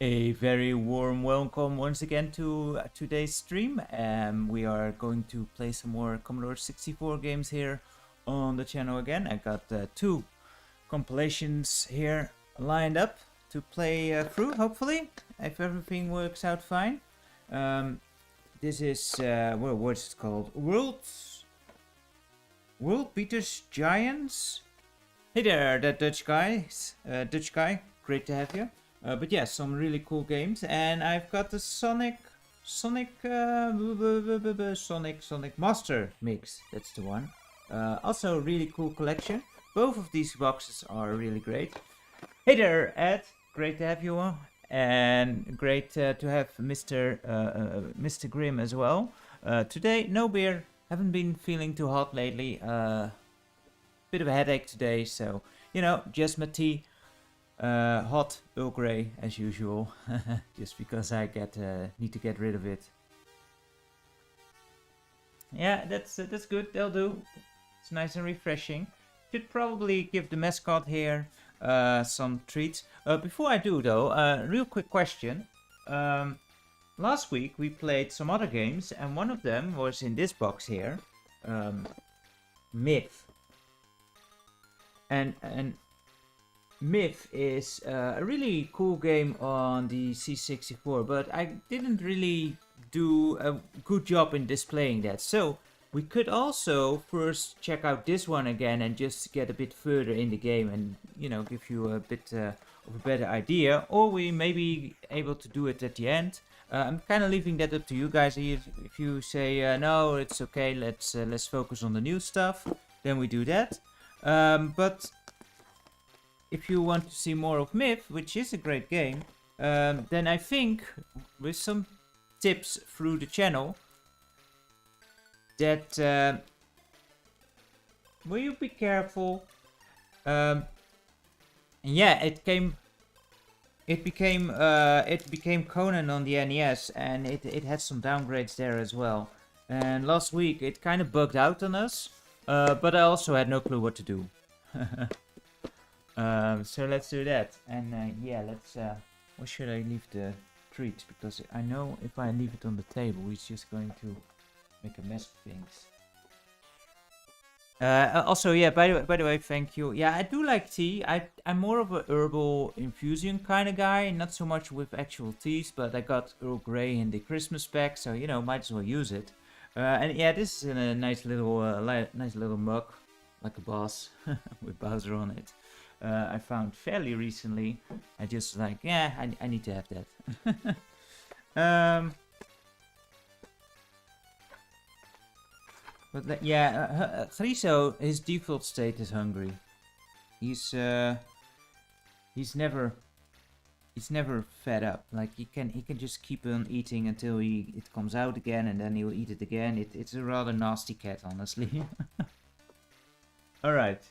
A very warm welcome once again to today's stream. We are going to play some more Commodore 64 games here on the channel again. I got two compilations here lined up to play through, hopefully, if everything works out fine. This is, what's it called? World Beaters Giants? Hey there, that Dutch guy. Great to have you. But yeah, some really cool games, and I've got the Sonic Master Mix. That's the one. Also, a really cool collection. Both of these boxes are really great. Hey there, Ed. Great to have you on, and great to have Mr. Grimm as well. Today, no beer. Haven't been feeling too hot lately. Bit of a headache today, so just my tea. Hot Earl Grey as usual, just because I need to get rid of it. Yeah, that's good. They'll do. It's nice and refreshing. Should probably give the mascot here some treats. Before I do though, real quick question. Last week we played some other games, and one of them was in this box here, Myth. And Myth is a really cool game on the C64, but I didn't really do a good job in displaying that. So we could also first check out this one again and just get a bit further in the game and, give you a bit of a better idea. Or we may be able to do it at the end. I'm kind of leaving that up to you guys. If you say, no, it's okay, let's focus on the new stuff, then we do that. But if you want to see more of Myth, which is a great game, then I think with some tips through the channel that will you be careful? Yeah, it became Conan on the NES, and it had some downgrades there as well. And last week it kind of bugged out on us, but I also had no clue what to do. So let's do that, and yeah, let's. Where should I leave the treats? Because I know if I leave it on the table, it's just going to make a mess of things. Also, yeah. By the way, thank you. Yeah, I do like tea. I'm more of a herbal infusion kind of guy, not so much with actual teas. But I got Earl Grey in the Christmas pack, so might as well use it. And yeah, this is in a nice little mug, like a boss with Bowser on it. I found fairly recently. I just like, yeah, I need to have that. But yeah, Friso, his default state is hungry. He's never fed up. Like he can just keep on eating until it comes out again, and then he'll eat it again. It's a rather nasty cat, honestly. All right.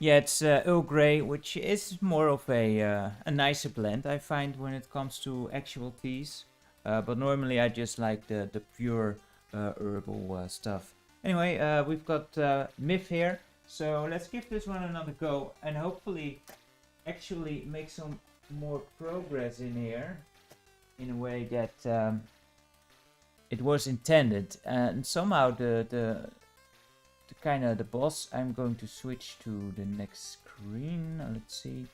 Yeah, it's Earl Grey, which is more of a nicer blend, I find, when it comes to actual teas. But normally I just like the pure herbal stuff. Anyway, we've got Myth here, so let's give this one another go and hopefully actually make some more progress in here in a way that it was intended. And somehow the boss, I'm going to switch to the next screen. Let's see.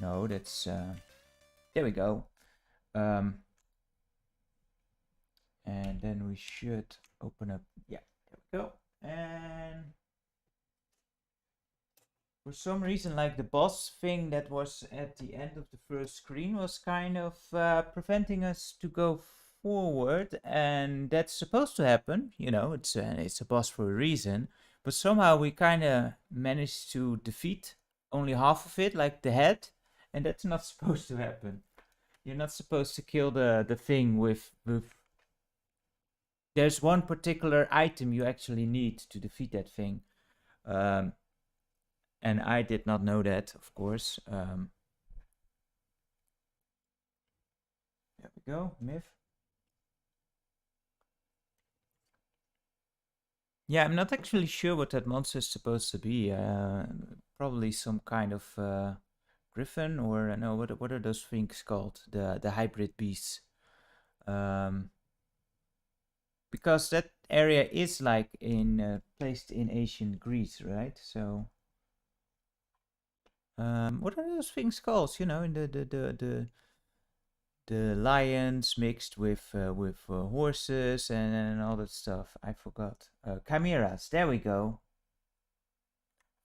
No, that's there we go. And then we should open up. Yeah, there we go. And for some reason, like the boss thing that was at the end of the first screen was kind of preventing us to go forward, and that's supposed to happen. It's a boss for a reason, but somehow we kind of managed to defeat only half of it, like the head, and that's not supposed to happen. You're not supposed to kill the thing with there's one particular item you actually need to defeat that thing, and I did not know that, of course. There we go, Myth. Yeah, I'm not actually sure what that monster is supposed to be. Probably some kind of griffin, or no, what are those things called? The hybrid beasts. Um, because that area is like in placed in ancient Greece, right? So, what are those things called? You know, in the lions mixed with horses and all that stuff. I forgot. Chimeras. There we go.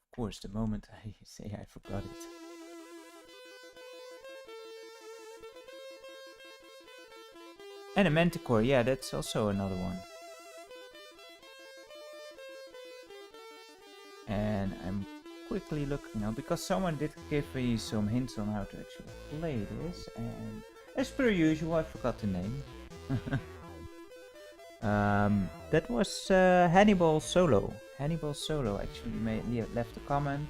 Of course, the moment I say I forgot it. And a manticore. Yeah, that's also another one. And I'm quickly looking now because someone did give me some hints on how to actually play this, and as per usual, I forgot the name. That was Hannibal Solo. Hannibal Solo actually left a comment,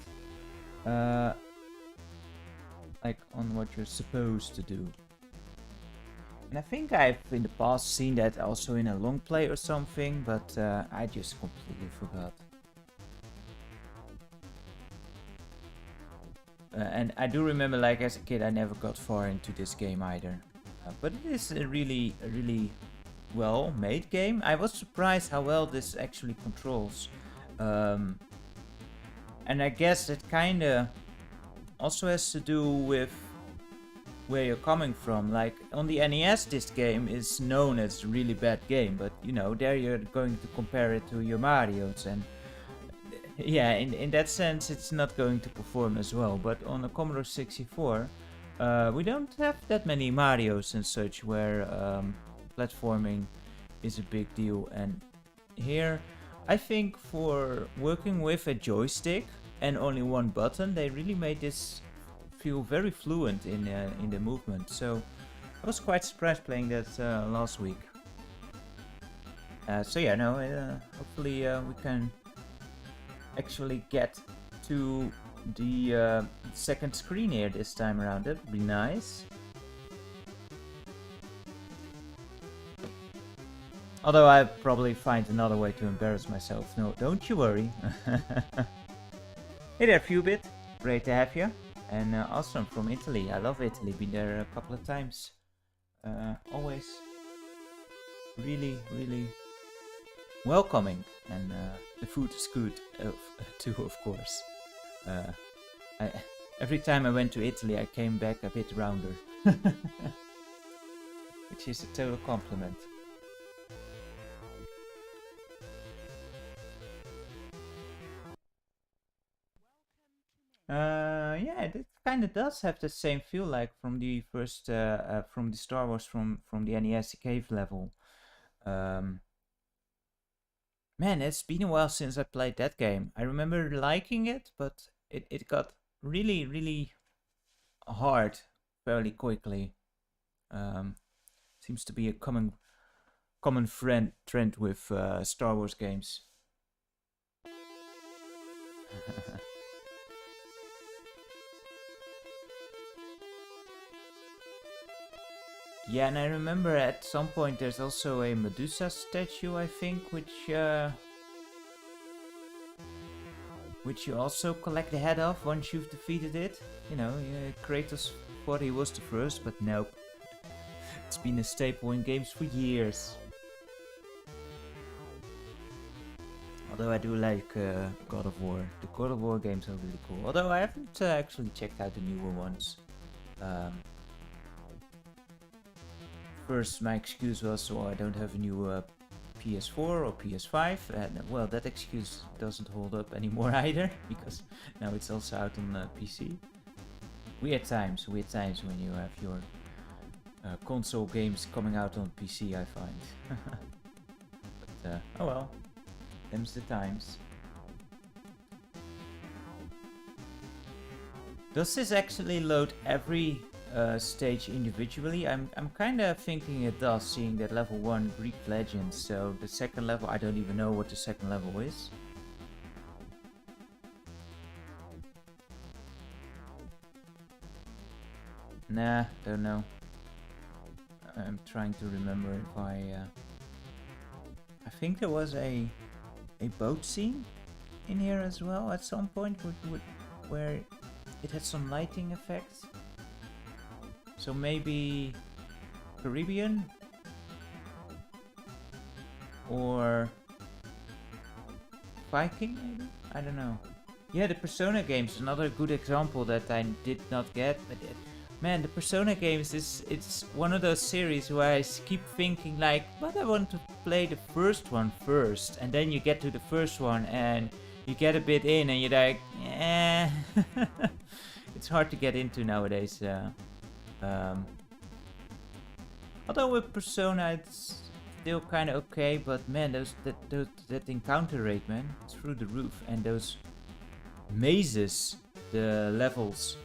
like on what you're supposed to do. And I think I've in the past seen that also in a long play or something, but I just completely forgot. And I do remember, like as a kid, I never got far into this game either. But it is a really well-made game. I was surprised how well this actually controls. And I guess it kinda also has to do with where you're coming from. Like on the NES, this game is known as a really bad game, but you know, there you're going to compare it to your Mario's, and yeah, in that sense, it's not going to perform as well. But on the Commodore 64, we don't have that many Marios and such where platforming is a big deal. And here, I think for working with a joystick and only one button, they really made this feel very fluent in the movement. So I was quite surprised playing that last week. So yeah, no, hopefully we can actually get to the second screen here this time around. That would be nice. Although I probably find another way to embarrass myself. No, don't you worry. Hey there, Fubit. Great to have you. And awesome from Italy. I love Italy. Been there a couple of times. Always really welcoming, and the food is good too, of course. Every time I went to Italy, I came back a bit rounder, which is a total compliment. Yeah, it kind of does have the same feel like from the first, from the Star Wars from the NES cave level. Man, it's been a while since I played that game. I remember liking it, but it got really hard fairly quickly. Seems to be a common trend with Star Wars games. Yeah, and I remember at some point there's also a Medusa statue, I think, which you also collect the head of once you've defeated it. You know, Kratos thought he was the first, but nope. It's been a staple in games for years. Although I do like God of War. The God of War games are really cool. Although I haven't actually checked out the newer ones. First, my excuse was, well, I don't have a new PS4 or PS5, and well, that excuse doesn't hold up anymore either, because now it's also out on PC. Weird times when you have your console games coming out on PC, I find. But oh well, them's the times. Does this actually load every stage individually? I'm kind of thinking it does, seeing that level 1 Greek legends. So the second level, I don't even know what the second level is. Nah, don't know. I'm trying to remember if I think there was a a boat scene in here as well at some point where it had some lighting effects. So maybe Caribbean or Viking maybe? I don't know. Yeah, the Persona games, another good example that I did not get. But man, the Persona games it's one of those series where I keep thinking like, but I want to play the first one first, and then you get to the first one and you get a bit in and you're like, eh. It's hard to get into nowadays. Although with Persona it's still kind of okay, but man, that encounter rate, man, through the roof, and those mazes, the levels.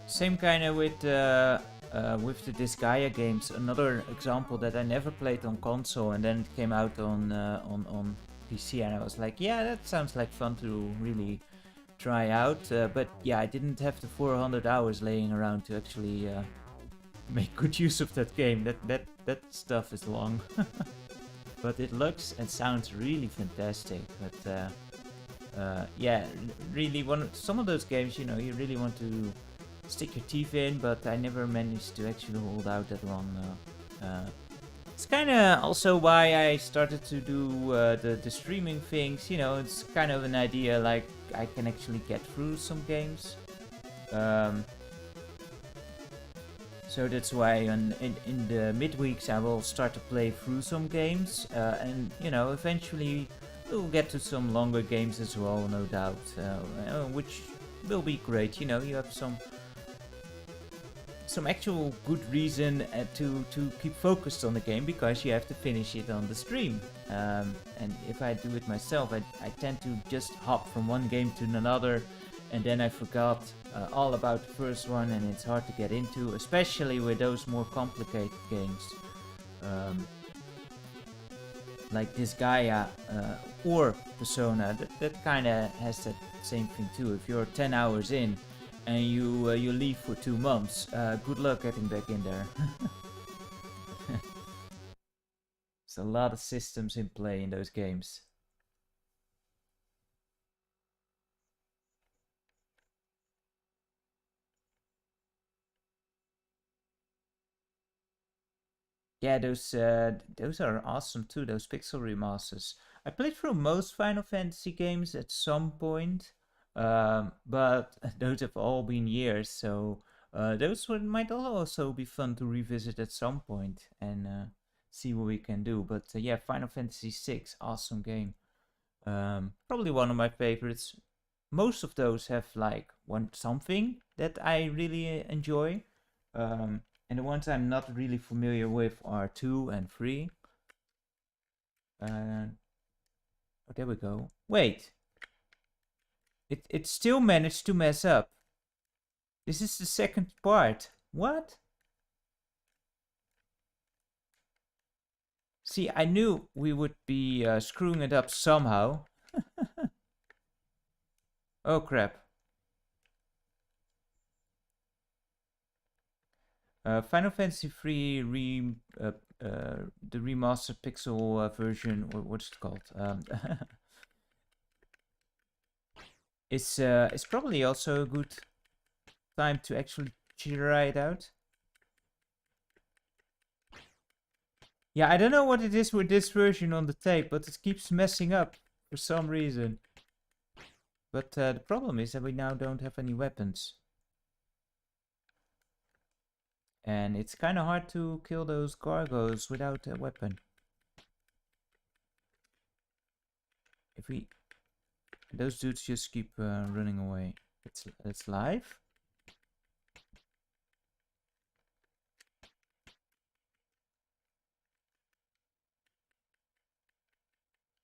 Same kind of with the Disgaea games. Another example that I never played on console, and then it came out on PC, and I was like, yeah, that sounds like fun to really try out. But yeah, I didn't have the 400 hours laying around to actually make good use of that game. That stuff is long. But it looks and sounds really fantastic. But yeah, really some of those games, you know, you really want to stick your teeth in, but I never managed to actually hold out that long. It's kind of also why I started to do the streaming things. You know, it's kind of an idea like I can actually get through some games. So that's why in the midweeks I will start to play through some games, and you know, eventually we'll get to some longer games as well, no doubt, which will be great. You know, you have some actual good reason to keep focused on the game, because you have to finish it on the stream. And if I do it myself, I tend to just hop from one game to another, and then I forgot all about the first one, and it's hard to get into, especially with those more complicated games. Like Disgaea or Persona, that kind of has that same thing too. If you're 10 hours in, and you leave for 2 months, good luck getting back in there. There's a lot of systems in play in those games. Yeah, those are awesome too, those pixel remasters. I played through most Final Fantasy games at some point, but those have all been years, so those might also be fun to revisit at some point and see what we can do. But yeah, Final Fantasy VI, awesome game. Probably one of my favorites. Most of those have like something that I really enjoy. And the ones I'm not really familiar with are 2 and 3. Oh, there we go. Wait. It still managed to mess up. This is the second part. What? See, I knew we would be screwing it up somehow. Oh crap. Final Fantasy 3 the remastered pixel version, what's it called? It's probably also a good time to actually try it out. Yeah, I don't know what it is with this version on the tape, but it keeps messing up for some reason. But the problem is that we now don't have any weapons. And it's kind of hard to kill those gargoyles without a weapon. If we... Those dudes just keep running away. It's live.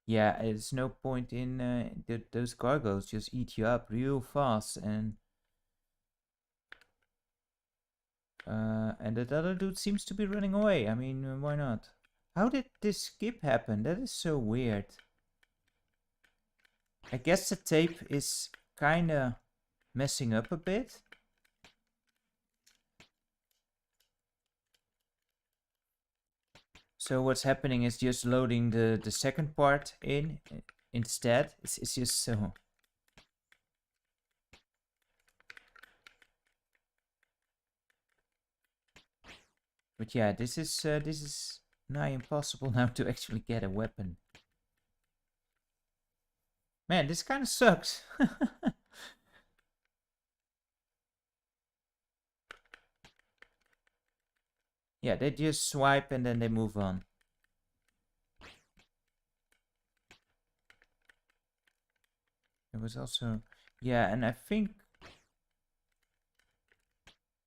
Yeah, there's no point in those gargoyles just eat you up real fast, and that other dude seems to be running away. I mean, why not? How did this skip happen? That is so weird. I guess the tape is kinda messing up a bit. So what's happening is just loading the second part in instead. It's just so. But yeah, this is nigh impossible now to actually get a weapon. Man, this kind of sucks. Yeah, they just swipe and then they move on. It was also, yeah, and I think.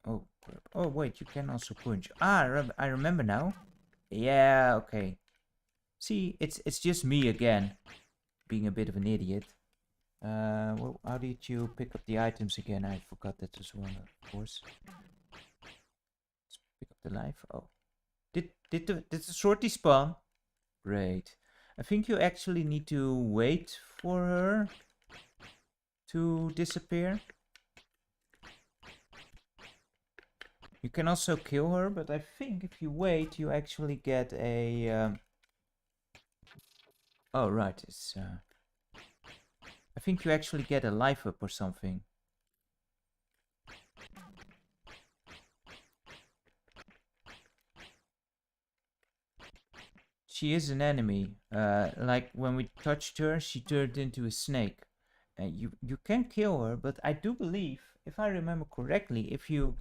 Oh, oh wait, you can also punch. Ah, I remember now. Yeah, okay. See, it's just me again, being a bit of an idiot. Well, how did you pick up the items again? I forgot that as well, of course. Let's pick up the life. Oh, did the sword despawn? Great. I think you actually need to wait for her to disappear. You can also kill her, but I think if you wait, you actually get a. Oh right, it's. I think you actually get a life up or something. She is an enemy. Like when we touched her, she turned into a snake. And you can kill her, but I do believe, if I remember correctly, if you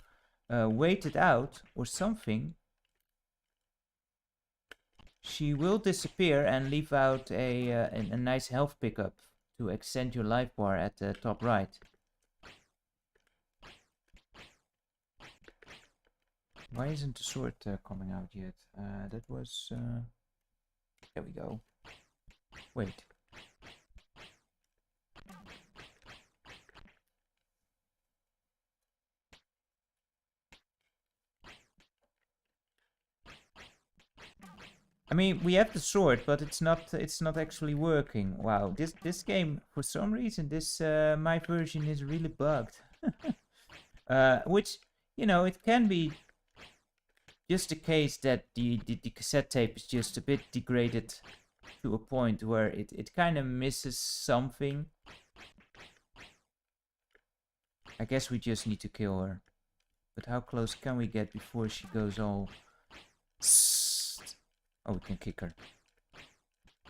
wait it out or something, she will disappear and leave out a nice health pickup to extend your life bar at the top right. Why isn't the sword coming out yet? That was... There we go. Wait. I mean, we have the sword, but it's not actually working. Wow, this game, for some reason, this my version is really bugged. Which, you know, it can be just the case that the cassette tape is just a bit degraded to a point where it kind of misses something. I guess we just need to kill her. But how close can we get before she goes all... Oh, we can kick her.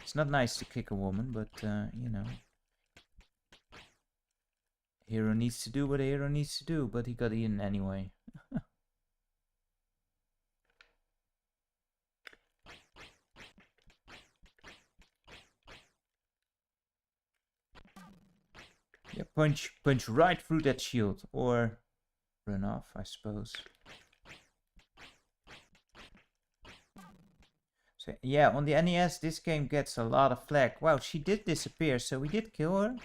It's not nice to kick a woman, but, you know. Hero needs to do what a hero needs to do, but he got eaten anyway. Yeah, punch right through that shield, or run off, I suppose. So yeah, on the NES, this game gets a lot of flack. Wow, she did disappear, so we did kill her,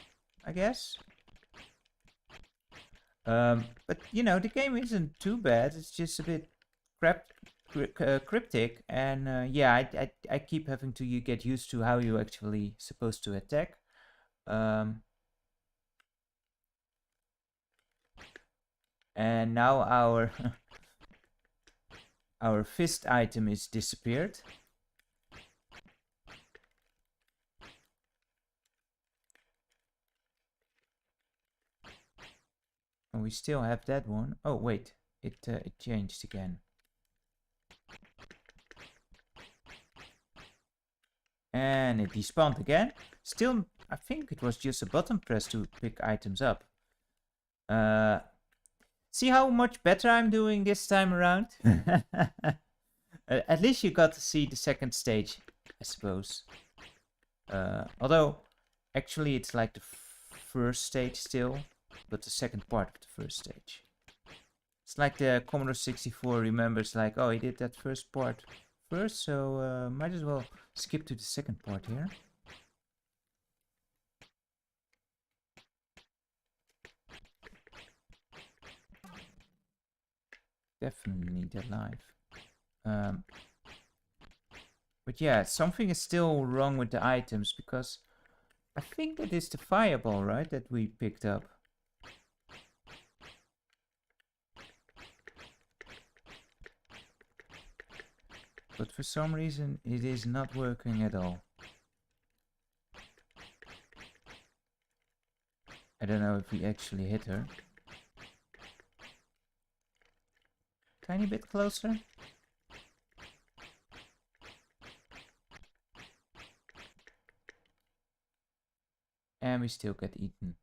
I guess. But you know, the game isn't too bad. It's just a bit cryptic, and yeah, I keep having to get used to how you actually supposed to attack. And now our our fist item is disappeared. And we still have that one. Oh wait, it changed again. And it despawned again. Still, I think it was just a button press to pick items up. See how much better I'm doing this time around? At least you got to see the second stage, I suppose. Although, actually it's like the first stage still, but the second part of the first stage. It's like the Commodore 64 remembers, like, oh, he did that first part first, so might as well skip to the second part here. Definitely need that life. But yeah, something is still wrong with the items, because I think that is the fireball, right, that we picked up. but for some reason it is not working at all. I don't know if we actually hit her. Tiny bit closer. And we still get eaten.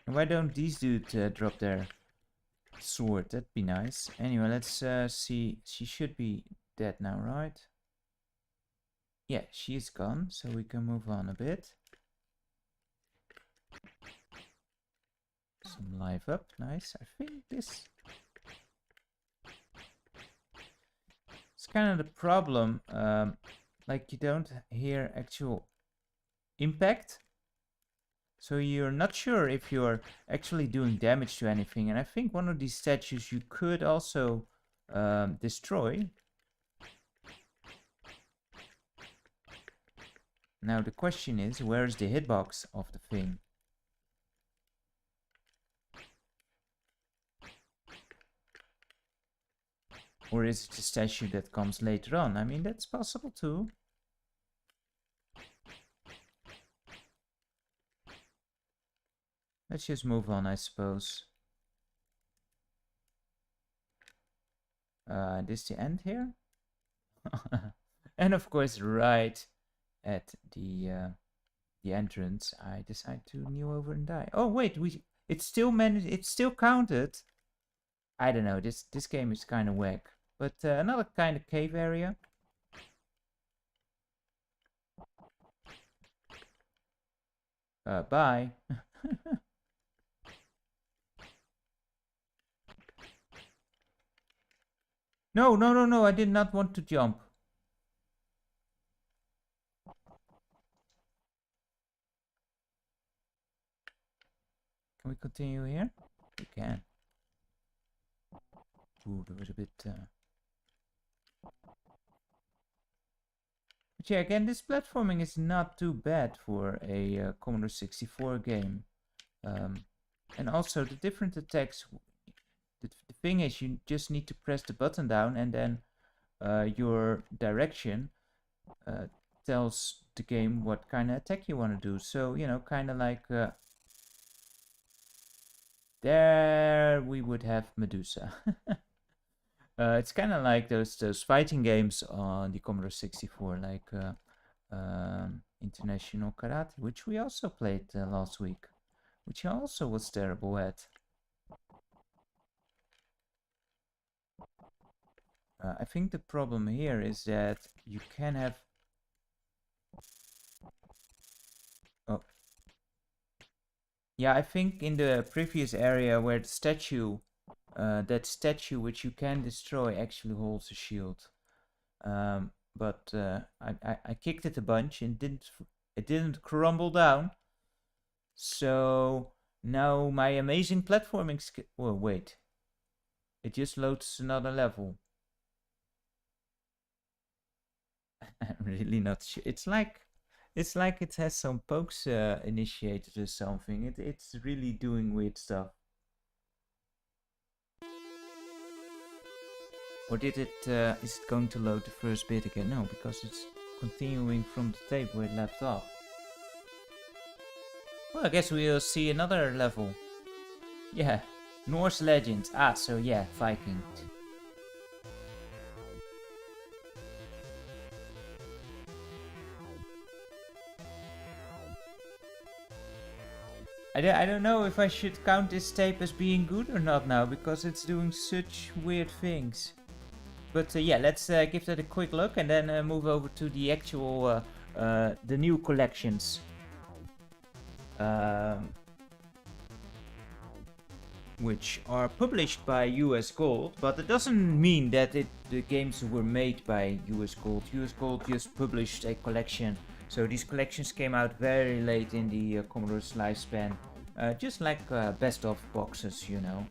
Why don't these dudes drop their sword? That'd be nice. Anyway, let's see. She should be dead now, right? Yeah, she's gone, so we can move on a bit. Some life up, nice. I think this... It's kind of the problem, like you don't hear actual impact. So you're not sure if you're actually doing damage to anything. And I think one of these statues you could also destroy. Now the question is, where's the hitbox of the thing? Or is it the statue that comes later on? I mean, that's possible too. Let's just move on, I suppose. This is the end here. And of course, right at the entrance, I decide to kneel over and die. Oh wait, it still managed. It still counted. I don't know. This game is kind of whack. But another kind of cave area. Bye. No, no, no, no. I did not want to jump. Can we continue here? We can. Ooh, there was a bit... But yeah, again, this platforming is not too bad for a Commodore 64 game. And also, the different attacks... The thing is, you just need to press the button down and then your direction tells the game what kind of attack you want to do. So, you know, kind of like... there we would have Medusa. It's kind of like those fighting games on the Commodore 64, like International Karate, which we also played last week, which I also was terrible at. I think the problem here is that you can have... Oh. Yeah, I think in the previous area where the statue... that statue which you can destroy actually holds a shield, but I kicked it a bunch and it didn't crumble down. So now my amazing platforming skill. Well, wait, it just loads another level. I'm really not sure. It's like it has some pokes initiated or something. It's really doing weird stuff. Or did it, is it going to load the first bit again? No, because it's continuing from the tape where it left off. Well, I guess we'll see another level. Yeah, Norse legends. Ah, so yeah, Vikings. I don't know if I should count this tape as being good or not now, because it's doing such weird things. But yeah, let's give that a quick look and then move over to the actual, the new collections. Which are published by US Gold, but it doesn't mean that the games were made by US Gold. US Gold just published a collection. So these collections came out very late in the Commodore's lifespan, just like best of boxes, you know.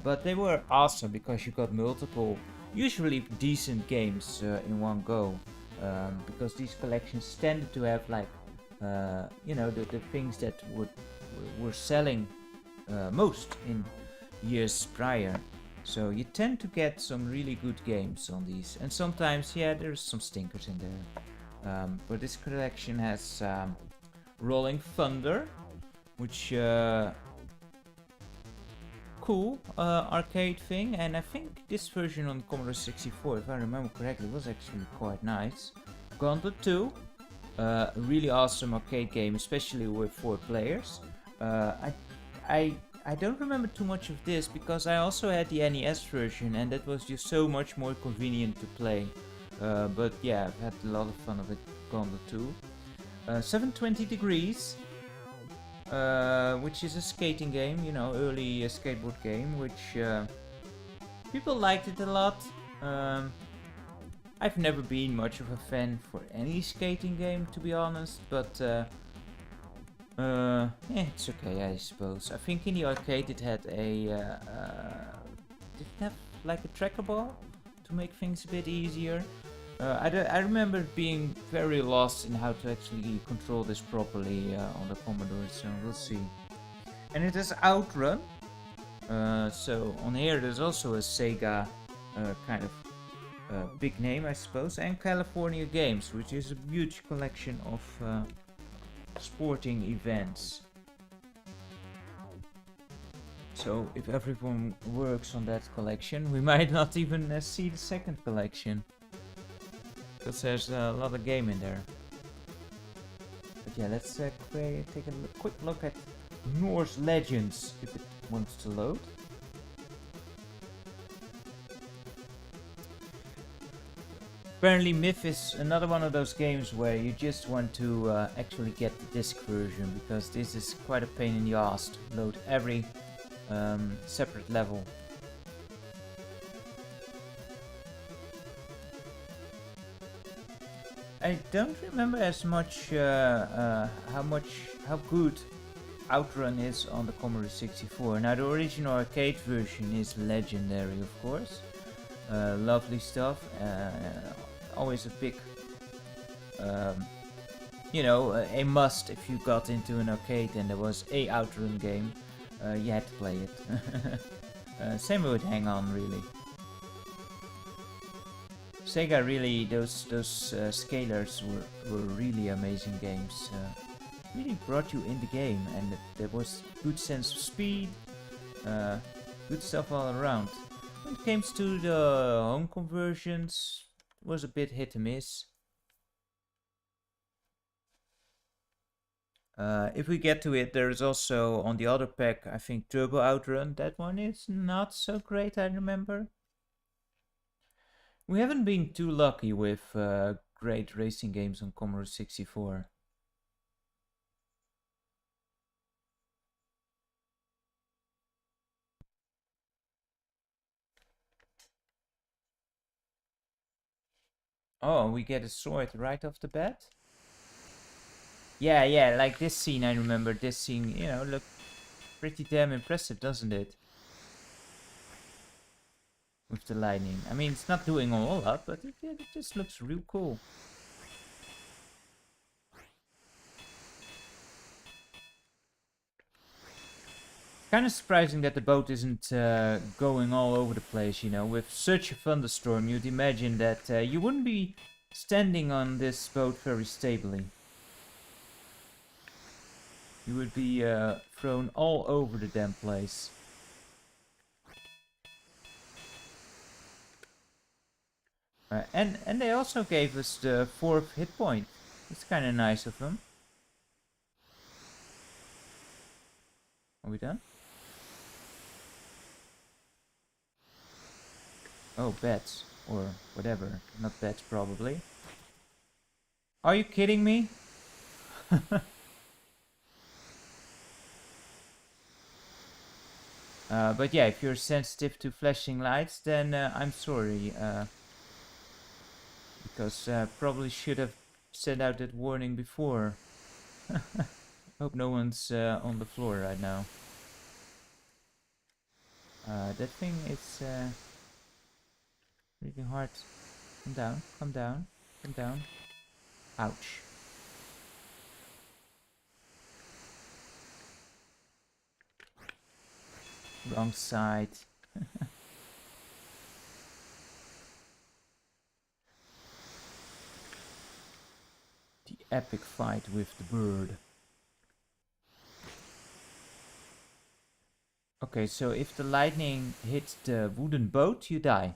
But they were awesome because you got multiple, usually decent games in one go. Because these collections tended to have like, you know, the things that were selling most years prior. So you tend to get some really good games on these, and sometimes, yeah, there's some stinkers in there. But this collection has Rolling Thunder, which cool arcade thing, and I think this version on Commodore 64, if I remember correctly, was actually quite nice. Gauntlet 2, a really awesome arcade game, especially with 4 players. I don't remember too much of this because I also had the NES version, and that was just so much more convenient to play. But yeah, I've had a lot of fun with Gauntlet 2. 720 Degrees, which is a skating game, you know, early skateboard game, which people liked it a lot. I've never been much of a fan for any skating game, to be honest, but yeah, it's okay, I suppose. I think in the arcade it had a did it have like a tracker ball to make things a bit easier? I remember being very lost in how to actually control this properly on the Commodore, so we'll see. And it has Outrun, so on here there's also a SEGA kind of big name, I suppose, and California Games, which is a huge collection of sporting events. So if everyone works on that collection, we might not even see the second collection, because there's a lot of game in there. But yeah, let's take a quick look at Norse Legends if it wants to load. Apparently Myth is another one of those games where you just want to actually get the disc version, because this is quite a pain in the ass to load every separate level. I don't remember as much how good Outrun is on the Commodore 64. Now the original arcade version is legendary, of course. Lovely stuff. Always a big, you know, a must if you got into an arcade and there was a Outrun game. You had to play it. Same with Hang On, really. SEGA really, those scalers were really amazing games. Really brought you in the game, and there was good sense of speed, good stuff all around. When it came to the home conversions, it was a bit hit and miss. If we get to it, there is also on the other pack, I think, Turbo Outrun. That one is not so great, I remember. We haven't been too lucky with great racing games on Commodore 64. Oh, we get a sword right off the bat? Yeah, like this scene, I remember this scene, you know, looked pretty damn impressive, doesn't it? With the lightning. I mean, it's not doing a whole lot, but it just looks real cool. Kind of surprising that the boat isn't going all over the place, you know. With such a thunderstorm, you'd imagine that you wouldn't be standing on this boat very stably. You would be thrown all over the damn place. And they also gave us the 4th hit point. It's kind of nice of them. Are we done? Oh, bats. Or whatever. Not bats, probably. Are you kidding me? But yeah, if you're sensitive to flashing lights, then I'm sorry. Because probably should have sent out that warning before. Hope no one's on the floor right now. That thing is really hard. Come down, come down, come down. Ouch. Wrong side. The epic fight with the bird. Okay, so if the lightning hits the wooden boat, you die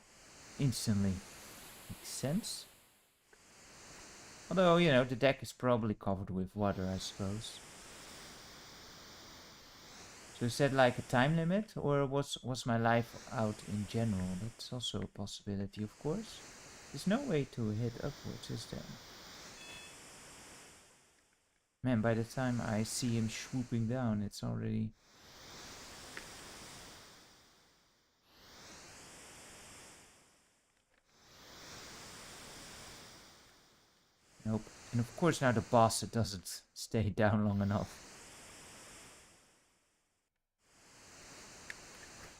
instantly. Makes sense. Although, you know, the deck is probably covered with water, I suppose. So is that like a time limit, or was my life out in general? That's also a possibility, of course. There's no way to hit upwards, is there? Man, by the time I see him swooping down, it's already... Nope. And of course now the boss doesn't stay down long enough.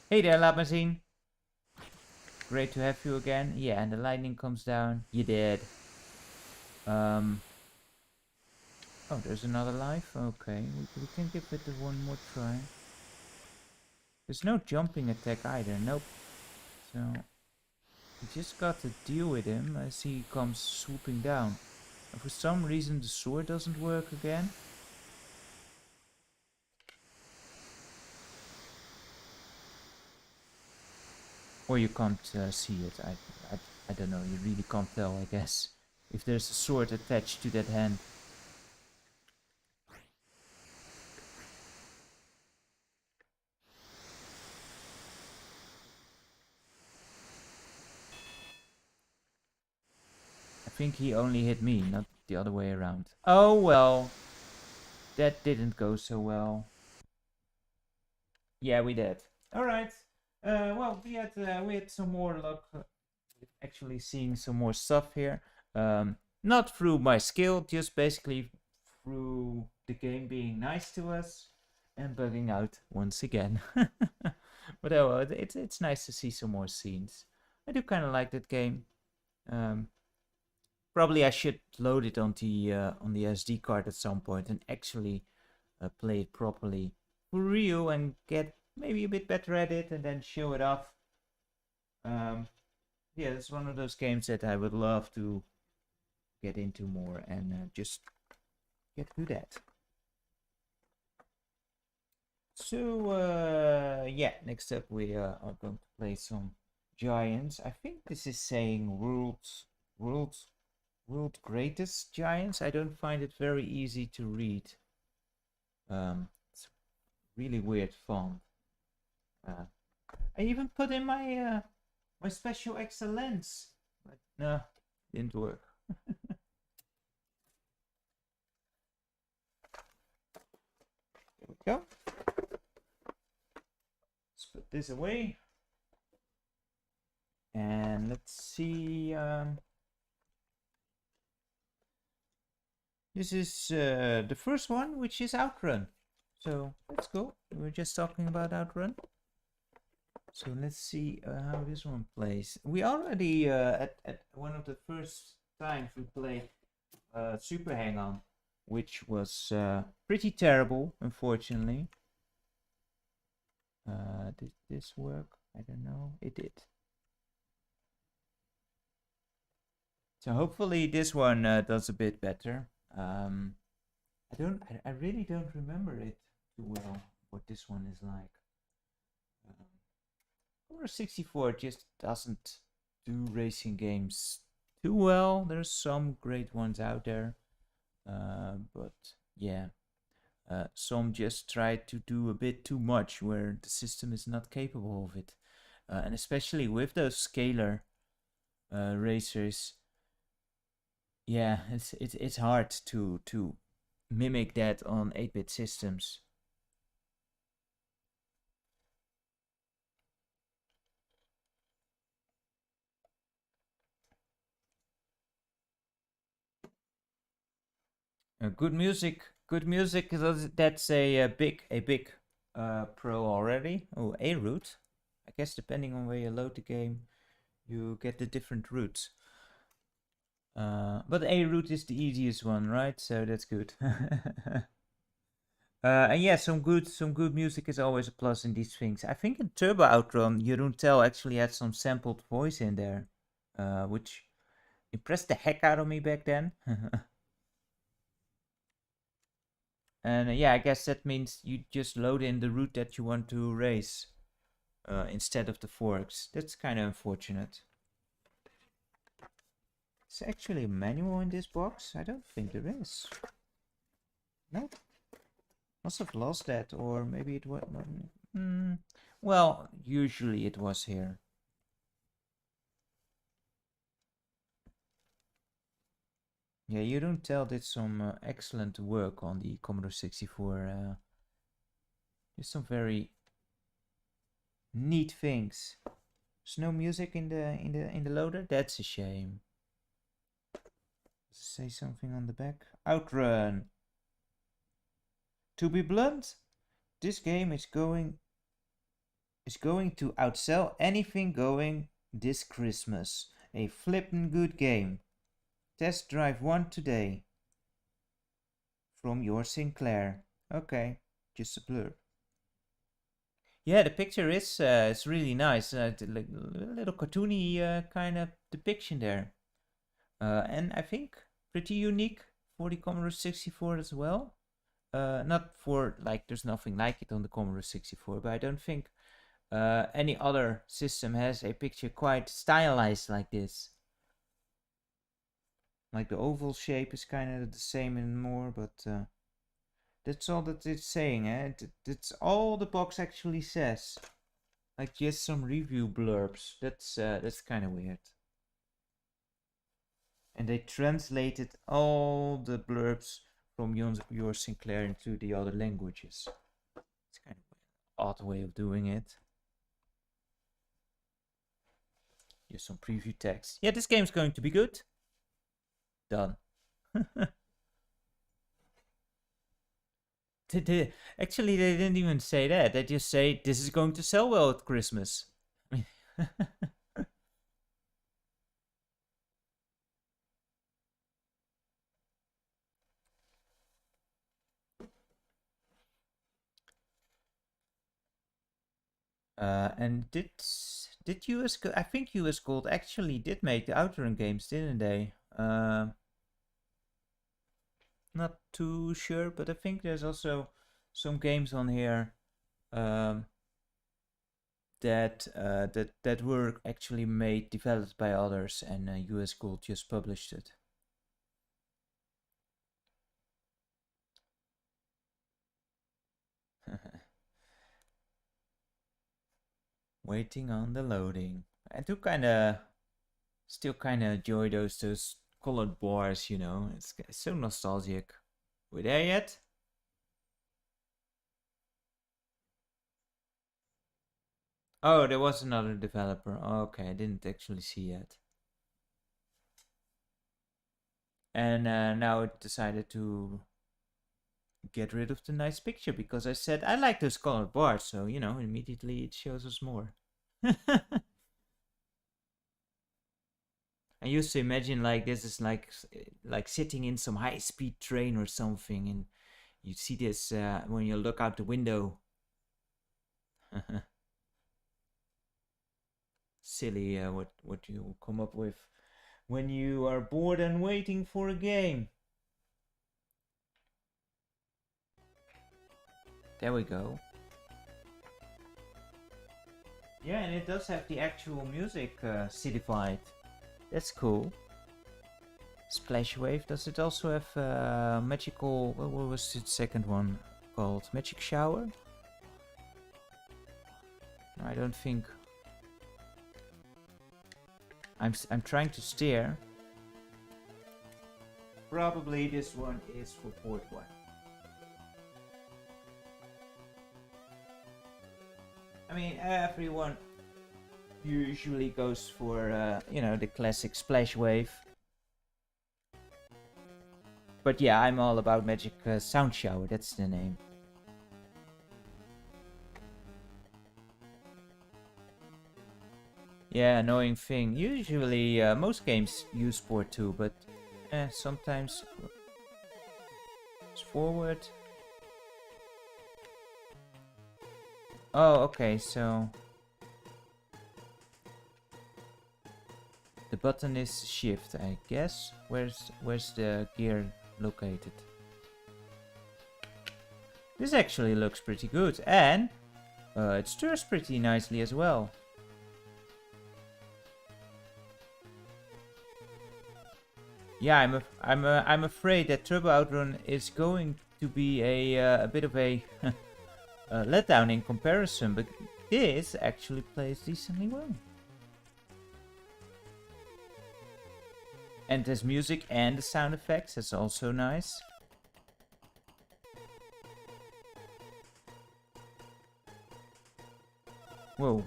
Hey there, Labmazine. Great to have you again. Yeah, and the lightning comes down. You did. Oh, there's another life? Okay, we can give it one more try. There's no jumping attack either, nope. So, we just got to deal with him as he comes swooping down. And for some reason the sword doesn't work again. Or you can't see it, I don't know, you really can't tell, I guess. If there's a sword attached to that hand. I think he only hit me, not the other way around. Oh well. That didn't go so well. Yeah, we did. Alright. Well, we had some more luck actually seeing some more stuff here. Not through my skill, just basically through the game being nice to us and bugging out once again. But oh well, it's nice to see some more scenes. I do kind of like that game. Probably I should load it on the SD card at some point and actually play it properly for real and get maybe a bit better at it and then show it off. Yeah, it's one of those games that I would love to get into more and just get good at. So yeah, next up we are going to play some Giants. I think this is saying world greatest Giants. I don't find it very easy to read. It's really weird font. I even put in my my special extra lens, but no, didn't work. There we go. Let's put this away. And let's see. This is the first one, which is Outrun. So let's go. We were just talking about Outrun. So let's see how this one plays. We already, at one of the first times we played Super Hang-On, which was pretty terrible, unfortunately. Did this work? I don't know. It did. So hopefully this one does a bit better. I really don't remember it too well, what this one is like. C64 just doesn't do racing games too well. There's some great ones out there, but yeah, some just try to do a bit too much where the system is not capable of it, and especially with those scalar racers. Yeah, it's hard to mimic that on 8-bit systems. Good music. That's a big pro already. Oh, a route. I guess depending on where you load the game, you get the different routes. But a route is the easiest one, right? So that's good. And yeah, some good music is always a plus in these things. I think in Turbo Outrun, Tell actually had some sampled voice in there, which impressed the heck out of me back then. And yeah, I guess that means you just load in the route that you want to race instead of the forks. That's kind of unfortunate. Is there actually a manual in this box? I don't think there is. No? Must have lost that, or maybe it was. Well, usually it was here. Yeah, Tell did some excellent work on the Commodore 64. There's some very neat things. There's no music in the loader. That's a shame. Say something on the back. Outrun. To be blunt, this game is going to outsell anything going this Christmas. A flippin' good game. Test drive 1 today. From your Sinclair. Okay, just a blurb. Yeah, the picture is really nice. Like a little cartoony kind of depiction there. And I think pretty unique for the Commodore 64 as well. Not for, like, there's nothing like it on the Commodore 64, but I don't think any other system has a picture quite stylized like this. Like the oval shape is kind of the same and more, but that's all that it's saying, eh? That's all the box actually says. Like just some review blurbs. That's kind of weird. And they translated all the blurbs from your Sinclair into the other languages. It's kind of an odd way of doing it. Here's some preview text. Yeah, this game's going to be good. Done. Actually, they didn't even say that. They just say this is going to sell well at Christmas. And did US Gold, I think US Gold actually did make the Outrun games, didn't they? Not too sure, but I think there's also some games on here that were actually developed by others, and US Gold just published it. Waiting on the loading. I do still kind of enjoy those colored bars, you know. It's so nostalgic. We there yet? Oh, there was another developer. Oh, okay, I didn't actually see yet. And now it decided to get rid of the nice picture because I said I like those colored bars, so you know, immediately it shows us more. I used to imagine like this is like sitting in some high-speed train or something, and you see this when you look out the window. Silly, what you come up with when you are bored and waiting for a game. There we go. Yeah, and it does have the actual music cityfied. That's cool. Splash Wave. Does it also have magical? What was the second one called? Magic Shower? I don't think. I'm trying to steer. Probably this one is for port 1. I mean, everyone usually goes for, you know, the classic Splash Wave. But yeah, I'm all about Magic Sound Shower, that's the name. Yeah, annoying thing. Usually, most games use port 2, but sometimes it's forward. Oh, okay, so the button is shift, I guess. Where's the gear located? This actually looks pretty good, and it stirs pretty nicely as well. Yeah, I'm afraid that Turbo Outrun is going to be a bit of a, a letdown in comparison, but this actually plays decently well. And there's music and the sound effects, that's also nice. Whoa.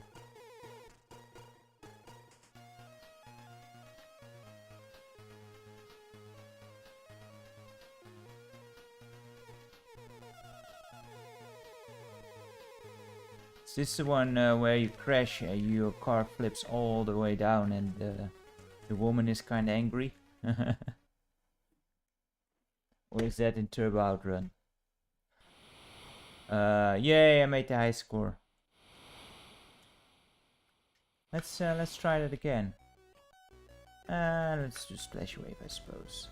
Is this the one where you crash, your car flips all the way down and the woman is kind of angry? Or is that in Turbo Outrun? Yay, I made the high score. Let's try that again. Let's do Splash Wave, I suppose.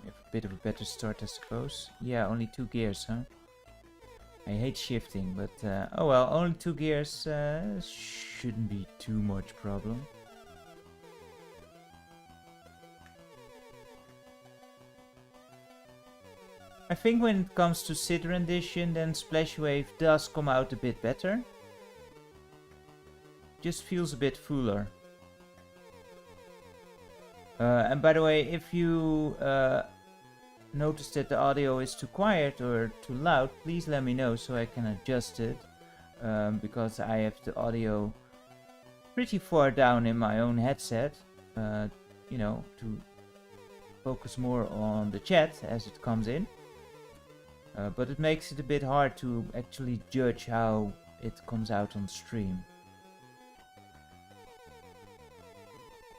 We have a bit of a better start, I suppose. Yeah, only 2 gears, huh? I hate shifting, but oh well, only 2 gears shouldn't be too much problem. I think when it comes to SID rendition, then Splash Wave does come out a bit better. Just feels a bit fuller. And by the way, if you notice that the audio is too quiet or too loud, please let me know so I can adjust it. Because I have the audio pretty far down in my own headset. You know, to focus more on the chat as it comes in. But it makes it a bit hard to actually judge how it comes out on stream.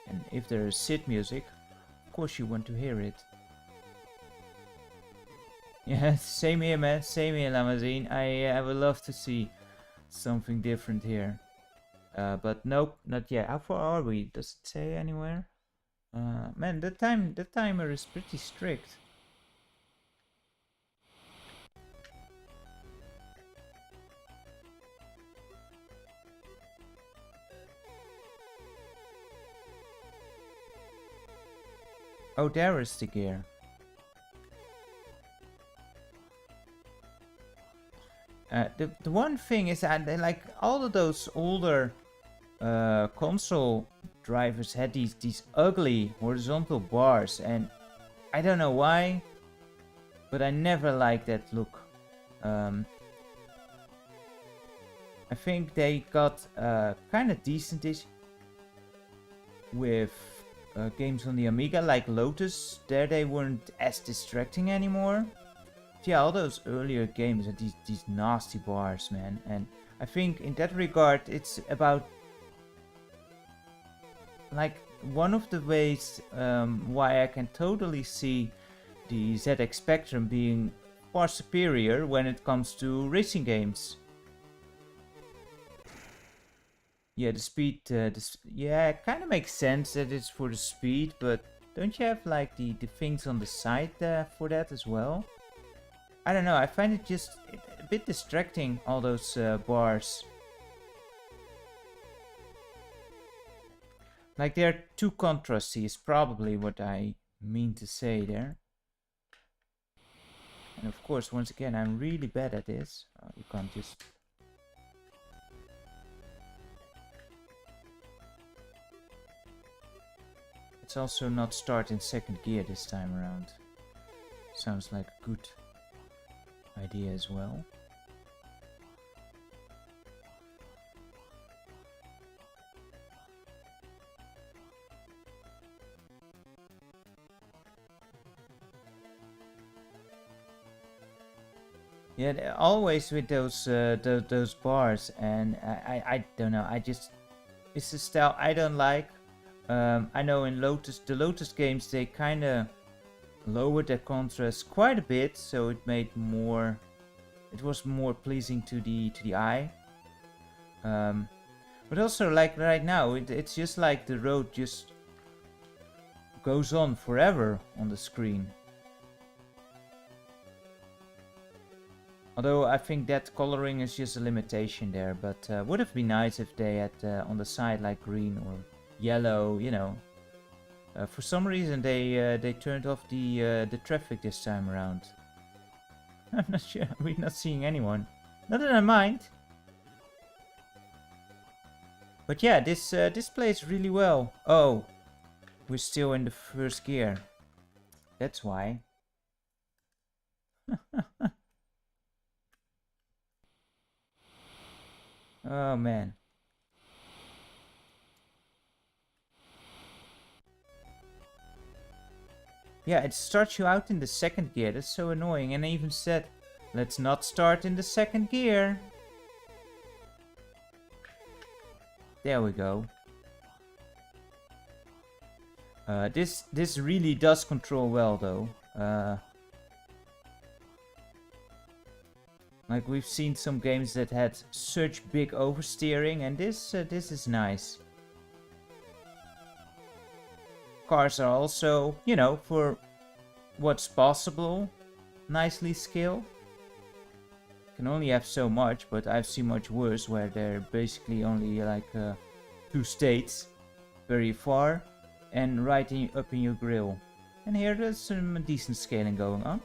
And if there is SID music, of course you want to hear it. Yeah, same here, man. Same here, Lamazine. I would love to see something different here. But nope, not yet. How far are we? Does it say anywhere? Man, the timer is pretty strict. Oh, there is the gear. The one thing is that like all of those older console drivers had these ugly horizontal bars, and I don't know why, but I never liked that look. I think they got kind of decentish with games on the Amiga, like Lotus. There they weren't as distracting anymore. But yeah, all those earlier games had these nasty bars, man. And I think in that regard, it's about like one of the ways why I can totally see the ZX Spectrum being far superior when it comes to racing games. Yeah, the speed, yeah, it kind of makes sense that it's for the speed, but don't you have like the things on the side for that as well? I don't know, I find it just a bit distracting, all those bars. Like they're too contrasty is probably what I mean to say there. And of course, once again, I'm really bad at this. You can't just... Let's also not start in second gear this time around. Sounds like a good idea as well. Yeah, always with those bars, and I don't know. I just It's a style I don't like. I know in the Lotus games, they kind of lowered the contrast quite a bit, so it was more pleasing to the eye. But also, like right now, it's just like the road just goes on forever on the screen. Although I think that coloring is just a limitation there, but would have been nice if they had on the side like green or yellow, you know. For some reason they turned off the traffic this time around. I'm not sure. We're not seeing anyone. Not that I mind. But yeah, this plays really well. Oh, we're still in the first gear. That's why. Oh man. Yeah, it starts you out in the second gear. That's so annoying. And I even said, let's not start in the second gear. There we go. This really does control well though. Like we've seen some games that had such big oversteering, and this is nice. Cars are also, you know, for what's possible, nicely scaled. Can only have so much, but I've seen much worse where they're basically only like 2 states very far and right up in your grill. And here there's some decent scaling going on.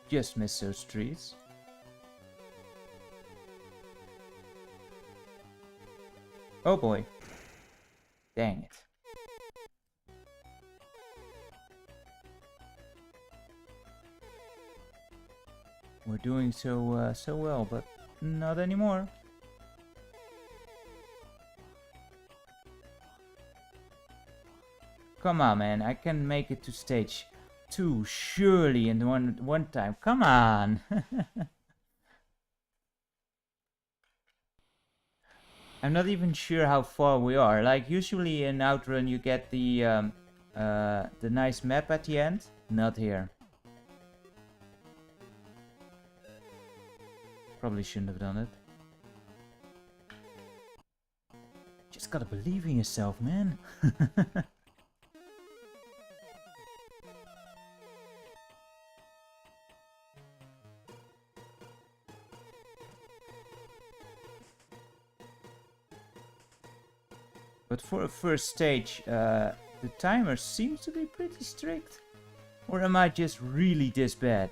Just missed those trees. Oh boy. Dang it. We're doing so well, but not anymore. Come on, man. I can make it to stage 2 surely in one time. Come on. I'm not even sure how far we are. Like usually in Outrun you get the nice map at the end. Not here. Probably shouldn't have done it. Just gotta believe in yourself, man. But for a first stage, the timer seems to be pretty strict. Or am I just really this bad?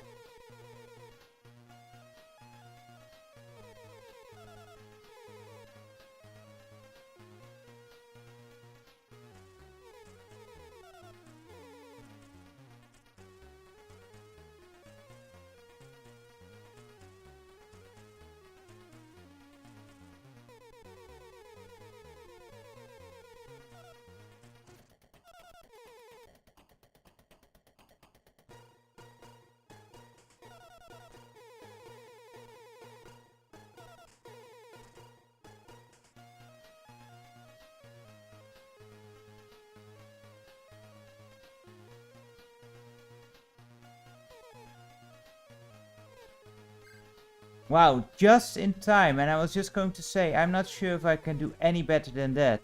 Wow, just in time, and I was just going to say, I'm not sure if I can do any better than that.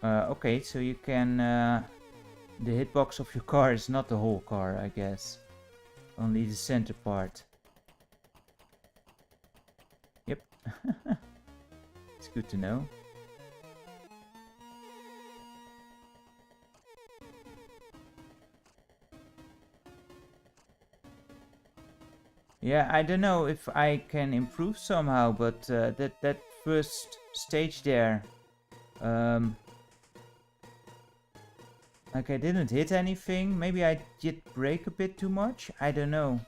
Okay, so you can... the hitbox of your car is not the whole car, I guess. Only the center part. Yep. It's good to know. Yeah, I don't know if I can improve somehow, but that first stage there, like I didn't hit anything. Maybe I did brake a bit too much. I don't know.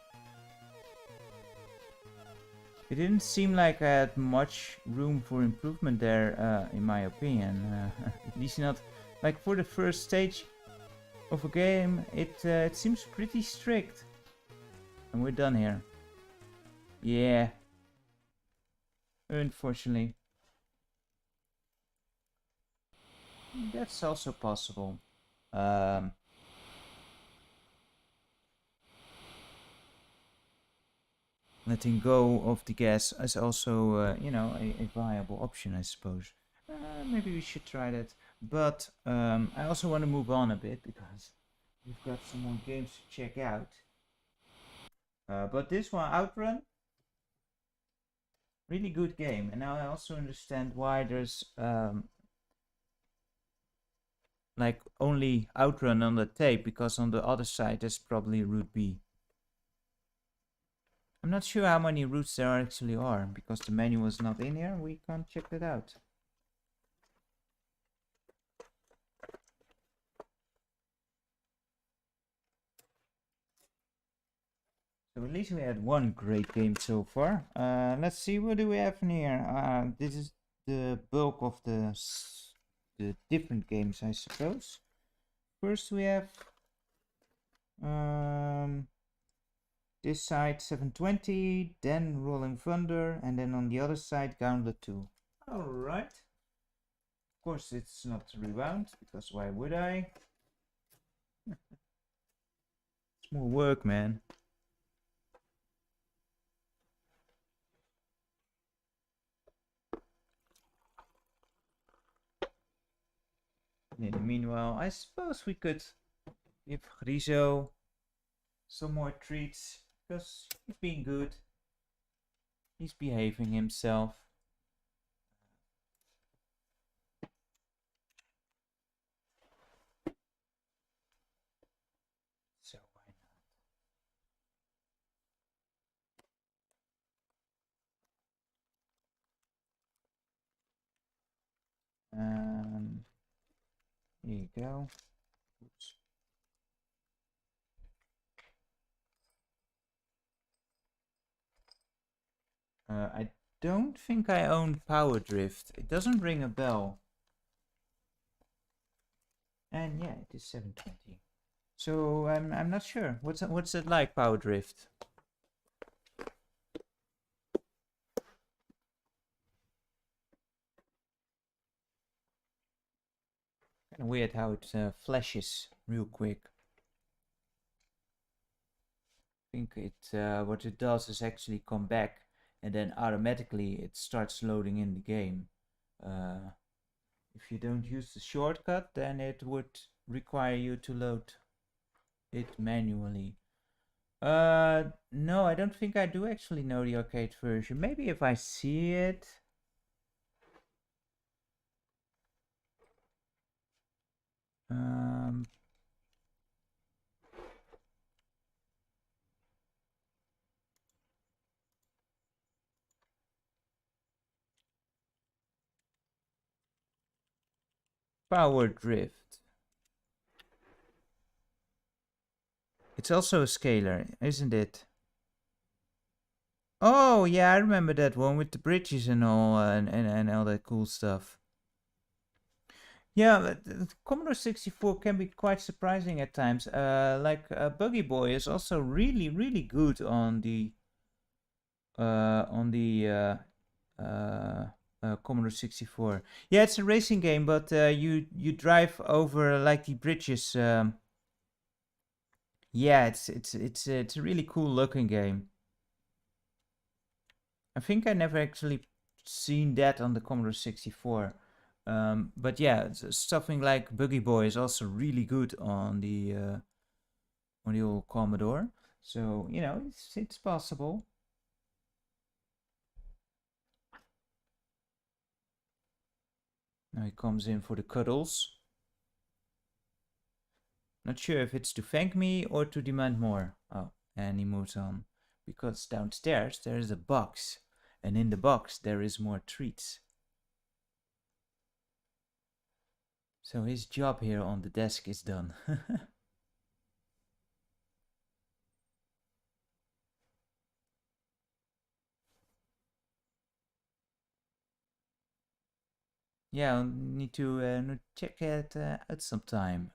It didn't seem like I had much room for improvement there, in my opinion. At least not like for the first stage. of a game, it seems pretty strict. And we're done here. Yeah. Unfortunately. That's also possible. Letting go of the gas is also, you know, a viable option, I suppose. Maybe we should try that. But I also want to move on a bit because we've got some more games to check out. But this one, Outrun, really good game. And now I also understand why there's like only Outrun on the tape, because on the other side there's probably route B. I'm not sure how many routes there actually are, because the menu is not in here. We can't check that out. So at least we had one great game so far. Let's see, what do we have in here? This is the bulk of the different games, I suppose. First we have this side 720, then Rolling Thunder, and then on the other side Gauntlet 2. Alright. Of course it's not rewound, because why would I? It's more work, man. In the meanwhile, I suppose we could give Rizzo some more treats, because he's being good. He's behaving himself. So why not? Here you go. Oops. I don't think I own Power Drift. It doesn't ring a bell. And yeah, it is 720. So I'm not sure. What's it like, Power Drift? Kind of weird how it flashes real quick. I think it what it does is actually come back, and then automatically it starts loading in the game. If you don't use the shortcut, then it would require you to load it manually. No, I don't think I do actually know the arcade version. Maybe if I see it. Power Drift. It's also a scalar, isn't it? Oh, yeah, I remember that one with the bridges and all, and all that cool stuff. Yeah, the Commodore 64 can be quite surprising at times. Like Buggy Boy is also really good on the Commodore 64. Yeah, it's a racing game, but you drive over like the bridges. Yeah, it's a really cool looking game. I think I never actually seen that on the Commodore 64. But yeah, something like Buggy Boy is also really good on the old Commodore. So you know, it's possible. Now he comes in for the cuddles. Not sure if it's to thank me or to demand more. Oh, and he moves on. Because downstairs there is a box. And in the box there is more treats. So his job here on the desk is done. Yeah, I'll need to check it out sometime.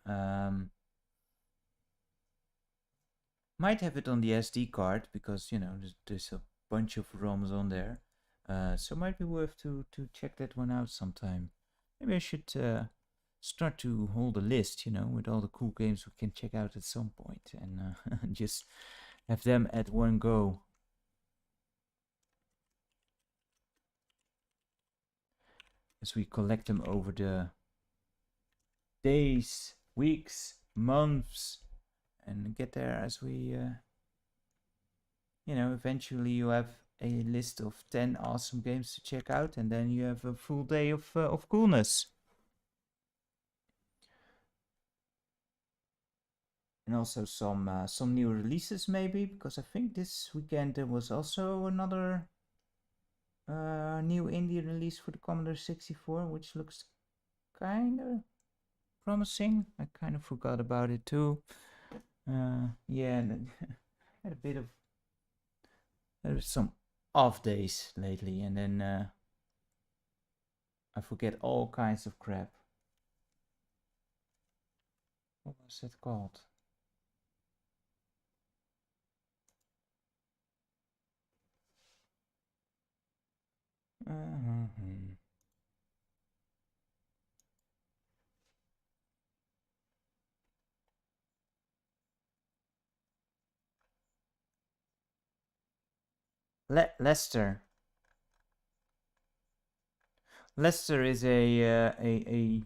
Might have it on the SD card because, you know, there's a bunch of ROMs on there. So might be worth to check that one out sometime. Maybe I should start to hold a list, you know, with all the cool games we can check out at some point, and just have them at one go. As we collect them over the days, weeks, months, and get there as we, you know, eventually you have a list of 10 awesome games to check out, and then you have a full day of coolness. And also some new releases maybe, because I think this weekend there was also another new indie release for the Commodore 64, which looks kind of promising. I kind of forgot about it too. Yeah, and had a bit of some off days lately, and then I forget all kinds of crap. What was that called? Lester. Lester is a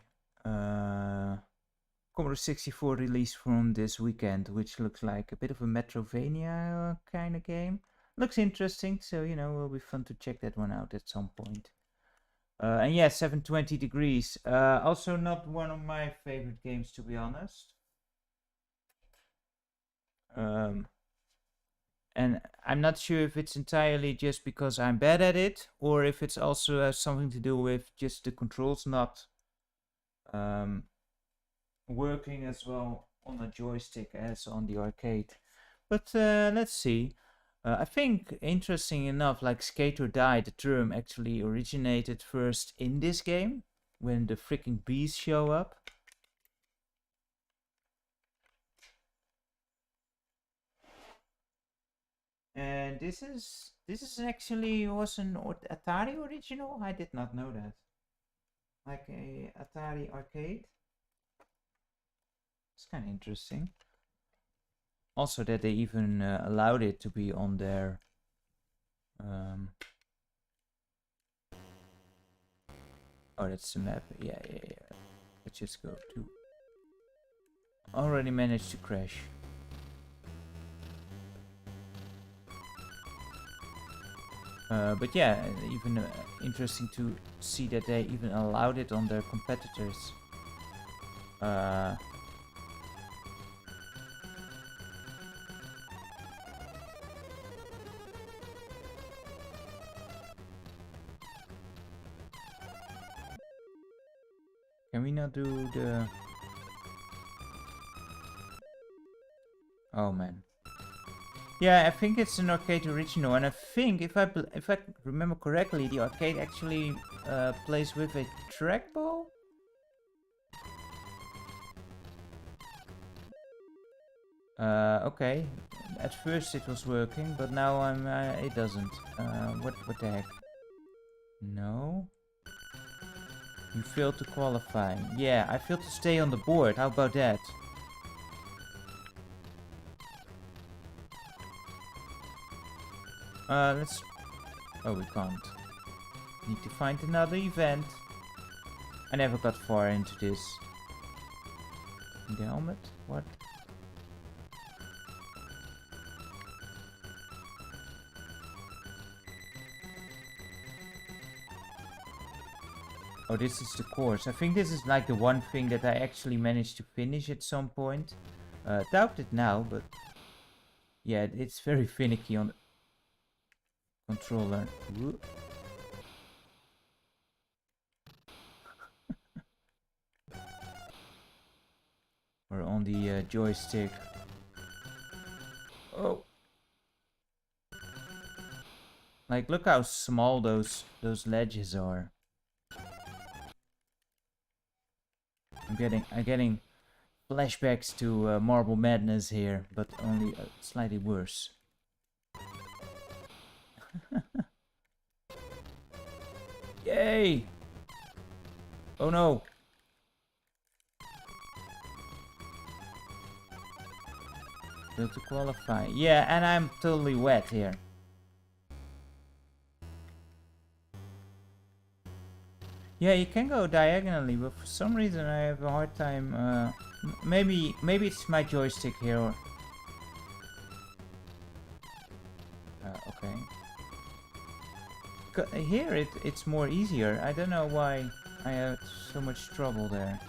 Commodore 64 release from this weekend, which looks like a bit of a Metrovania kind of game. Looks interesting, so you know, it'll be fun to check that one out at some point. And yeah, 720 Degrees. Also not one of my favorite games, to be honest. And I'm not sure if it's entirely just because I'm bad at it, or if it's also has something to do with just the controls not working as well on a joystick as on the arcade. But let's see. I think, interesting enough, like Skate or Die, the term actually originated first in this game, when the freaking bees show up. And this is actually was an Atari original. I did not know that. Like a Atari arcade. It's kind of interesting. Also, that they even allowed it to be on their. Oh, that's the map. Yeah. Let's just go to. Already managed to crash. But yeah, even interesting to see that they even allowed it on their competitors. Can we not do the... Oh man. Yeah, I think it's an arcade original, and I think if I remember correctly, the arcade actually plays with a trackball. Okay. At first it was working, but now it doesn't. What the heck? No. You failed to qualify. Yeah, I failed to stay on the board. How about that? Let's... Oh, we can't. Need to find another event. I never got far into this. The helmet? What? Oh, this is the course. I think this is like the one thing that I actually managed to finish at some point. Doubt it now, but... Yeah, it's very finicky on the controller. Or on the joystick. Oh! Like, look how small those ledges are. I'm getting Flashbacks to Marble Madness here, but only slightly worse. Yay! Oh no! Failed to qualify. Yeah, and I'm totally wet here. Yeah, you can go diagonally, but for some reason I have a hard time. Maybe it's my joystick here. Or... okay. Here it's more easier. I don't know why I had so much trouble there.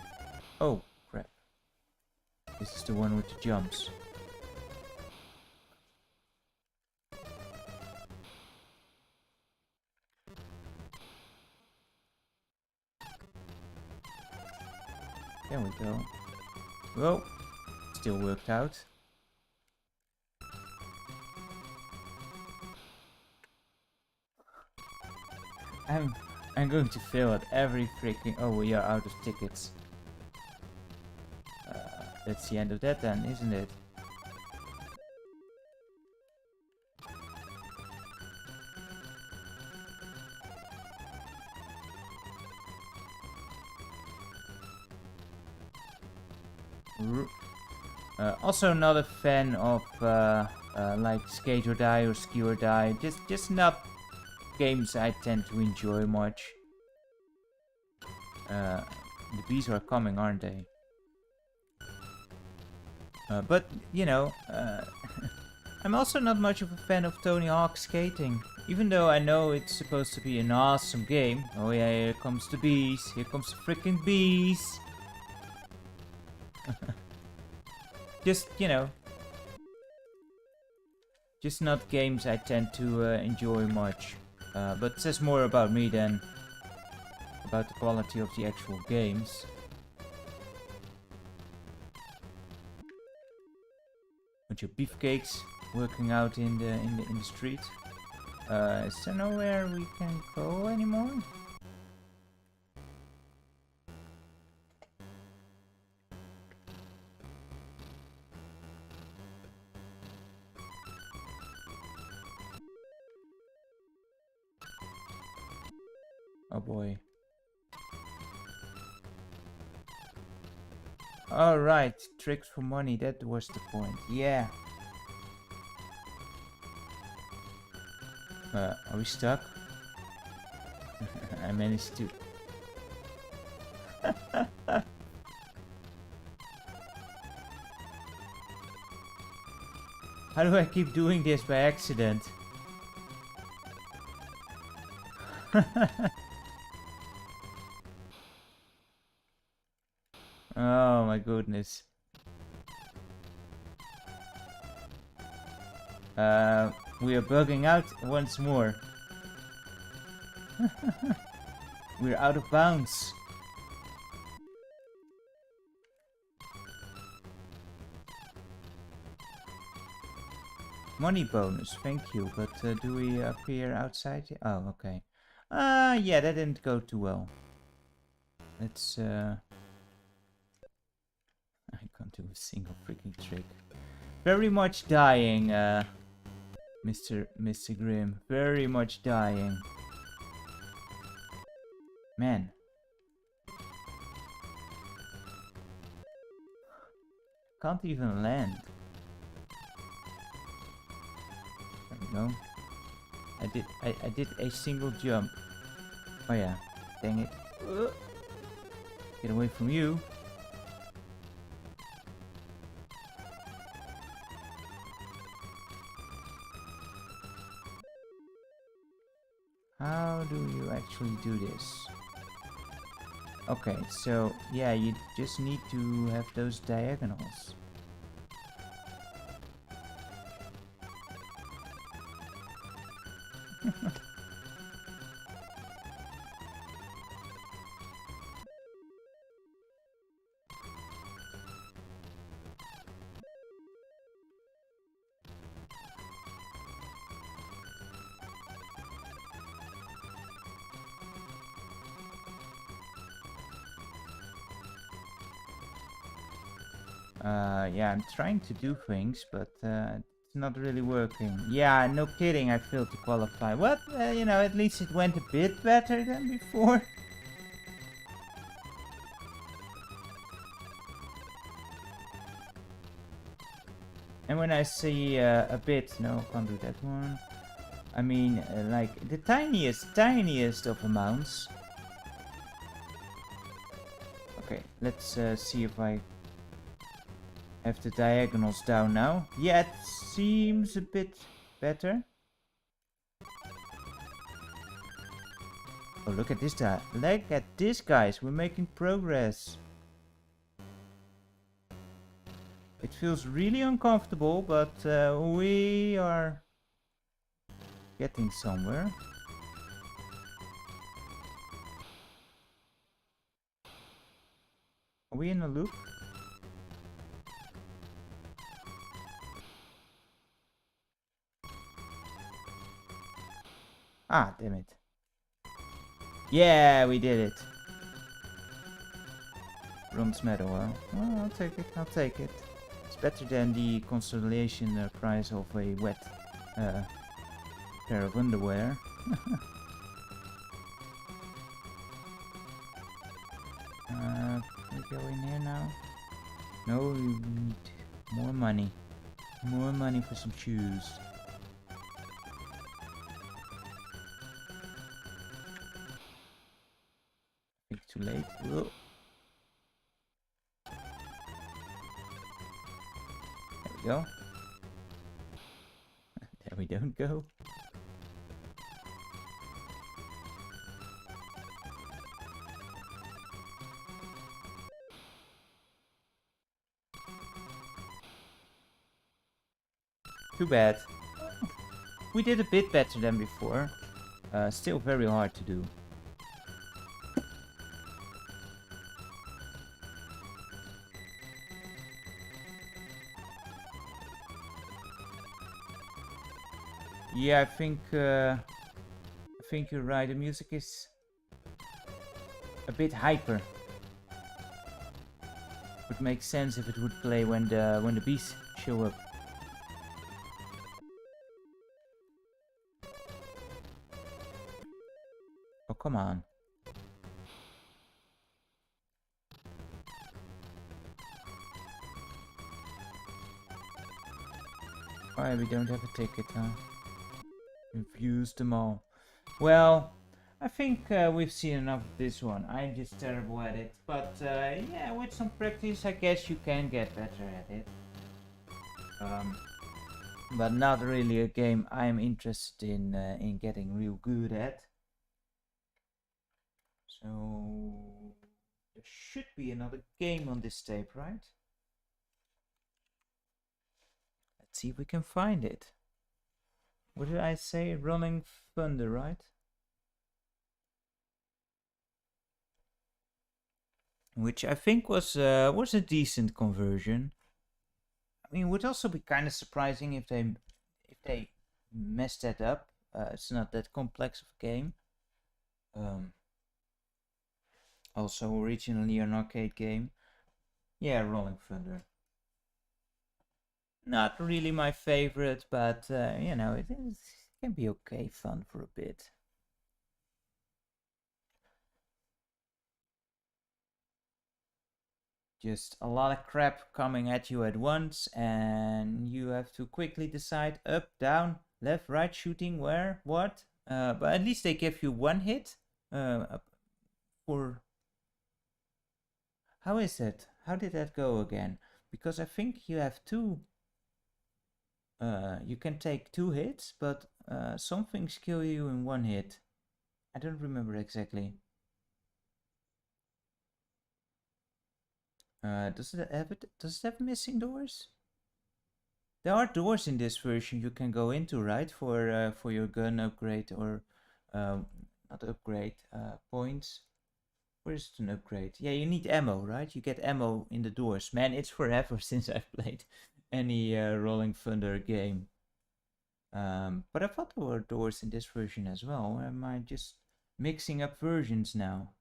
Oh crap! This is the one with the jumps. There we go. Well, still worked out. I'm going to fail at every freaking... Oh, we are out of tickets. That's the end of that then, isn't it? Also not a fan of like Skate or Die or Ski or Die. Just not games I tend to enjoy much. The bees are coming, aren't they? But you know, I'm also not much of a fan of Tony Hawk Skating. Even though I know it's supposed to be an awesome game. Oh yeah, here comes the bees. Here comes the freaking bees. Just, you know, just not games I tend to enjoy much. But it says more about me than about the quality of the actual games. Bunch of beefcakes working out in the street. Is there nowhere we can go anymore? Oh boy. Alright, tricks for money, that was the point. Yeah. Are we stuck? I managed to... How do I keep doing this by accident? Oh my goodness. We are bugging out once more. We're out of bounds. Money bonus, thank you. But do we appear outside? Oh, okay. Yeah, that didn't go too well. Let's I can't do a single freaking trick. Very much dying, Mr. Grimm. Very much dying. Man. Can't even land. There we go. I did a single jump. Oh yeah. Dang it. Get away from you. How do you actually do this? Okay, so yeah, you just need to have those diagonals. Yeah, I'm trying to do things, but it's not really working. Yeah, no kidding, I failed to qualify. What? You know, at least it went a bit better than before. And when I say a bit, no, can't do that one. I mean, like the tiniest of amounts. Okay, let's see if I have the diagonals down now. Yeah, it seems a bit better. Oh, look at this guy. Look at this, guys. We're making progress. It feels really uncomfortable, but we are getting somewhere. Are we in a loop? Ah, damn it. Yeah, we did it. Bronze medal, huh? Well, I'll take it, I'll take it. It's better than the consolation prize of a wet pair of underwear. Can we go in here now? No, we need more money. More money for some shoes. I think too late. Whoa. There we go. There we don't go. Too bad. We did a bit better than before. Still very hard to do. Yeah, I think you're right. The music is a bit hyper. Would make sense if it would play when the bees show up. Oh, come on. Why we don't have a ticket, huh? Infuse them all. Well, I think we've seen enough of this one. I'm just terrible at it. But yeah, with some practice, I guess you can get better at it. But not really a game I'm interested in getting real good at. So there should be another game on this tape, right? Let's see if we can find it. What did I say? Rolling Thunder, right? Which I think was a decent conversion. I mean, it would also be kind of surprising if they messed that up. It's not that complex of a game. Also originally an arcade game. Yeah, Rolling Thunder. Not really my favorite, but you know, it can be okay fun for a bit. Just a lot of crap coming at you at once, and you have to quickly decide up, down, left, right, shooting, where, what. But at least they give you one hit for... How is it? How did that go again? Because I think you have two... you can take 2 hits, but some things kill you in 1 hit. I don't remember exactly. Does it have missing doors? There are doors in this version you can go into, right? For your gun upgrade or not upgrade points. Where's an upgrade? Yeah, you need ammo, right? You get ammo in the doors. Man, it's forever since I've played any Rolling Thunder game. But I thought there were doors in this version as well. Am I just mixing up versions now?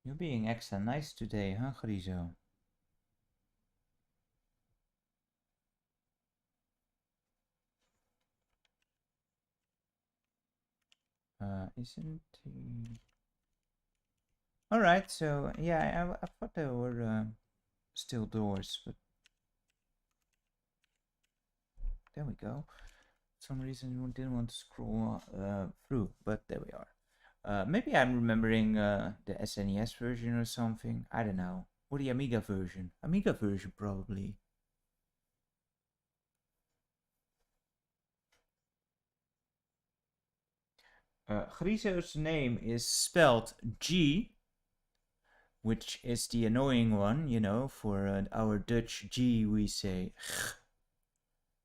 You're being extra nice today, huh, Grizo? Isn't he... Alright, so yeah, I thought there were still doors, but there we go. For some reason we didn't want to scroll through, but there we are. Maybe I'm remembering the SNES version or something. I don't know. Or the Amiga version. Amiga version, probably. Grizo's name is spelled G, which is the annoying one, you know, for our Dutch G we say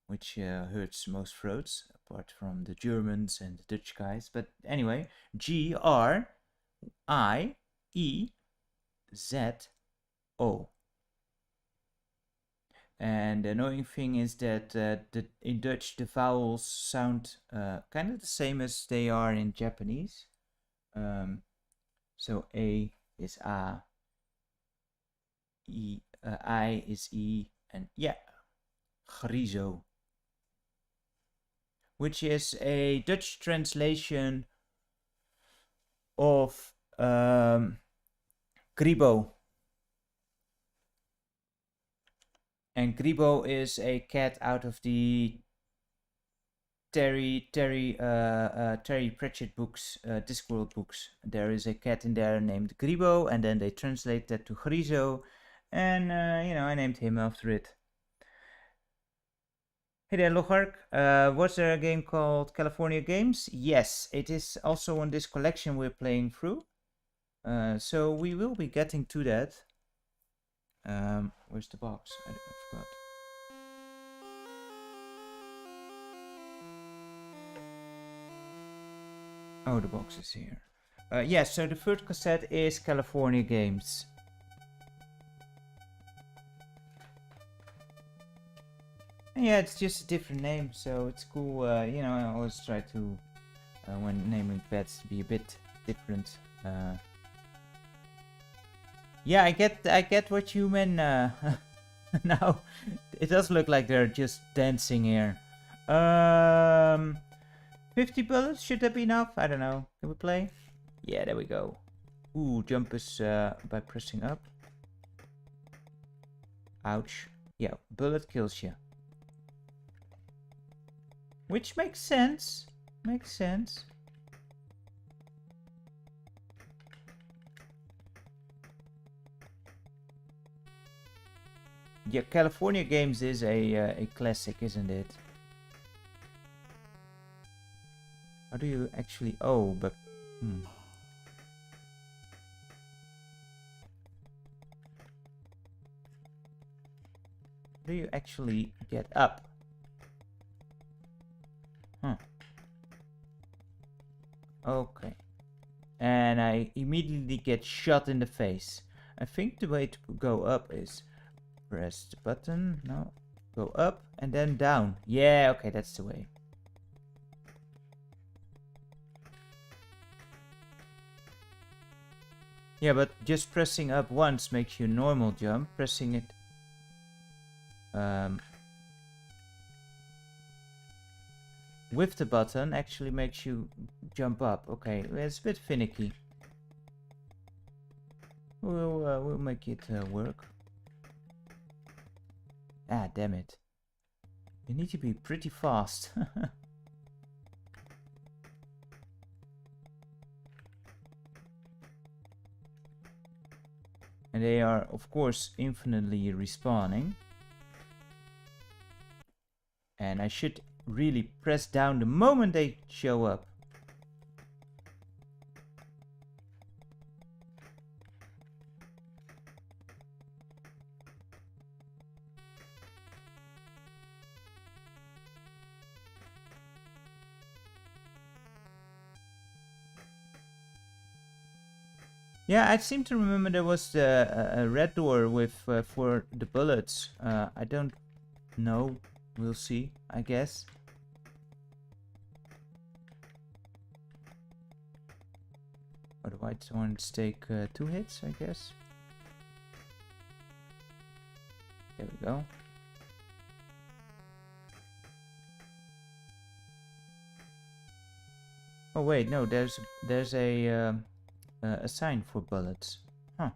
which hurts most throats, apart from the Germans and the Dutch guys. But anyway, Grizo. And the annoying thing is that in Dutch the vowels sound kind of the same as they are in Japanese. So A is A, I is E, and yeah, Grizo. Which is a Dutch translation of Gribo. And Gribo is a cat out of the Terry Pratchett books, Discworld books. There is a cat in there named Gribo, and then they translate that to Grizo, and you know, I named him after it. Hey there, Logark. Was there a game called California Games? Yes, it is also on this collection we're playing through. So we will be getting to that. Where's the box? I forgot. Oh, the box is here. Yes, so the third cassette is California Games. And yeah, it's just a different name, so it's cool. You know, I always try to, when naming pets, be a bit different. Yeah, I get what you mean. Now, it does look like they're just dancing here. 50 bullets, should that be enough? I don't know. Can we play? Yeah, there we go. Ooh, jump is by pressing up. Ouch. Yeah, bullet kills you. Which makes sense. Makes sense. Yeah, California Games is a classic, isn't it? How do you actually... Oh, but... How do you actually get up? Huh. Okay. And I immediately get shot in the face. I think the way to go up is... Press the button. No. Go up and then down. Yeah, okay, that's the way. Yeah, but just pressing up once makes you normal jump. Pressing it with the button actually makes you jump up. Okay, it's a bit finicky. We'll make it work. Ah, damn it. You need to be pretty fast. And they are, of course, infinitely respawning. And I should really press down the moment they show up. Yeah, I seem to remember there was a red door with for the bullets. I don't know. We'll see, I guess. Otherwise ones take 2 hits, I guess. There we go. Oh wait, no, there's a sign for bullets. Huh.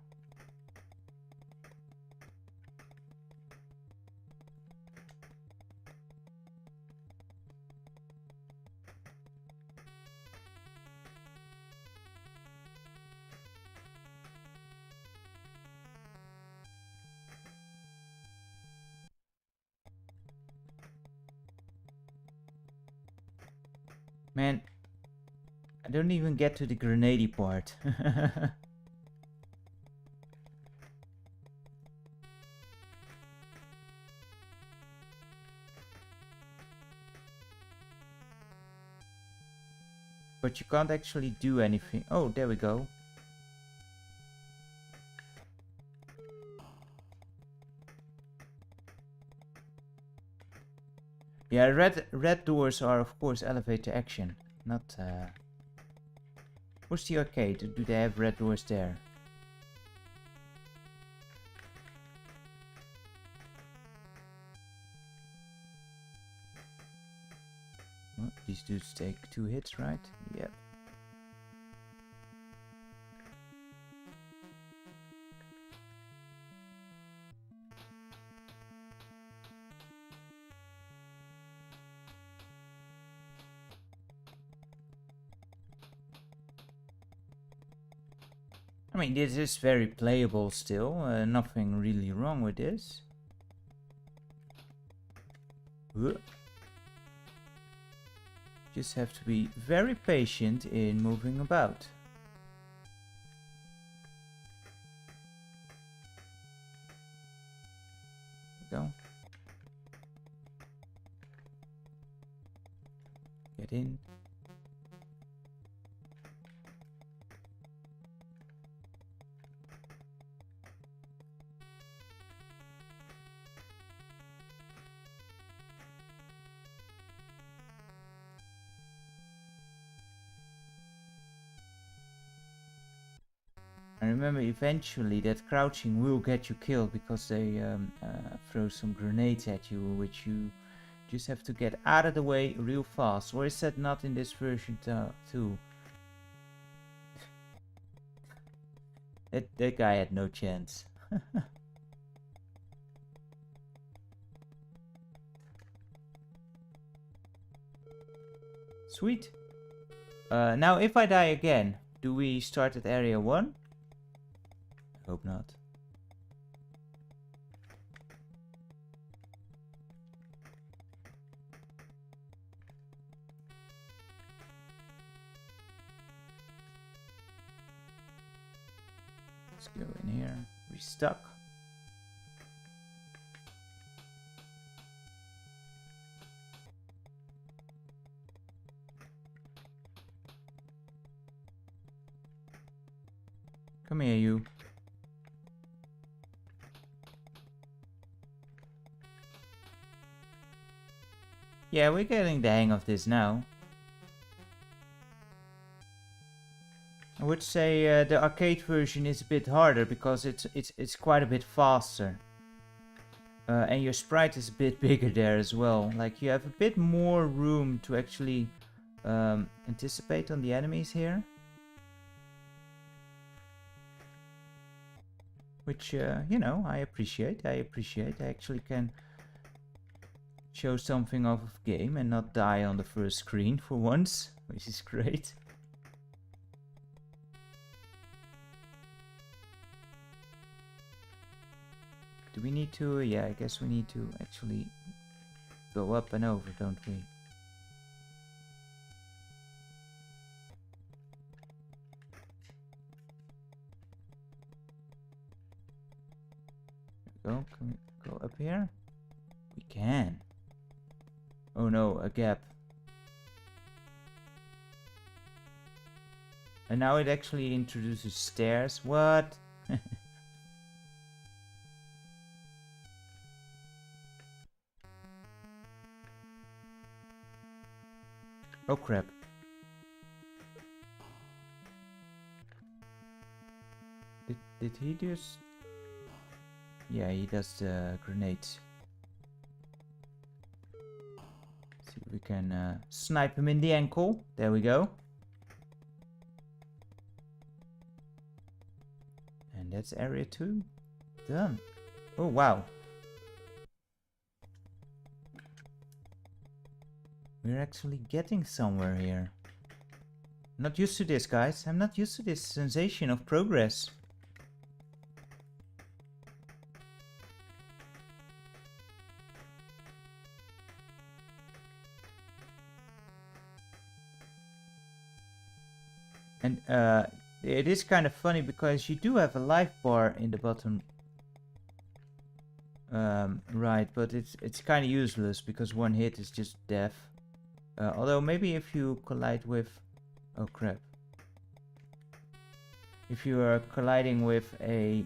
Man, I don't even get to the grenade part. But you can't actually do anything. Oh, there we go. Yeah, red doors are of course elevator action, not where's the arcade? Do they have red doors there? Oh, these dudes take 2 hits, right? Yep. I mean, this is very playable still. Nothing really wrong with this. Just have to be very patient in moving about. Go. Get in. I remember eventually that crouching will get you killed because they throw some grenades at you, which you just have to get out of the way real fast. Or is that not in this version too? That guy had no chance. Sweet. Now if I die again, do we start at area 1? Hope not. Let's go in here. Restock. Come here, you. Yeah, we're getting the hang of this now. I would say the arcade version is a bit harder because it's quite a bit faster. And your sprite is a bit bigger there as well. Like you have a bit more room to actually anticipate on the enemies here. Which, you know, I appreciate. I actually can show something off of game and not die on the first screen for once, which is great. Do we need to? Yeah, I guess we need to actually go up and over, don't we? There we go. Can we go up here? We can. Oh no, a gap. And now it actually introduces stairs. What? Oh crap. Did he just... Yeah, he does the grenades. See if we can snipe him in the ankle. There we go. And that's area 2. Done. Oh, wow. We're actually getting somewhere here. Not used to this, guys. I'm not used to this sensation of progress. And it is kind of funny because you do have a life bar in the bottom right, but it's kind of useless because one hit is just death. Although maybe if you collide with... Oh crap. If you are colliding with a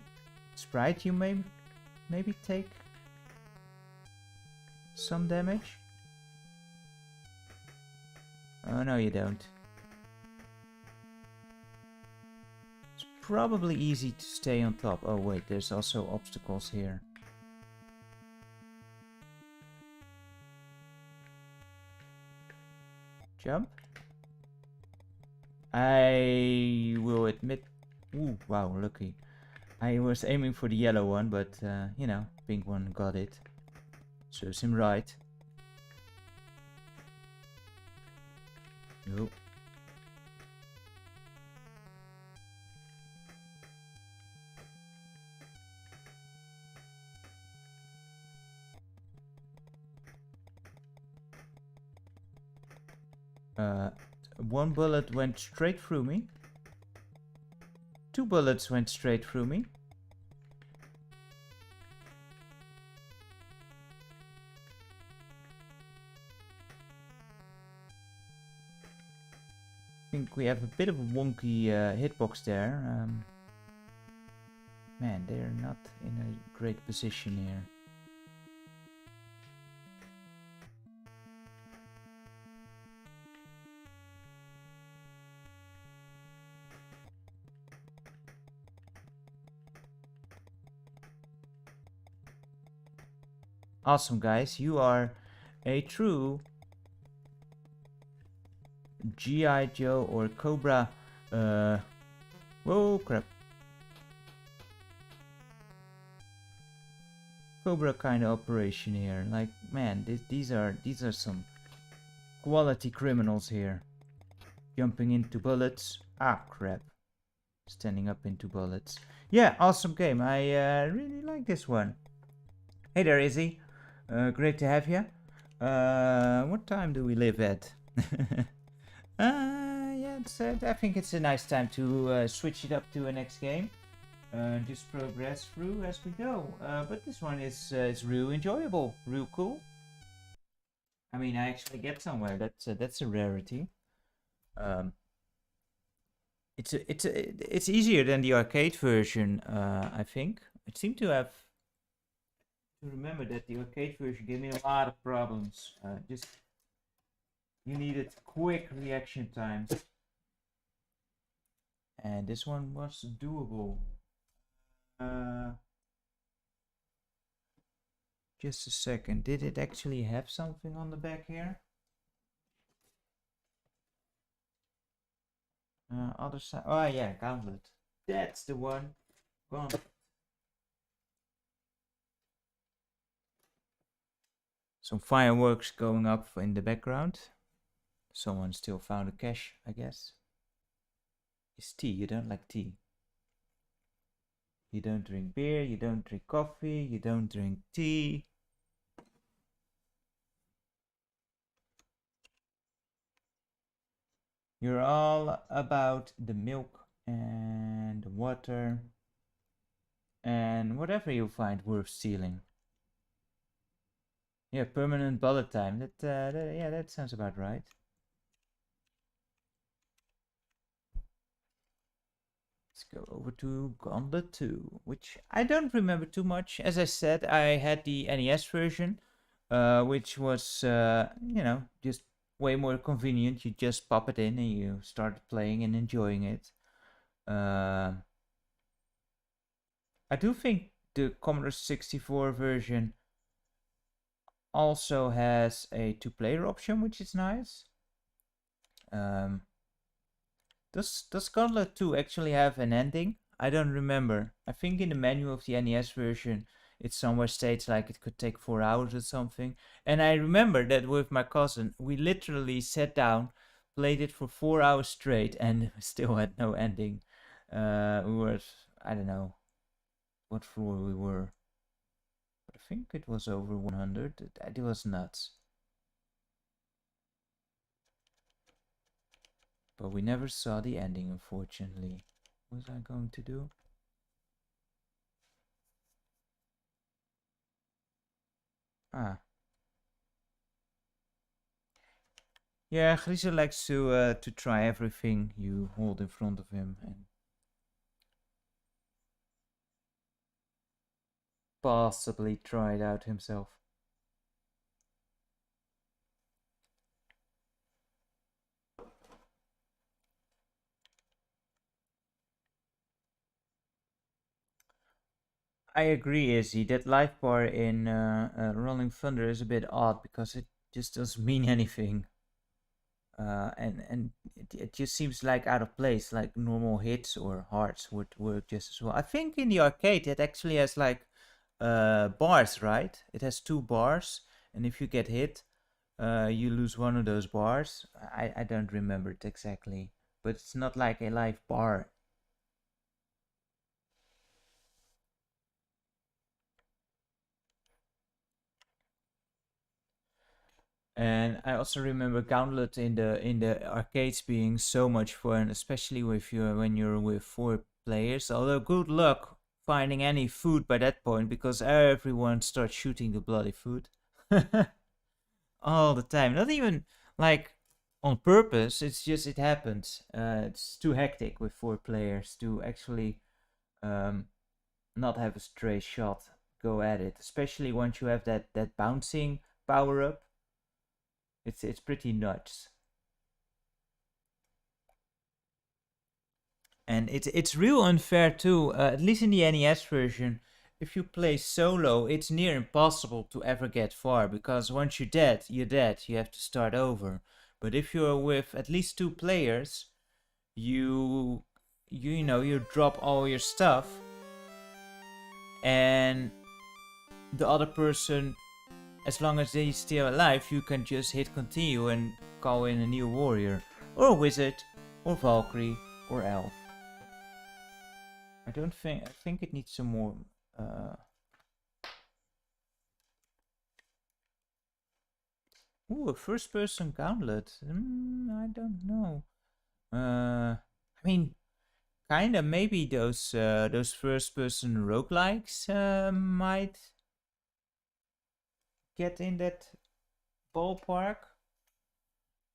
sprite, you may maybe take some damage. Oh no, you don't. It's probably easy to stay on top. Oh wait, there's also obstacles here. Jump. I will admit... Ooh, wow, lucky. I was aiming for the yellow one, but, you know, pink one got it. Serves him right. Nope. One bullet went straight through me. 2 bullets went straight through me. I think we have a bit of a wonky hitbox there. Man, they're not in a great position here. Awesome, guys. You are a true G.I. Joe or Cobra. Whoa, crap. Cobra kind of operation here. Like, man, these are some quality criminals here. Jumping into bullets. Ah, crap. Standing up into bullets. Yeah, awesome game. I really like this one. Hey there, Izzy. Great to have you. What time do we live at? Yeah, I think it's a nice time to switch it up to a next game. Just progress through as we go. But this one is real enjoyable, real cool. I mean, I actually get somewhere. That's a rarity. It's easier than the arcade version. I think it seemed to have. Remember that the arcade version gave me a lot of problems. Just you needed quick reaction times, and this one was doable. Just a second. Did it actually have something on the back here? Other side. Oh yeah, gauntlet. That's the one. Gauntlet. Some fireworks going up in the background. Someone still found a cache, I guess. It's tea. You don't like tea. You don't drink beer. You don't drink coffee. You don't drink tea. You're all about the milk and the water and whatever you find worth stealing. Yeah, permanent bullet time. Yeah, that sounds about right. Let's go over to Gauntlet 2, which I don't remember too much. As I said, I had the NES version, which was, you know, just way more convenient. You just pop it in and you start playing and enjoying it. I do think the Commodore 64 version also has a two-player option, which is nice. Um, does Gauntlet 2 actually have an ending? I don't remember. I think in the menu of the NES version, it somewhere states like it could take 4 hours or something. And I remember that with my cousin, we literally sat down, played it for 4 hours straight, and still had no ending. We were, I don't know what floor we were. I think it was over 100. It was nuts. But we never saw the ending, unfortunately. What was I going to do? Ah. Yeah, Griezel likes to try everything you hold in front of him and possibly try it out himself. I agree, Izzy. That life bar in Rolling Thunder is a bit odd because it just doesn't mean anything. And it just seems like out of place, like normal hits or hearts would work just as well. I think in the arcade it actually has like bars, right? It has 2 bars, and if you get hit, you lose one of those bars. I don't remember it exactly, but it's not like a live bar. And I also remember Gauntlet in the arcades being so much fun, especially with you when you're with 4 players. Although good luck finding any food by that point because everyone starts shooting the bloody food all the time. Not even like on purpose. It's just it happens. It's too hectic with 4 players to actually um, not have a stray shot go at it. Especially once you have that bouncing power up. It's pretty nuts. And it's real unfair too. At least in the NES version, if you play solo, it's near impossible to ever get far because once you're dead, you're dead. You have to start over. But if you're with at least 2 players, you know you drop all your stuff, and the other person, as long as they're still alive, you can just hit continue and call in a new warrior, or wizard, or Valkyrie, or elf. I think it needs some more. Uh... Ooh, a first-person gauntlet. I don't know. I mean, kinda. Maybe those first-person roguelikes might get in that ballpark.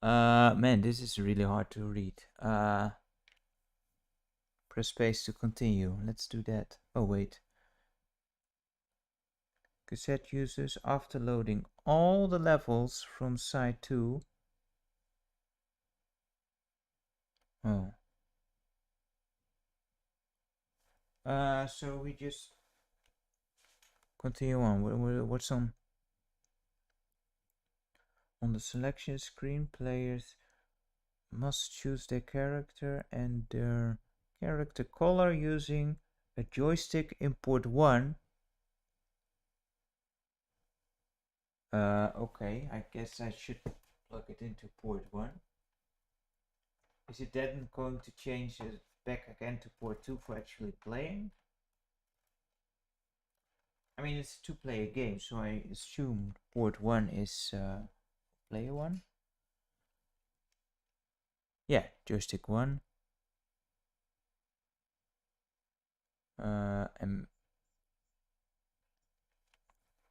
Man, this is really hard to read. Press space to continue. Let's do that. Oh wait. Cassette users after loading all the levels from side 2. Oh. So we just continue on. What's on the selection screen? Players must choose their character and their character color using a joystick in port 1. Okay, I guess I should plug it into port 1. Is it then going to change it back again to port 2 for actually playing? I mean, it's a 2-player game, so I assume port 1 is player 1. Yeah, joystick 1. And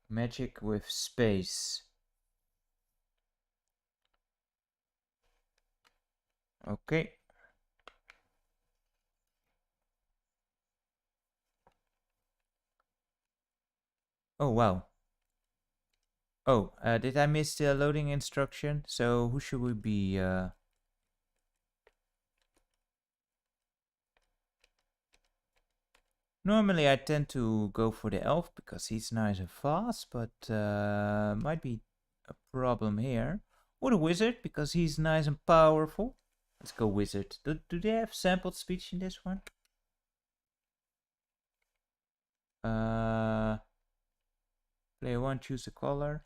magic with space. Okay. Oh, wow. Oh, did I miss the loading instruction? So who should we be? Normally I tend to go for the elf because he's nice and fast, but might be a problem here. Or the wizard because he's nice and powerful. Let's go wizard. Do they have sampled speech in this one? Player 1, choose a color.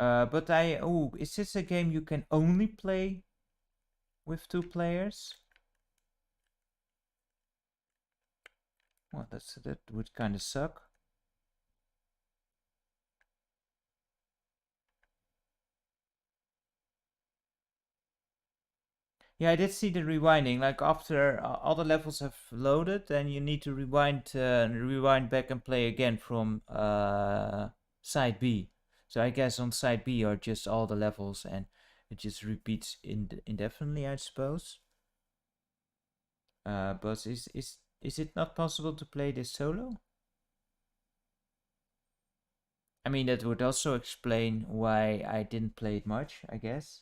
Is this a game you can only play with 2 players? Well, that would kind of suck. Yeah, I did see the rewinding. Like after all the levels have loaded, then you need to rewind back and play again from side B. So I guess on side B are just all the levels, and it just repeats indefinitely, I suppose. But is it not possible to play this solo? I mean, that would also explain why I didn't play it much, I guess.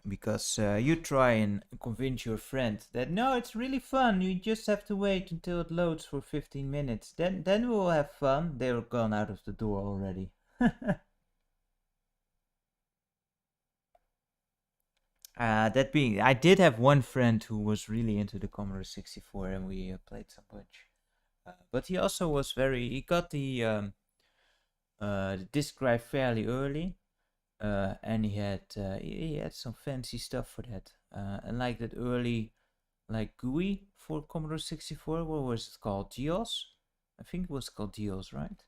Because you try and convince your friend that no, it's really fun. You just have to wait until it loads for 15 minutes. Then we'll have fun. They're gone out of the door already. I did have one friend who was really into the Commodore 64, and we played so much. But he also was he got the disk drive fairly early, and he had some fancy stuff for that. And like that early like GUI for Commodore 64. What was it called? GEOS? I think it was called GEOS, right?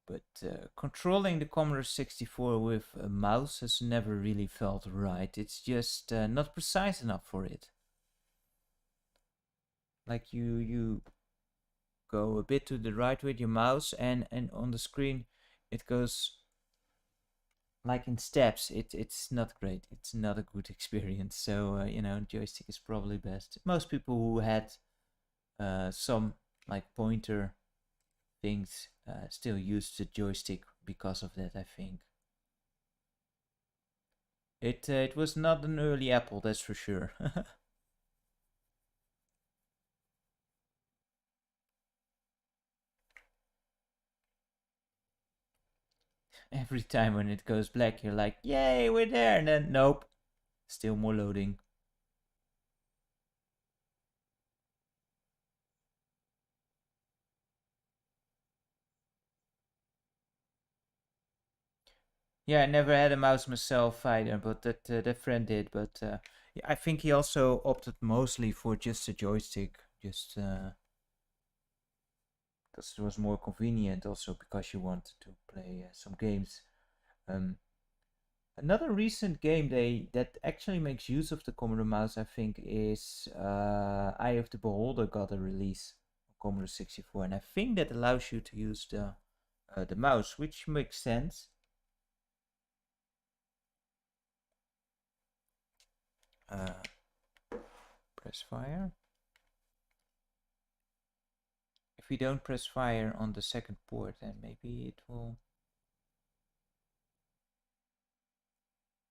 But controlling the Commodore 64 with a mouse has never really felt right. It's just not precise enough for it. Like you go a bit to the right with your mouse, and on the screen it goes like in steps. It's not great. It's not a good experience. So joystick is probably best. Most people who had some like pointer things still use the joystick because of that, I think. It was not an early Apple, that's for sure. Every time when it goes black, you're like, yay, we're there, and then nope, still more loading. Yeah, I never had a mouse myself either, but that friend did. But yeah, I think he also opted mostly for just a joystick, just because it was more convenient. Also because you wanted to play some games. Um, Another recent game that actually makes use of the Commodore mouse, I think, is Eye of the Beholder got a release on Commodore 64, and I think that allows you to use the mouse, which makes sense. Press fire. If we don't press fire on the second port, then maybe it will.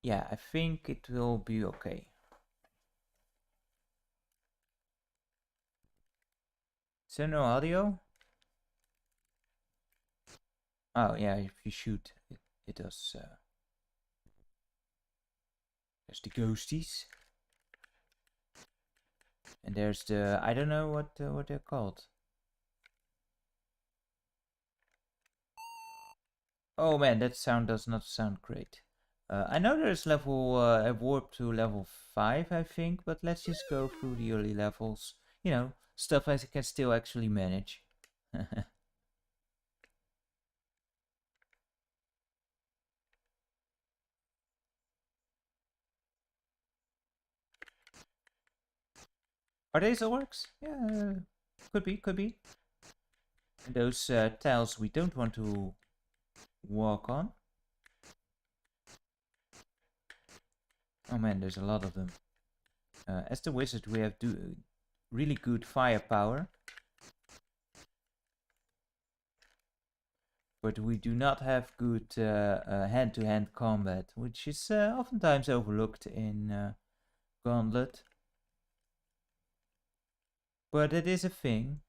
Yeah, I think it will be okay. Is there no audio? Oh yeah, if you shoot, it does. There's the ghosties, and there's the I don't know what they're called. Oh man, that sound does not sound great. I know there's a warp to level 5, I think, but let's just go through the early levels. You know, stuff I can still actually manage. Are these orcs? Yeah, could be, could be. And those tiles we don't want to walk on. Oh man, there's a lot of them. As the wizard, we have really good firepower. But we do not have good hand-to-hand combat, which is oftentimes overlooked in Gauntlet. But it is a thing.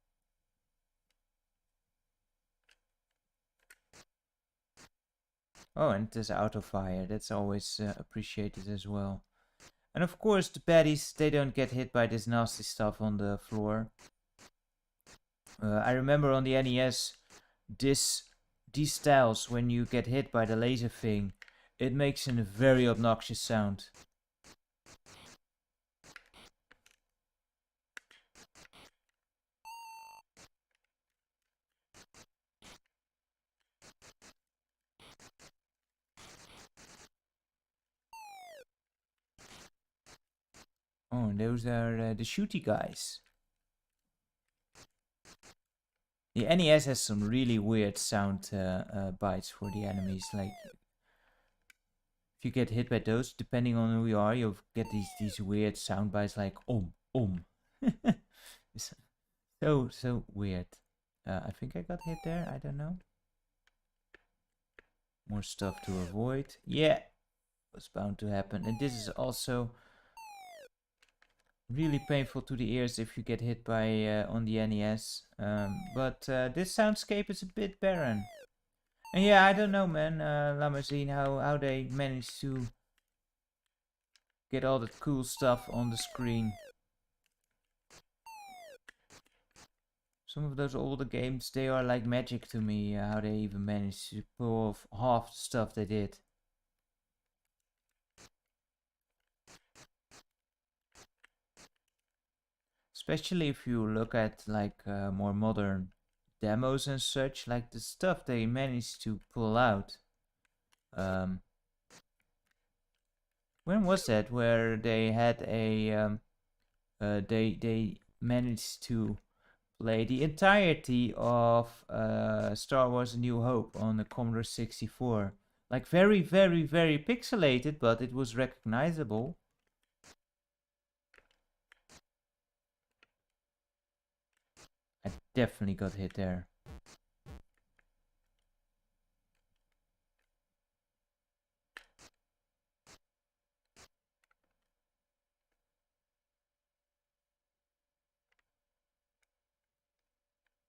Oh, and there's auto fire. That's always appreciated as well. And of course, the baddies, they don't get hit by this nasty stuff on the floor. I remember on the NES, these styles, when you get hit by the laser thing, it makes a very obnoxious sound. Oh, those are the shooty guys. The NES has some really weird sound bites for the enemies. Like, if you get hit by those, depending on who you are, you'll get these weird sound bites like It's so weird. I think I got hit there. I don't know. More stuff to avoid. Yeah, was bound to happen. And this is also really painful to the ears if you get hit by on the NES. But this soundscape is a bit barren. And yeah, I don't know, man, Lamazine, how they managed to get all that cool stuff on the screen. Some of those older games, they are like magic to me, how they even managed to pull off half the stuff they did. Especially if you look at like more modern demos and such, like the stuff they managed to pull out. When was that? Where they had a they managed to play the entirety of Star Wars: A New Hope on the Commodore 64. Like very pixelated, but it was recognizable. I definitely got hit there.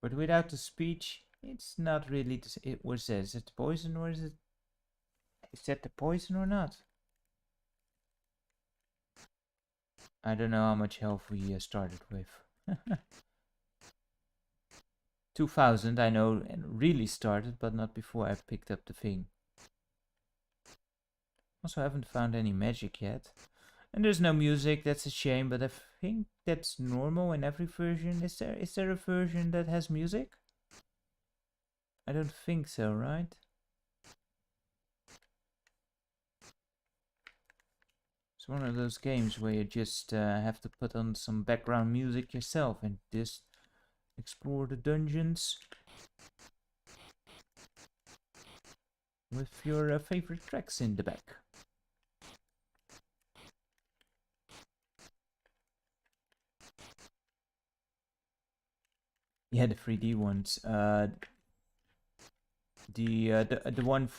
But without the speech, it's not really. It was is it poison or is it? Is that the poison or not? I don't know how much health we started with. 2000, I know, and really started, but not before I picked up the thing. Also, haven't found any magic yet. And there's no music, that's a shame, but I think that's normal in every version. Is there a version that has music? I don't think so, right? It's one of those games where you just have to put on some background music yourself and just explore the dungeons with your favorite tracks in the back. Yeah, the 3D ones. The one.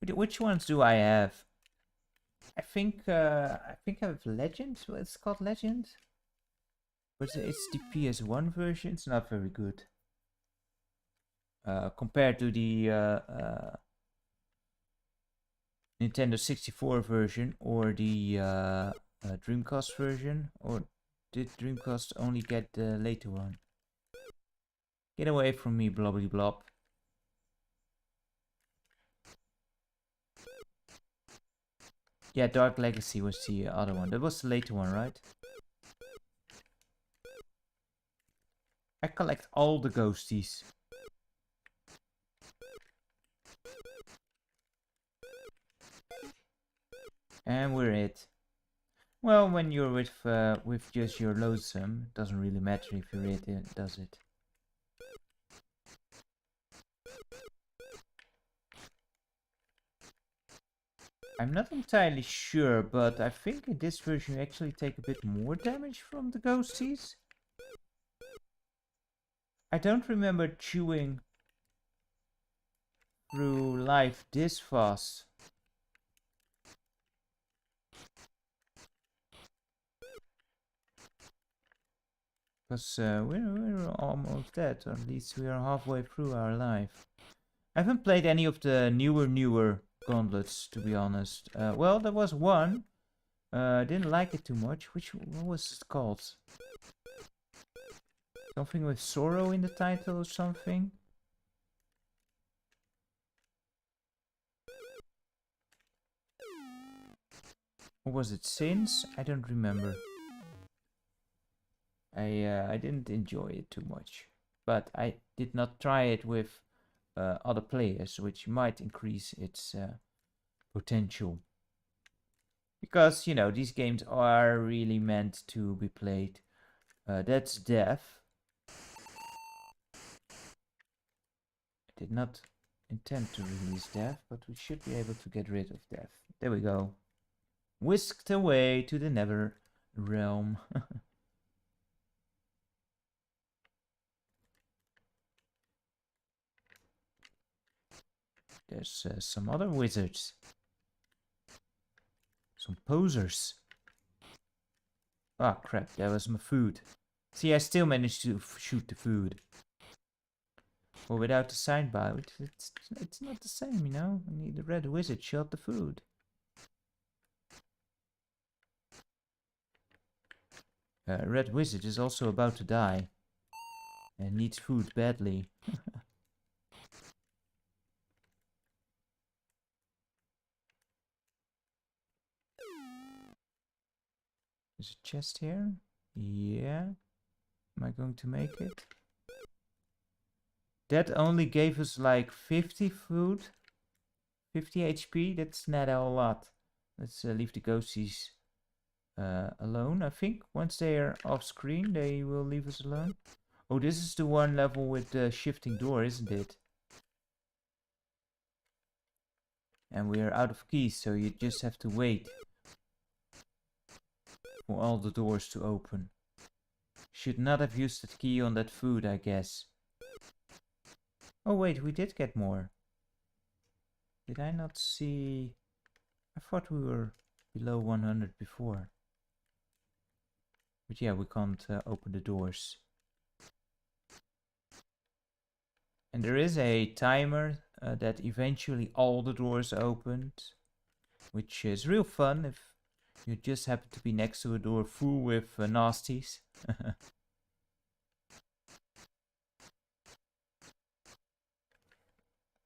Which ones do I have? I think I have Legend. It's called Legend. But it's the PS1 version. It's not very good. Compared to the Nintendo 64 version or the Dreamcast version. Or did Dreamcast only get the later one? Get away from me, blobbly blob. Yeah, Dark Legacy was the other one. That was the later one, right? I collect all the ghosties. And we're it. Well, when you're with just your loathsome, doesn't really matter if you're it, does it? I'm not entirely sure, but I think in this version you actually take a bit more damage from the ghosties. I don't remember chewing through life this fast. Because we're almost dead, or at least we are halfway through our life. I haven't played any of the newer gauntlets, to be honest. Well, there was one. I didn't like it too much. What was it called? Something with sorrow in the title or something? Or was it Sins? I don't remember. I didn't enjoy it too much. But I did not try it with other players, which might increase its potential. Because, you know, these games are really meant to be played. That's death. I did not intend to release death, but we should be able to get rid of death. There we go. Whisked away to the nether realm. There's some other wizards. Some posers. Ah, crap, that was my food. See, I still managed to shoot the food. Well, without the sidebar, it's not the same, you know? I need the red wizard shot the food. Red wizard is also about to die. And needs food badly. There's a chest here. Yeah. Am I going to make it? That only gave us like 50 food. 50 HP. That's not a lot. Let's leave the ghosties alone. I think once they are off screen, they will leave us alone. Oh, this is the one level with the shifting door, isn't it? And we are out of keys, so you just have to wait for all the doors to open. Should not have used that key on that food, I guess. Oh wait, we did get more. Did I not see... I thought we were below 100 before. But yeah, we can't open the doors. And there is a timer that eventually all the doors opened. Which is real fun if you just happen to be next to a door full with nasties.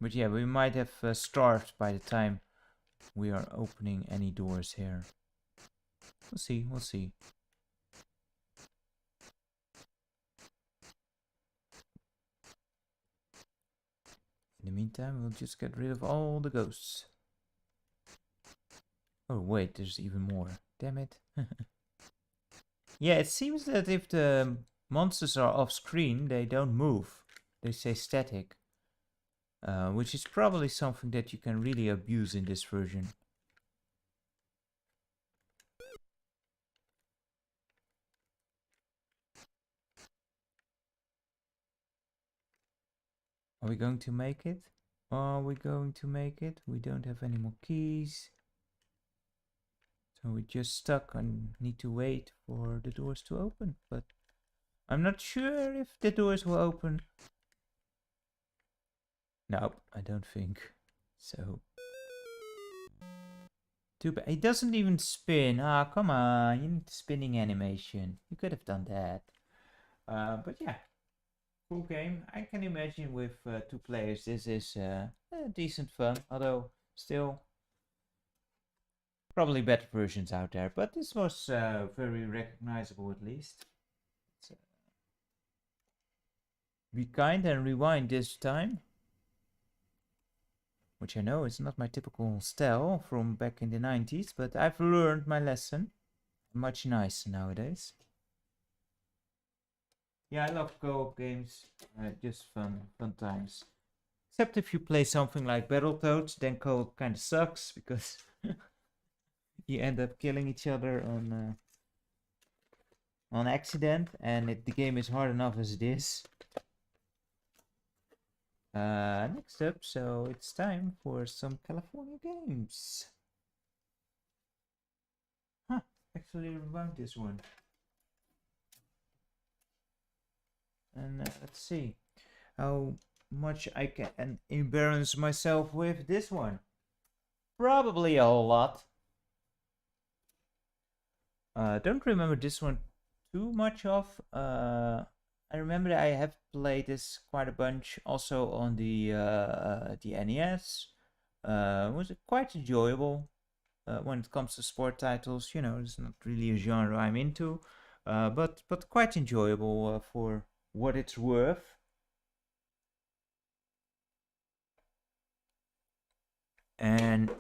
But yeah, we might have starved by the time we are opening any doors here. We'll see, we'll see. In the meantime, we'll just get rid of all the ghosts. Oh wait, there's even more. Damn it. Yeah, it seems that if the monsters are off screen, they don't move. They stay static. Which is probably something that you can really abuse in this version. Are we going to make it? Are we going to make it? We don't have any more keys. So we're just stuck and need to wait for the doors to open. But I'm not sure if the doors will open. No, I don't think so. Too bad. It doesn't even spin. Ah, come on. You need the spinning animation. You could have done that. But yeah. Cool game. I can imagine with 2 players this is decent fun. Although, still, probably better versions out there. But this was very recognizable at least. Be kind and rewind this time. Which I know is not my typical style from back in the 90s, but I've learned my lesson. Much nicer nowadays. Yeah, I love co-op games. Just fun times. Except if you play something like Battletoads, then co-op kind of sucks, because You end up killing each other on accident, and the game is hard enough as it is. Next up, so it's time for some California games. Huh, actually rewound this one. And let's see how much I can embarrass myself with this one. Probably a whole lot. Don't remember this one too much of. I remember that I have played this quite a bunch also on the NES. Was quite enjoyable. When it comes to sport titles, you know, it's not really a genre I'm into, but quite enjoyable for what it's worth. And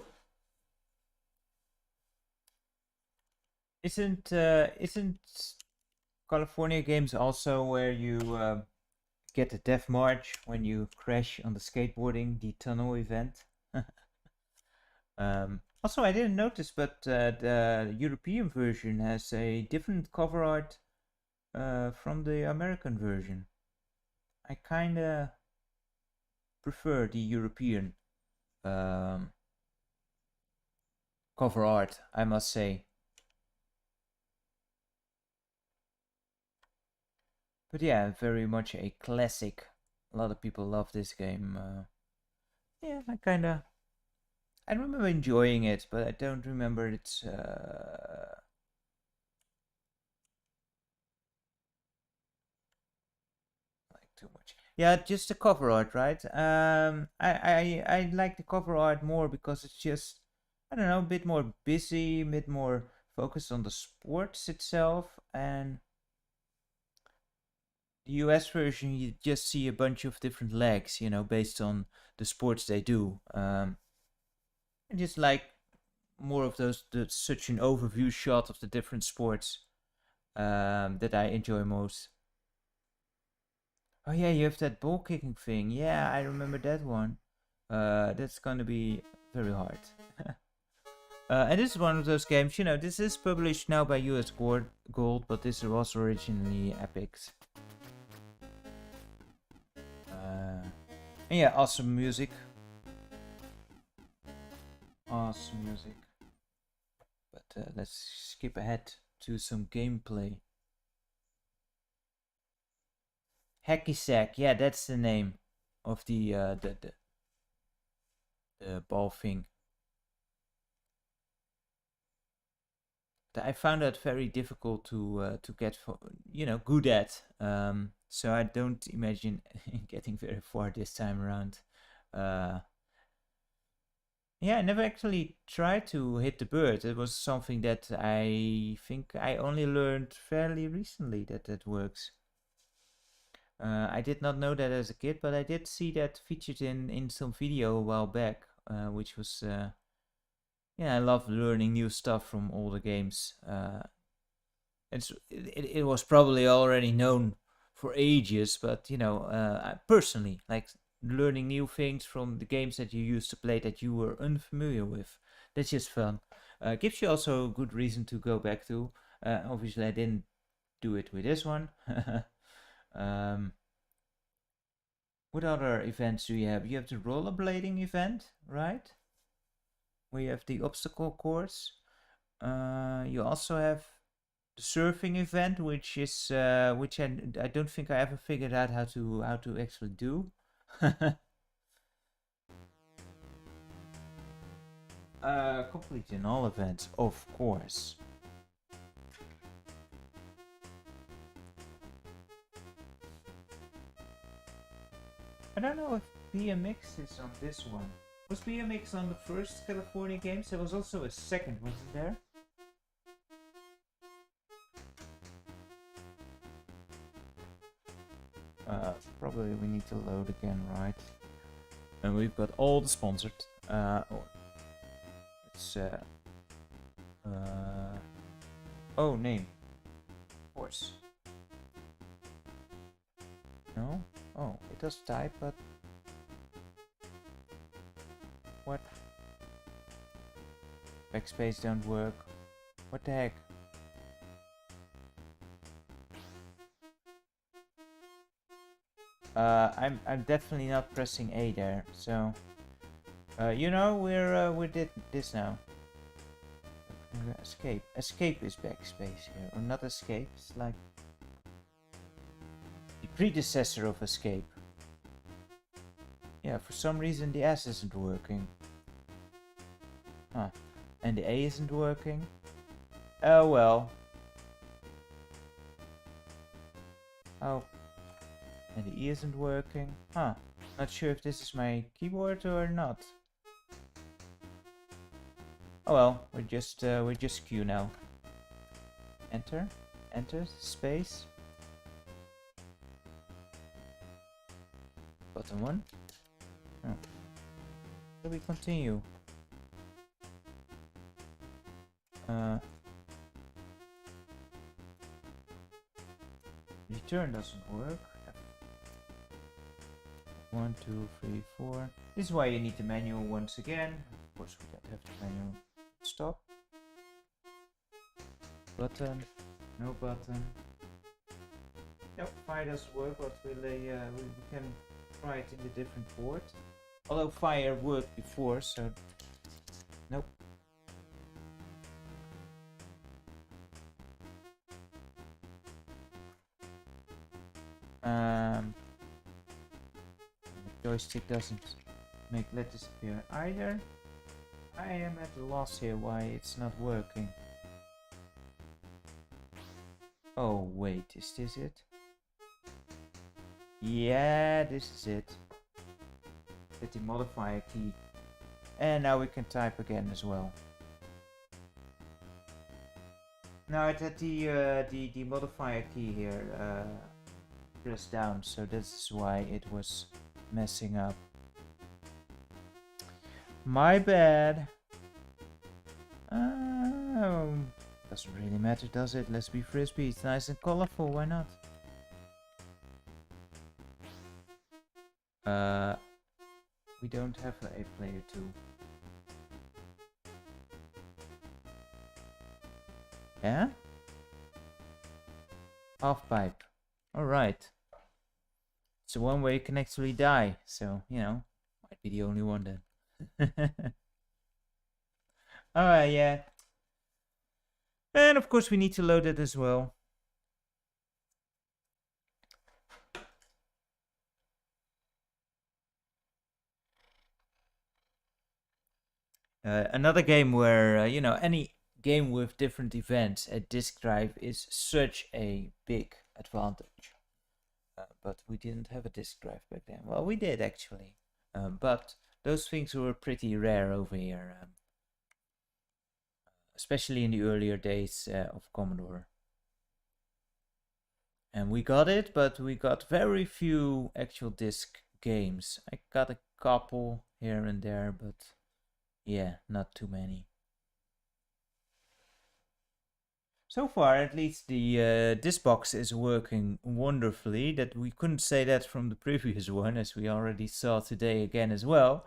isn't California games also where you get a death march when you crash on the skateboarding, the tunnel event? Also, I didn't notice, but the European version has a different cover art from the American version. I kinda prefer the European cover art, I must say. But yeah, very much a classic. A lot of people love this game. Yeah, I remember enjoying it, but I don't remember its like too much. Yeah, just the cover art, right? I like the cover art more because it's just, I don't know, a bit more busy, a bit more focused on the sports itself. And the US version, you just see a bunch of different legs, you know, based on the sports they do. I just like more of such an overview shot of the different sports that I enjoy most. Oh yeah, you have that ball kicking thing. Yeah, I remember that one. That's gonna be very hard. And this is one of those games, you know, this is published now by US Gold, but this was originally Epic's. And yeah, awesome music. Awesome music. But let's skip ahead to some gameplay. Hacky Sack, yeah, that's the name of the ball thing. I found that very difficult to get good at. So I don't imagine getting very far this time around. Yeah, I never actually tried to hit the bird. It was something that I think I only learned fairly recently that works. I did not know that as a kid, but I did see that featured in some video a while back, which was yeah, I love learning new stuff from older games. It was probably already known for ages, but you know, I personally like learning new things from the games that you used to play that you were unfamiliar with. That's just fun. Gives you also a good reason to go back to. Obviously, I didn't do it with this one. um, what other events do you have? You have the rollerblading event, right? Where you have the obstacle course. You also have the surfing event, which is which I don't think I ever figured out how to actually do. Completing all events, of course. I don't know if BMX is on this one. Was BMX on the first California games? There was also a second, wasn't there? Probably we need to load again, right? And we've got all the sponsored. It's oh, name. Of course. No? Oh, it does type, but what? Backspace don't work. What the heck? I'm definitely not pressing A there. So, you know, we did this now. Escape. Escape is backspace here, or not escape. It's like the predecessor of escape. Yeah, for some reason the S isn't working. Huh. And the A isn't working. Oh well. Oh. And the E isn't working. Huh. Not sure if this is my keyboard or not. Oh well, we're just Q now. Enter. Enter. Space. Button 1. Oh. Shall we continue? Return doesn't work. 1, 2, 3, 4. This is why you need the manual once again. Of course, we don't have the manual. Stop. Button. No button. Nope, fire doesn't work, but we can try it in a different port. Although fire worked before, so nope. The joystick doesn't let this appear either. I am at a loss here why it's not working. Oh wait, is this it? Yeah, this is it. Hit the modifier key. And now we can type again as well. Now it had the modifier key here pressed down, so this is why it was messing up. My bad. Doesn't really matter, does it? Let's be frisbee. It's nice and colorful. Why not? We don't have a player 2. Yeah? Half pipe. Alright. It's the one where you can actually die, so, you know, might be the only one then. Alright, yeah. And of course we need to load it as well. Another game where, you know, any game with different events, a disk drive is such a big advantage. But we didn't have a disk drive back then. Well, we did actually. But those things were pretty rare over here. Especially in the earlier days of Commodore. And we got it, but we got very few actual disk games. I got a couple here and there, but yeah, not too many. So far, at least, the this box is working wonderfully. That we couldn't say that from the previous one, as we already saw today again as well,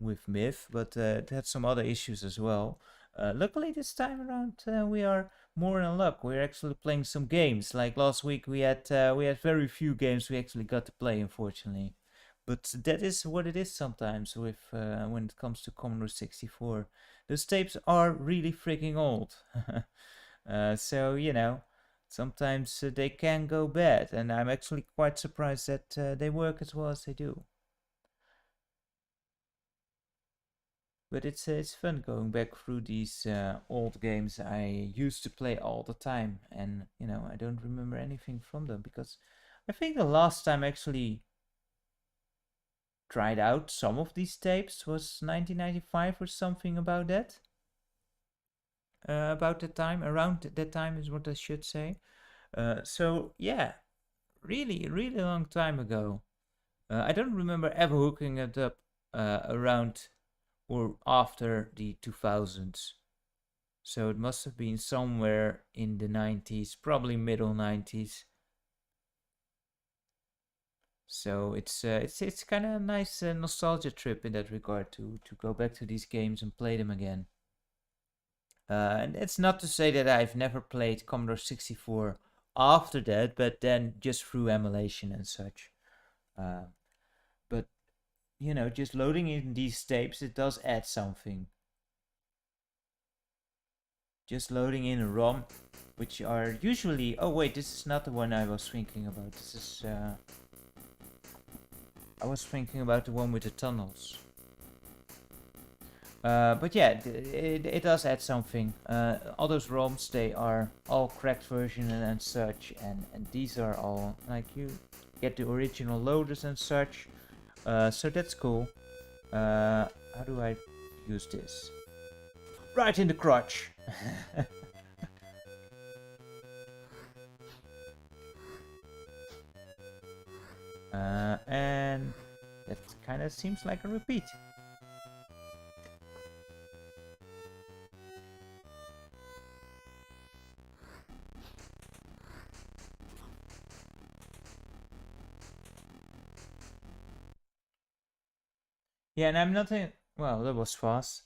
with Myth, but it had some other issues as well. Luckily, this time around, we are more in luck. We're actually playing some games. Like last week, we had very few games we actually got to play, unfortunately. But that is what it is sometimes with when it comes to Commodore 64. Those tapes are really freaking old. So, you know, sometimes they can go bad. And I'm actually quite surprised that they work as well as they do. But it's fun going back through these old games I used to play all the time. And, you know, I don't remember anything from them. Because I think the last time actually tried out some of these tapes was 1995 or something about that. About that time, around that time is what I should say. So yeah, really long time ago. I don't remember ever hooking it up around or after the 2000s. So it must have been somewhere in the 90s, probably middle 90s. So it's kind of a nice nostalgia trip in that regard to go back to these games and play them again. And it's not to say that I've never played Commodore 64 after that, but then just through emulation and such. Uh, but just loading in these tapes, it does add something. Just loading in a ROM, which are usually... Oh wait, this is not the one I was thinking about. This is... I was thinking about the one with the tunnels. But yeah, it does add something. All those ROMs, they are all cracked version and such, and these are all like you get the original loaders and such. So that's cool. How do I use this? Right in the crotch. And that kind of seems like a repeat. Yeah, and I'm not in... Well, that was fast.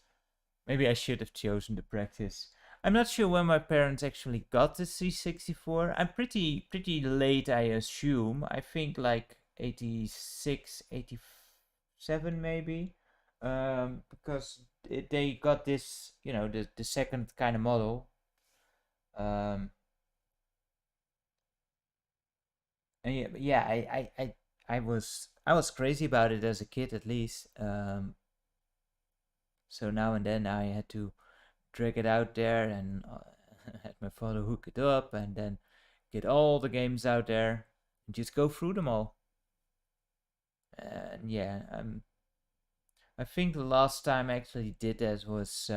Maybe I should have chosen the practice. I'm not sure when my parents actually got the C64. I'm pretty late, I assume. I think like 86, 87 maybe. Because they got this, the second kind of model. And yeah, I was crazy about it as a kid at least. So now and then I had to drag it out there and had my father hook it up and then get all the games out there and just go through them all. And yeah, I think the last time I actually did that was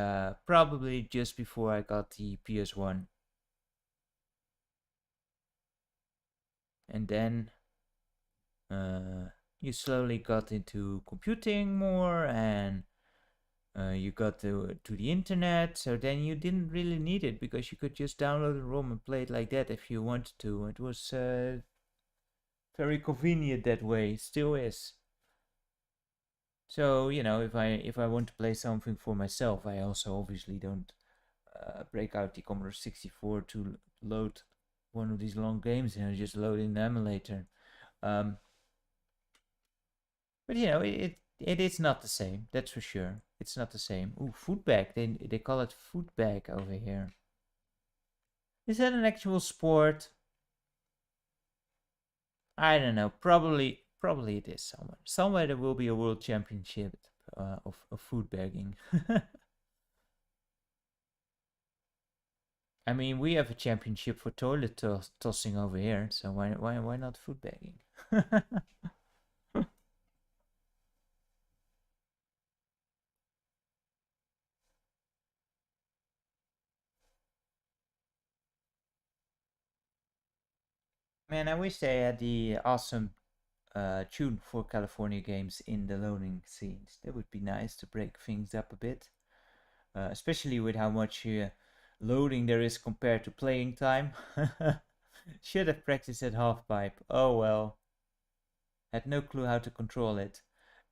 probably just before I got the PS1. And then you slowly got into computing more and you got to the internet, so then you didn't really need it because you could just download a ROM and play it like that if you wanted to. It was very convenient that way, still is. So if I want to play something for myself, I also obviously don't break out the Commodore 64 to load one of these long games and just load in the emulator. But it is not the same, that's for sure. It's not the same. Ooh, food bag. They call it food bag over here. Is that an actual sport? I don't know. Probably it is somewhere. Somewhere there will be a world championship of food bagging. I mean, we have a championship for toilet tossing over here, so why not food bagging? Man, I wish they had the awesome tune for California games in the loading scenes. That would be nice to break things up a bit, especially with how much loading there is compared to playing time. Should have practiced at half pipe. Oh well. Had no clue how to control it.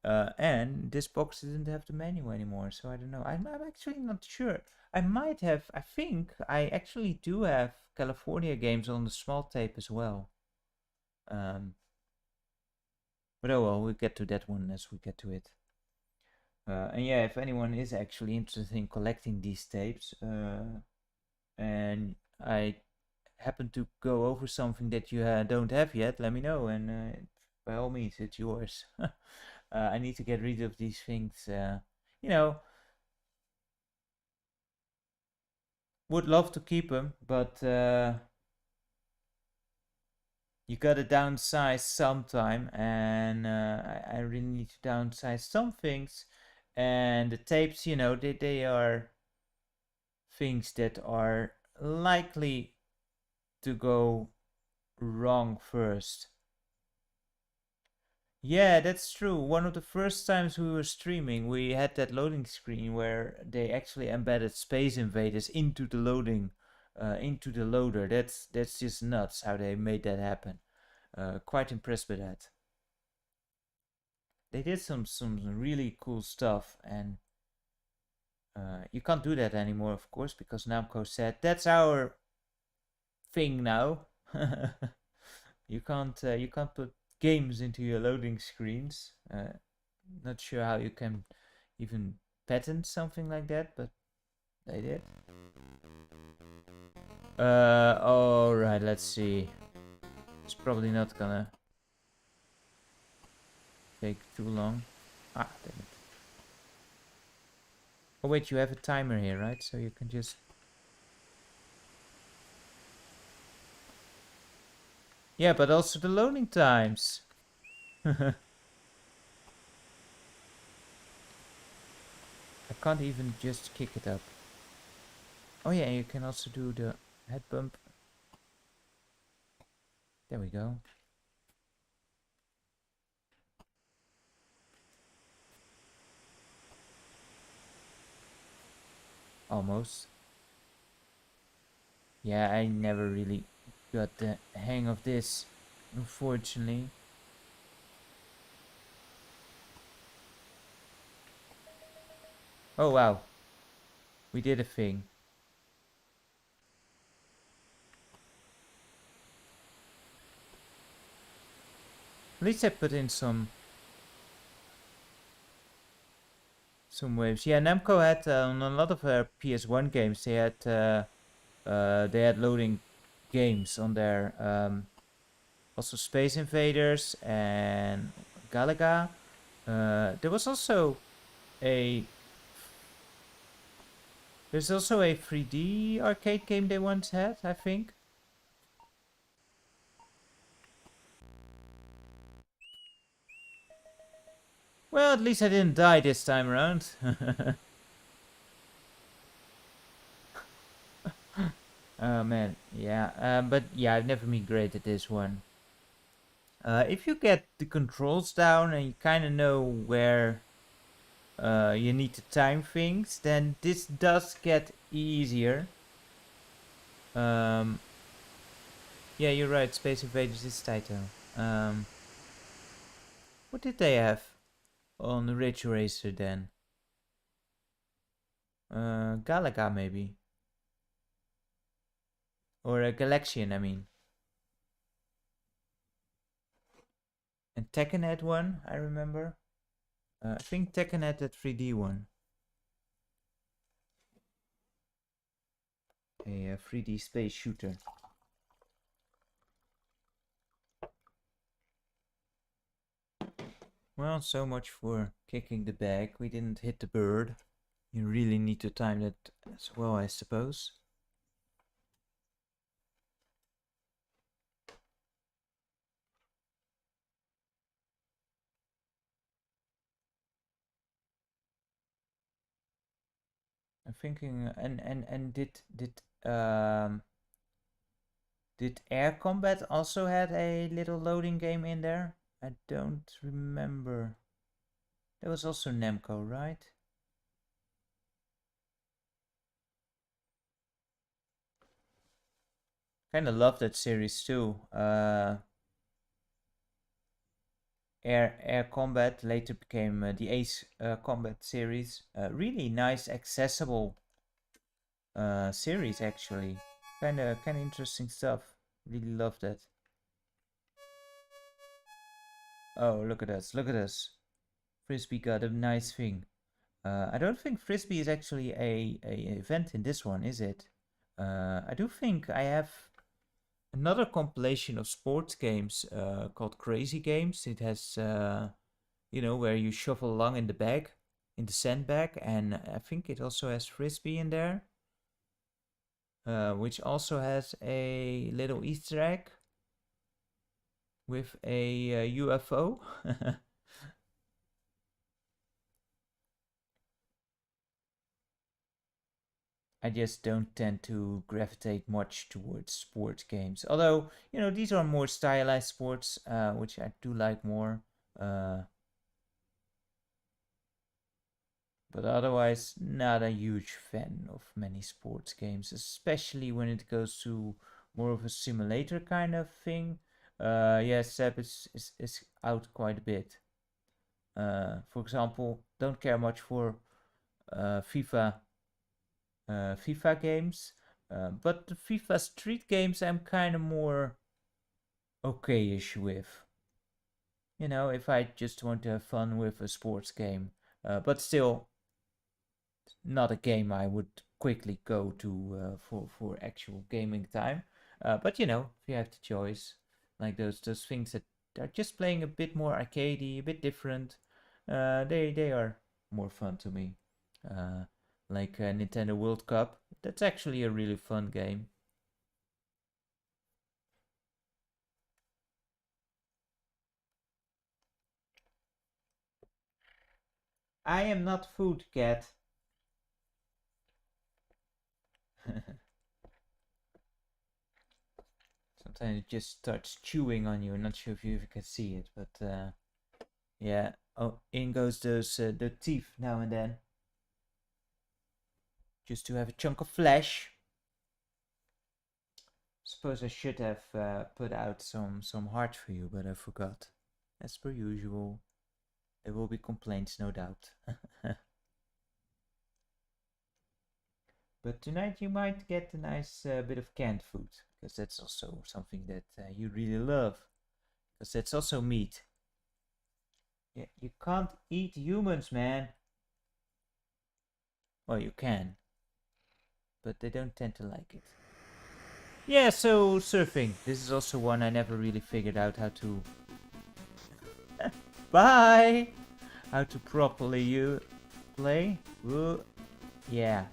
And this box didn't have the menu anymore, so I don't know. I'm actually not sure. I might have, I think I actually do have California games on the small tape as well. But oh well, we'll get to that one as we get to it. And yeah, if anyone is actually interested in collecting these tapes, and I happen to go over something that you don't have yet, let me know, and by all means, it's yours. I need to get rid of these things. Would love to keep them, but you gotta downsize sometime, and I really need to downsize some things. And the tapes, they are things that are likely to go wrong first. Yeah, that's true. One of the first times we were streaming, we had that loading screen where they actually embedded Space Invaders into the into the loader. That's just nuts how they made that happen. Quite impressed with that. They did some really cool stuff, and You can't do that anymore, of course, because Namco said that's our thing now. You can't put games into your loading screens. Not sure how you can even patent something like that, but they did. Alright, let's see. It's probably not gonna take too long. Ah, damn it. Oh wait, you have a timer here, right? So you can just... Yeah, but also the loading times. I can't even just kick it up. Oh yeah, you can also do the head bump. There we go. Almost. Yeah, I never really got the hang of this, unfortunately. Oh wow, we did a thing. At least I put in some waves. Yeah, Namco had on a lot of their PS1 games. They had loading games on there. Also Space Invaders and Galaga. There was also a... There's also a 3D arcade game they once had, I think. Well, at least I didn't die this time around. Oh man, yeah. But yeah, I've never been great at this one. If you get the controls down and you kind of know where you need to time things, then this does get easier. Yeah, you're right. Space Invaders is title. What did they have on the Ridge Racer then? Galaga maybe, or a Galaxian, I mean. And Tekken had one, I remember. I think Tekken had that 3D one. A 3D space shooter. Well, so much for kicking the bag. We didn't hit the bird. You really need to time that as well, I suppose. I'm thinking, and did Air Combat also had a little loading game in there? I don't remember. That was also Namco, right? Kind of love that series too. Air Combat later became the Ace Combat series. Really nice, accessible series actually. Kind of interesting stuff. Really love that. Oh, look at us! Look at us! Frisbee got a nice thing. I don't think Frisbee is actually a event in this one, is it? I do think I have another compilation of sports games called Crazy Games. It has, you know, where you shuffle along in the bag, in the sandbag, and I think it also has Frisbee in there, which also has a little Easter egg with a UFO. I just don't tend to gravitate much towards sports games. Although, you know, these are more stylized sports, which I do like more. But otherwise, not a huge fan of many sports games, especially when it goes to more of a simulator kind of thing. Yeah, Seb is out quite a bit. For example, don't care much for FIFA FIFA games. But the FIFA Street games I'm kind of more okay-ish with. You know, if I just want to have fun with a sports game. But still, not a game I would quickly go to for actual gaming time. But you know, if you have the choice, like those things that are just playing a bit more arcadey, a bit different, they are more fun to me. Uh, like Nintendo World Cup, that's actually a really fun game. I am not food cat. Sometimes it just starts chewing on you. I'm not sure if you can see it, but yeah. Oh, in goes those the teeth now and then, just to have a chunk of flesh. Suppose I should have put out some heart for you, but I forgot. As per usual, there will be complaints, no doubt. But tonight you might get a nice bit of canned food, because that's also something that you really love. Because that's also meat. Yeah, you can't eat humans, man. Well, you can, but they don't tend to like it. Yeah, so surfing. This is also one I never really figured out how to... Bye! How to properly play. Ooh. Yeah.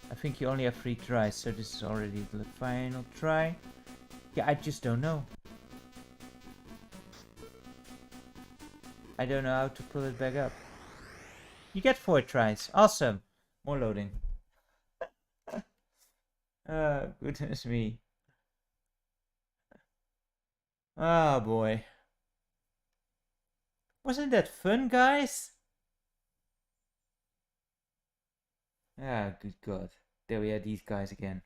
I think you only have 3 tries, so this is already the final try. Yeah, I just don't know. I don't know how to pull it back up. You get 4 tries. Awesome. More loading. Goodness me. Oh boy. Wasn't that fun, guys? Ah, good god. There we are, these guys again.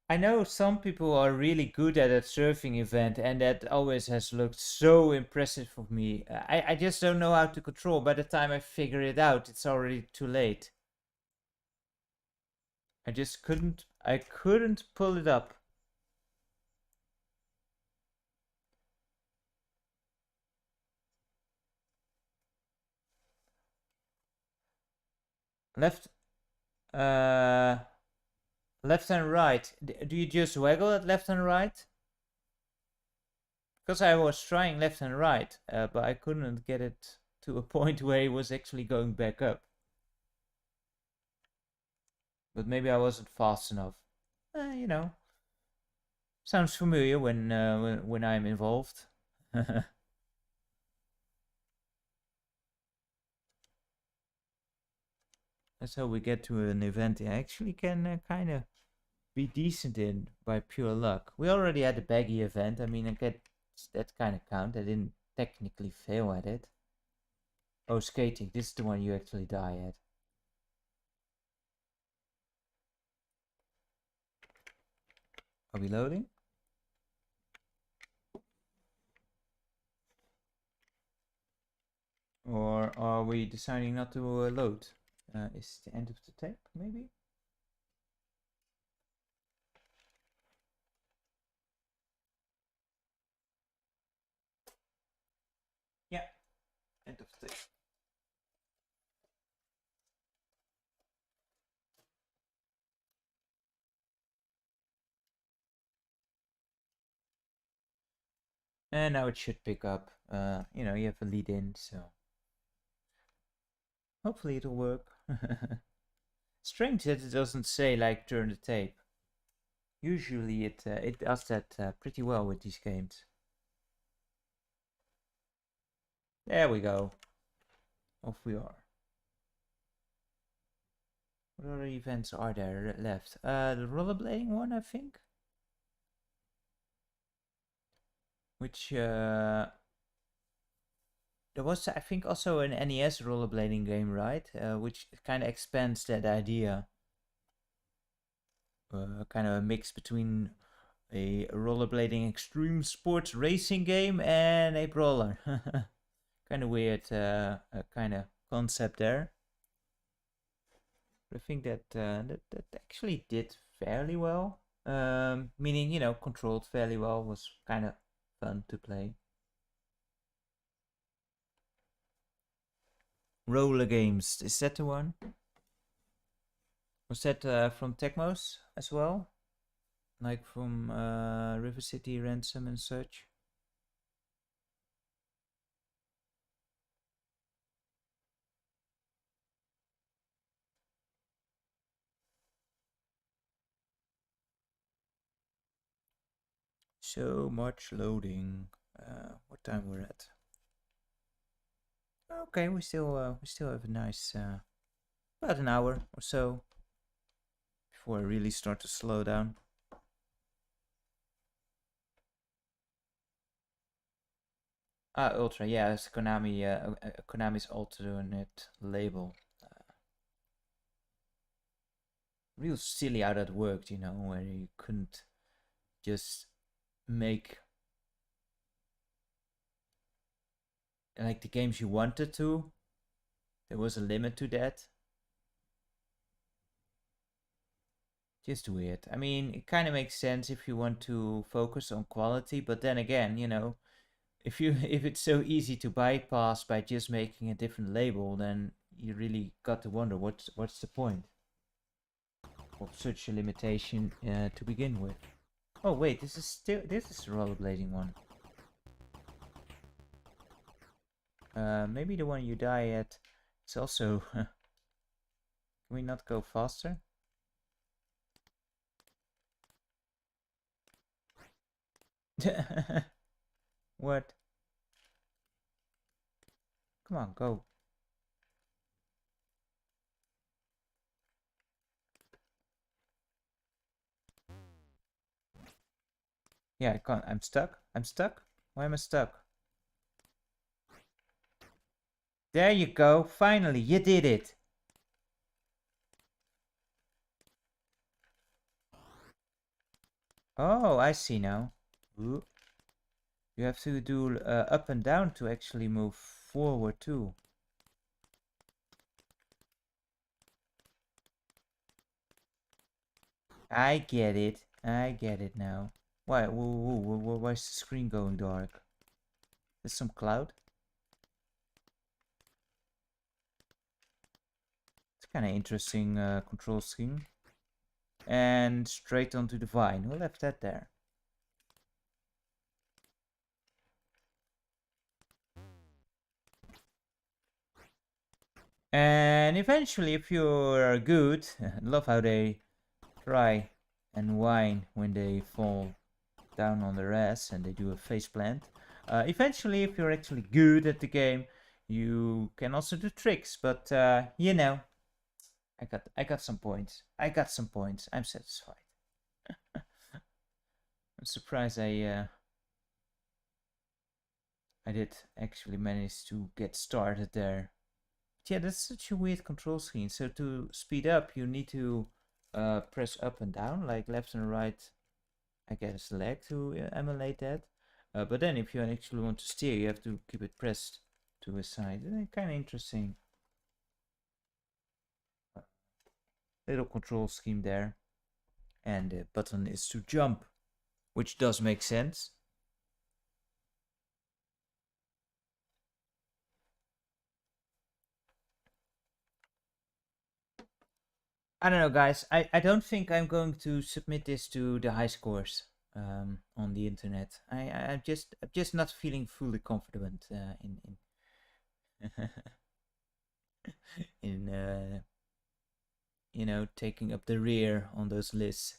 I know some people are really good at that surfing event, and that always has looked so impressive for me. I just don't know how to control. By the time I figure it out, it's already too late. I couldn't pull it up. Left, uh, left and right. Do you just waggle at left and right? Because I was trying left and right, but I couldn't get it to a point where it was actually going back up. But maybe I wasn't fast enough. You know, sounds familiar when I'm involved. Let's hope we get to an event I actually can kind of be decent in by pure luck. We already had the baggy event. I mean, I get that kind of count. I didn't technically fail at it. Oh, skating. This is the one you actually die at. Are we loading? Or are we deciding not to load? Is the end of the tape, maybe? Yeah, end of the tape. And now it should pick up. You know, you have a lead in, so hopefully it'll work. Strange that it doesn't say like turn the tape. Usually it does that pretty well with these games. There we go. Off we are. What other events are there left? The rollerblading one, I think. Which there was, I think, also an NES rollerblading game, right? Which kind of expands that idea. Kind of a mix between a rollerblading extreme sports racing game and a brawler. Kind of weird kind of concept there. But I think that that actually did fairly well. Meaning, you know, controlled fairly well, was kind of fun to play. Roller games, is that the one? Was that from Tecmos as well? Like from River City Ransom and such? So much loading. What time we're at? Okay, we still have a nice about an hour or so before I really start to slow down. Ultra, yeah, it's Konami. Konami's alternate label. Real silly how that worked, you know, where you couldn't just make like the games you wanted to. There was a limit to that. Just weird. I mean, it kind of makes sense if you want to focus on quality, but then again, you know, if it's so easy to bypass by just making a different label, then you really got to wonder what's the point of such a limitation to begin with. Oh wait, this is the rollerblading one. Maybe the one you die at is also. Can we not go faster? What? Come on, go. Yeah, I can't. I'm stuck. I'm stuck. Why am I stuck? There you go. Finally, you did it. Oh, I see now. Ooh. You have to do up and down to actually move forward too. I get it. I get it now. Why? Why is the screen going dark? There's some cloud. It's kind of interesting control scheme. And straight onto the vine. Who left that there? And eventually, if you're good, love how they try and whine when they fall down on their ass and they do a face plant. Eventually, if you're actually good at the game, you can also do tricks. But you know, I got some points. I got some points. I'm satisfied. I'm surprised I did actually manage to get started there. But yeah, that's such a weird control scheme. So to speed up, you need to press up and down, like left and right. I guess leg to emulate that. But then if you actually want to steer, you have to keep it pressed to a side. Kind of interesting. Little control scheme there. And the button is to jump, which does make sense. I don't know, guys. I don't think I'm going to submit this to the high scores on the internet. I'm just not feeling fully confident in in you know, taking up the rear on those lists.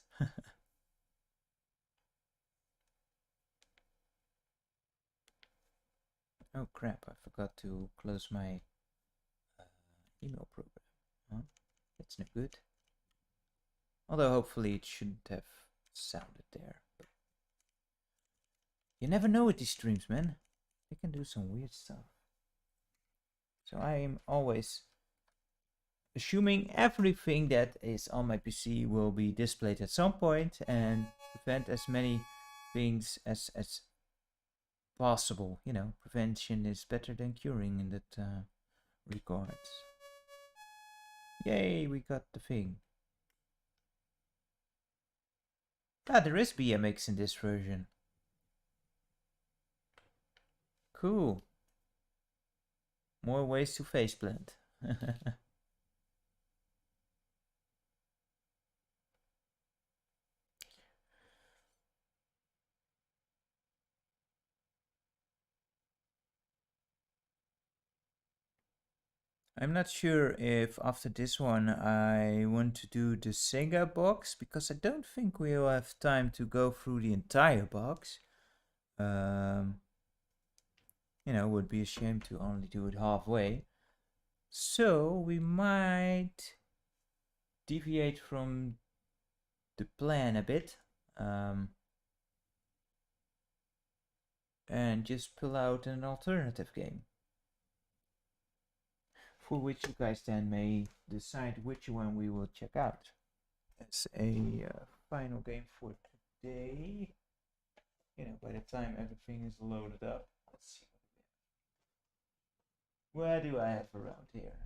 Oh crap! I forgot to close my email program. Huh? That's not good. Although hopefully it shouldn't have sounded there. But you never know with these streams, man. They can do some weird stuff. So I am always assuming everything that is on my PC will be displayed at some point and prevent as many things as possible. You know, prevention is better than curing in that regards. Yay, we got the thing. Ah, there is BMX in this version. Cool. More ways to faceplant. I'm not sure if after this one I want to do the SEGA box, because I don't think we'll have time to go through the entire box. You know, it would be a shame to only do it halfway. So we might deviate from the plan a bit. And just pull out an alternative game, for which you guys then may decide which one we will check out as a final game for today. You know, by the time everything is loaded up, let's see what do I have around here.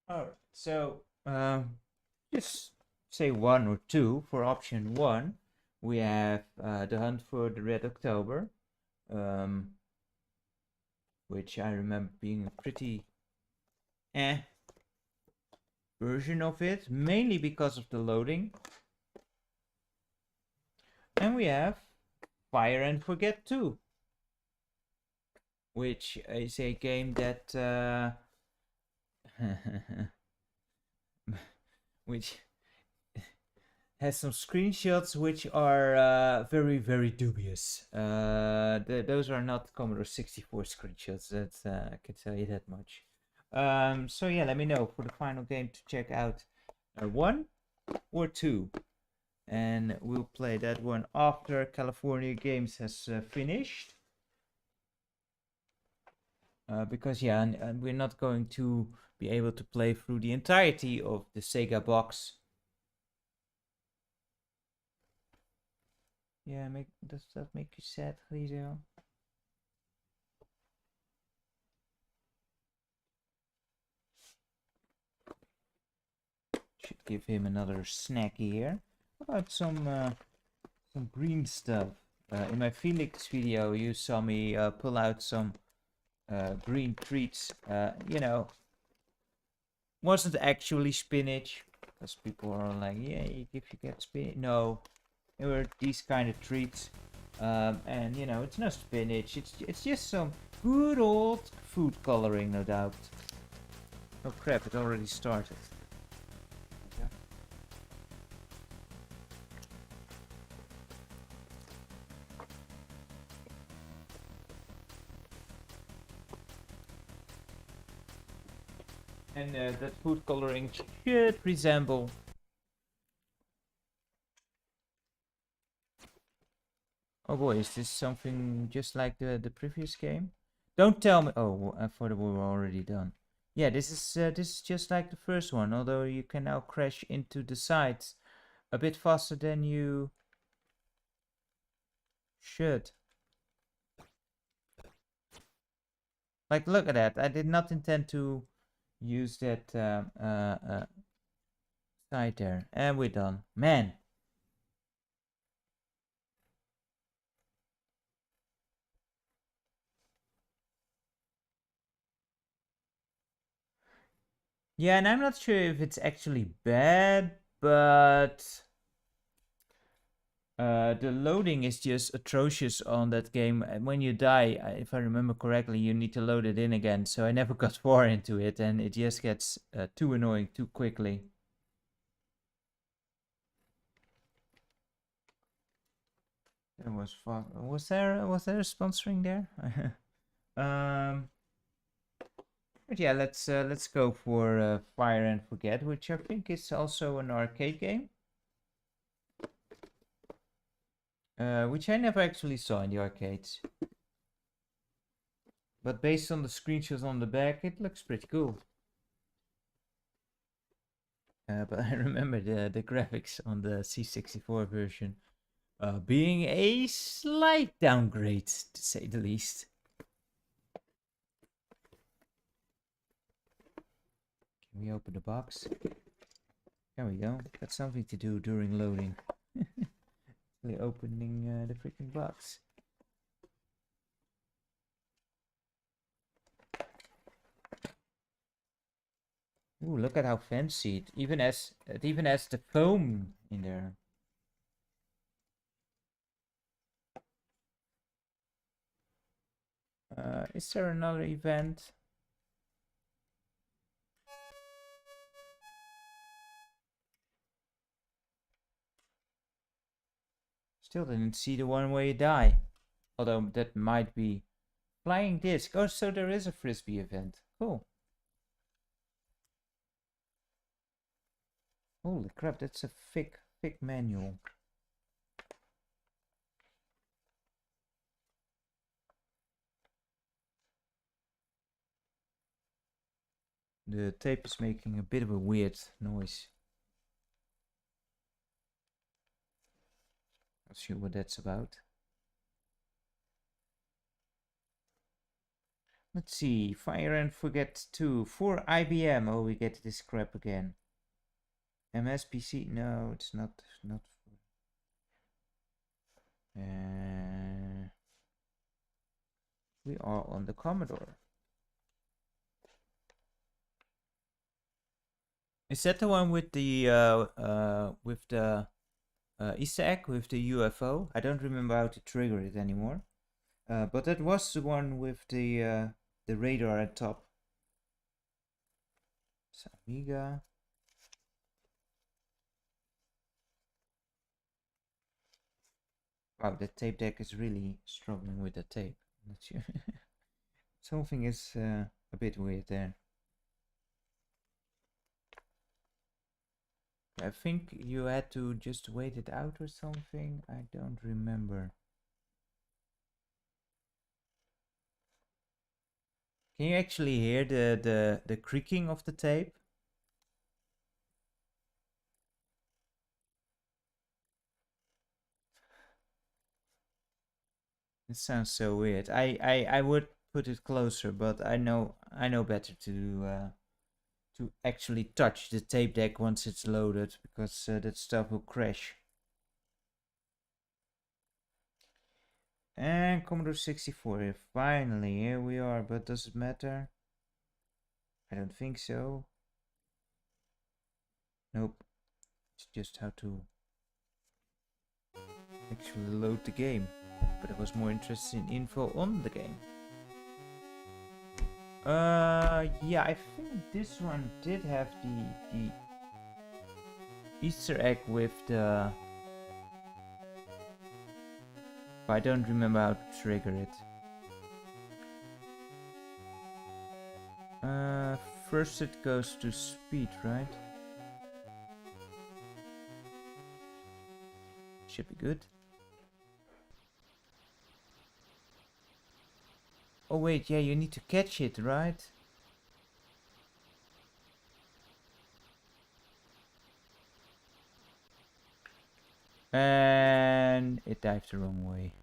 Alright, so just say one or two. For option one, we have The Hunt for the Red October, which I remember being a pretty version of it, mainly because of the loading. And we have Fire and Forget 2, which is a game that which has some screenshots which are very, very dubious. Those are not Commodore 64 screenshots, that I can tell you that much. So yeah, let me know for the final game to check out, one or two. And we'll play that one after California Games has finished. Because yeah, and we're not going to be able to play through the entirety of the SEGA box. Yeah, does that make you sad, Rizzo? Should give him another snack here. How about some green stuff? In my Felix video, you saw me pull out some green treats. You know, wasn't actually spinach, because people are like, yeah, if you get spinach. No, they were these kind of treats. And you know, it's no spinach, it's just some good old food coloring, no doubt. Oh crap, it already started. Okay. And that food coloring should resemble oh boy, is this something just like the previous game? Don't tell me. Oh, I thought we were already done. Yeah, this is just like the first one. Although you can now crash into the sides a bit faster than you should. Like, look at that. I did not intend to use that side there, and we're done. Man. Yeah, and I'm not sure if it's actually bad, but the loading is just atrocious on that game. And when you die, if I remember correctly, you need to load it in again. So I never got far into it, and it just gets too annoying too quickly. It was fun. Was there a sponsoring there? But yeah, let's go for Fire and Forget, which I think is also an arcade game. Which I never actually saw in the arcades. But based on the screenshots on the back, it looks pretty cool. But I remember the graphics on the C64 version being a slight downgrade, to say the least. Can we open the box? There we go. Got something to do during loading. We're opening the freaking box. Ooh, look at how fancy it even has the foam in there. Is there another event? Still didn't see the one where you die. Although that might be flying disc. Oh, so there is a frisbee event. Cool. Holy crap, that's a thick manual. The tape is making a bit of a weird noise. Not sure what that's about. Let's see, Fire and Forget 2 for IBM. Oh, we get this crap again. MSPC? No, it's not for. We are on the Commodore. Is that the one with the Easter egg with the UFO? I don't remember how to trigger it anymore. But that was the one with the radar at top. SEGA. Wow, the tape deck is really struggling with the tape. Not sure. Something is a bit weird there. I think you had to just wait it out or something. I don't remember. Can you actually hear the creaking of the tape? It sounds so weird. I would put it closer, but I know better to actually touch the tape deck once it's loaded, because that stuff will crash. And Commodore 64, finally, here we are, but does it matter? I don't think so. Nope. It's just how to actually load the game. But I was more interested in info on the game. Yeah, I think this one did have the Easter egg with the... But I don't remember how to trigger it. First it goes to speed, right? Should be good. Oh wait, yeah, you need to catch it, right? And it dived the wrong way.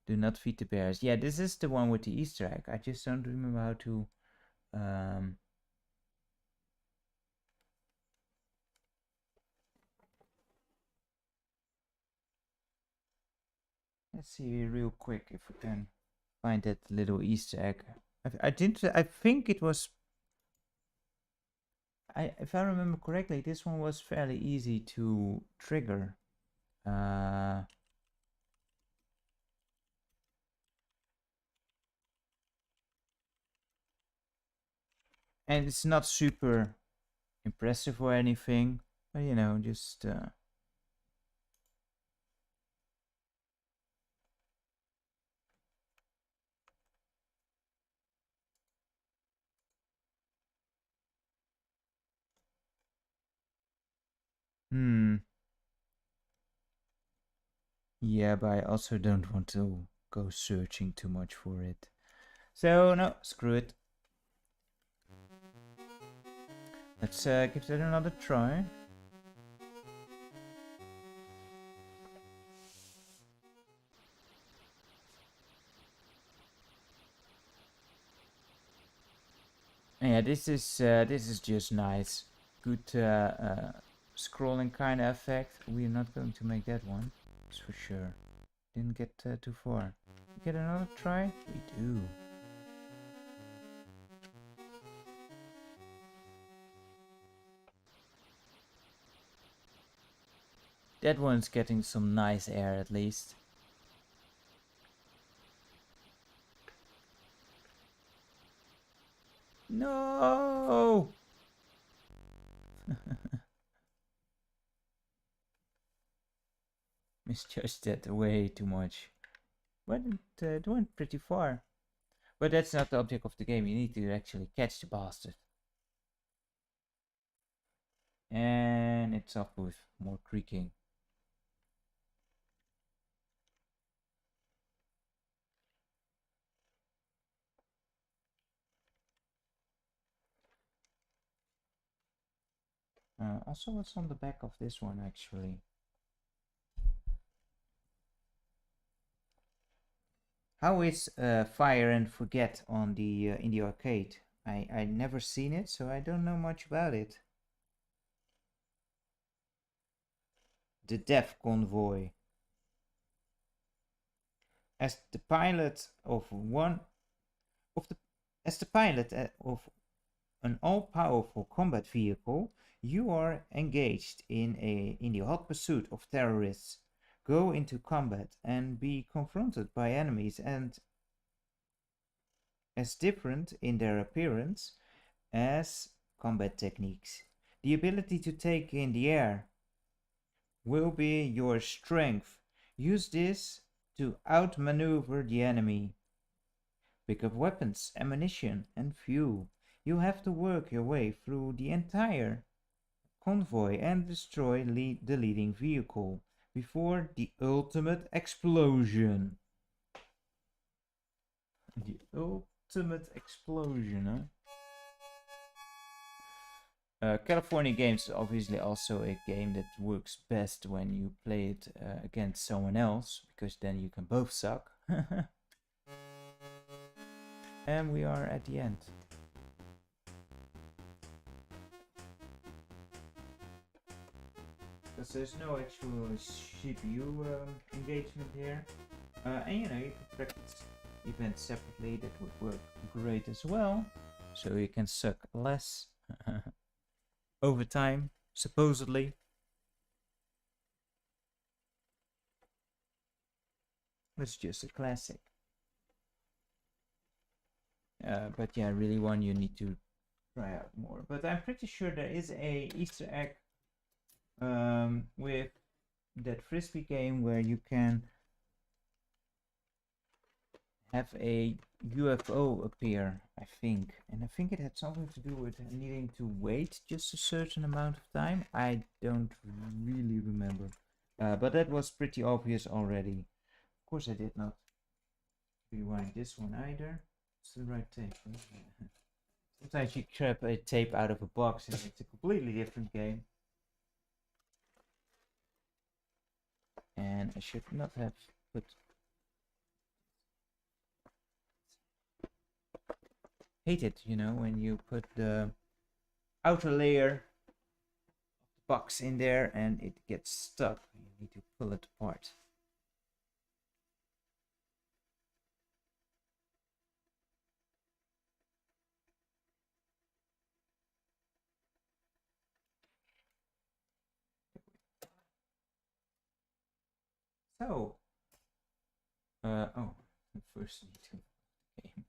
Do not feed the bears. Yeah, this is the one with the Easter egg. I just don't remember how to... Let's see real quick if we can find that little Easter egg. I think it was... if I remember correctly, this one was fairly easy to trigger. And it's not super impressive or anything, but you know, just yeah, but I also don't want to go searching too much for it. So no, screw it. Let's give that another try. Yeah, this is just nice. Good scrolling kind of effect. We're not going to make that one, that's for sure. Didn't get too far. Get another try? We do. That one's getting some nice air at least. No! Misjudged that way too much. But it went pretty far. But that's not the object of the game. You need to actually catch the bastard. And it's off with more creaking. Also, what's on the back of this one actually? How is Fire and Forget on the in the arcade? I never seen it, so I don't know much about it. The Death Convoy. As the pilot of one of the as the pilot of an all-powerful combat vehicle, you are engaged in the hot pursuit of terrorists. Go into combat and be confronted by enemies and as different in their appearance as combat techniques. The ability to take in the air will be your strength. Use this to outmaneuver the enemy. Pick up weapons, ammunition, and fuel. You have to work your way through the entire convoy and destroy the leading vehicle before the ultimate explosion. The ultimate explosion, huh? California Games is obviously also a game that works best when you play it against someone else, because then you can both suck. And we are at the end. Because there's no actual CPU engagement here. And you know, you can practice events separately, that would work great as well. So you can suck less over time, supposedly. It's just a classic. But yeah, really one you need to try out more. But I'm pretty sure there is a Easter egg with that frisbee game where you can have a UFO appear, I think. And I think it had something to do with needing to wait just a certain amount of time. I don't really remember. But that was pretty obvious already. Of course I did not rewind this one either. It's the right tape. Right? Sometimes you grab a tape out of a box and it's a completely different game. And I should not have put... Hate it, you know, when you put the outer layer of the box in there and it gets stuck. You need to pull it apart. So, oh, first need to game.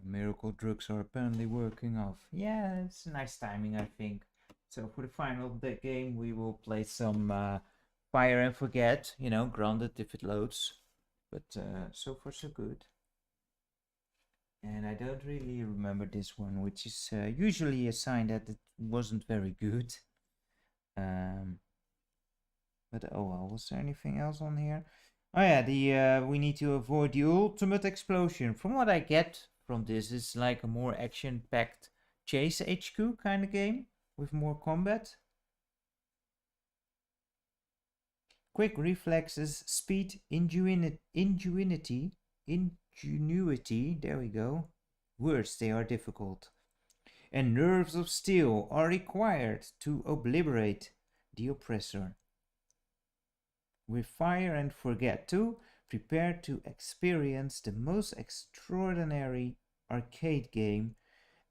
Miracle drugs are apparently working off. Yeah, it's nice timing, I think. So for the final game, we will play some Fire and Forget. You know, grounded if it loads. But so far so good. And I don't really remember this one, which is usually a sign that it wasn't very good. But oh well, was there anything else on here? Oh yeah, the we need to avoid the ultimate explosion. From what I get from this, it's like a more action-packed chase HQ kind of game with more combat. Quick reflexes, speed, ingenuity, there we go. Words, they are difficult. And nerves of steel are required to obliterate the oppressor. With Fire and Forget 2, prepare to experience the most extraordinary arcade game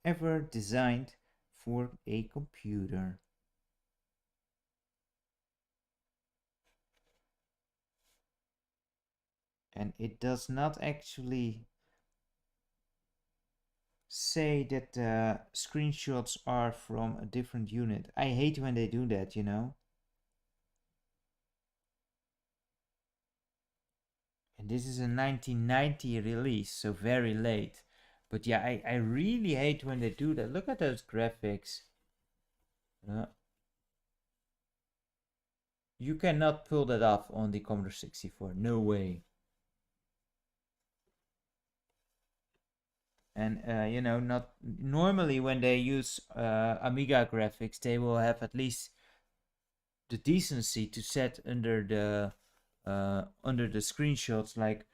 ever designed for a computer. And it does not actually say that the screenshots are from a different unit. I hate when they do that, you know. And this is a 1990 release, so very late. But yeah, I really hate when they do that. Look at those graphics. You cannot pull that off on the Commodore 64. No way. And you know, not normally when they use Amiga graphics, they will have at least the decency to set under the screenshots like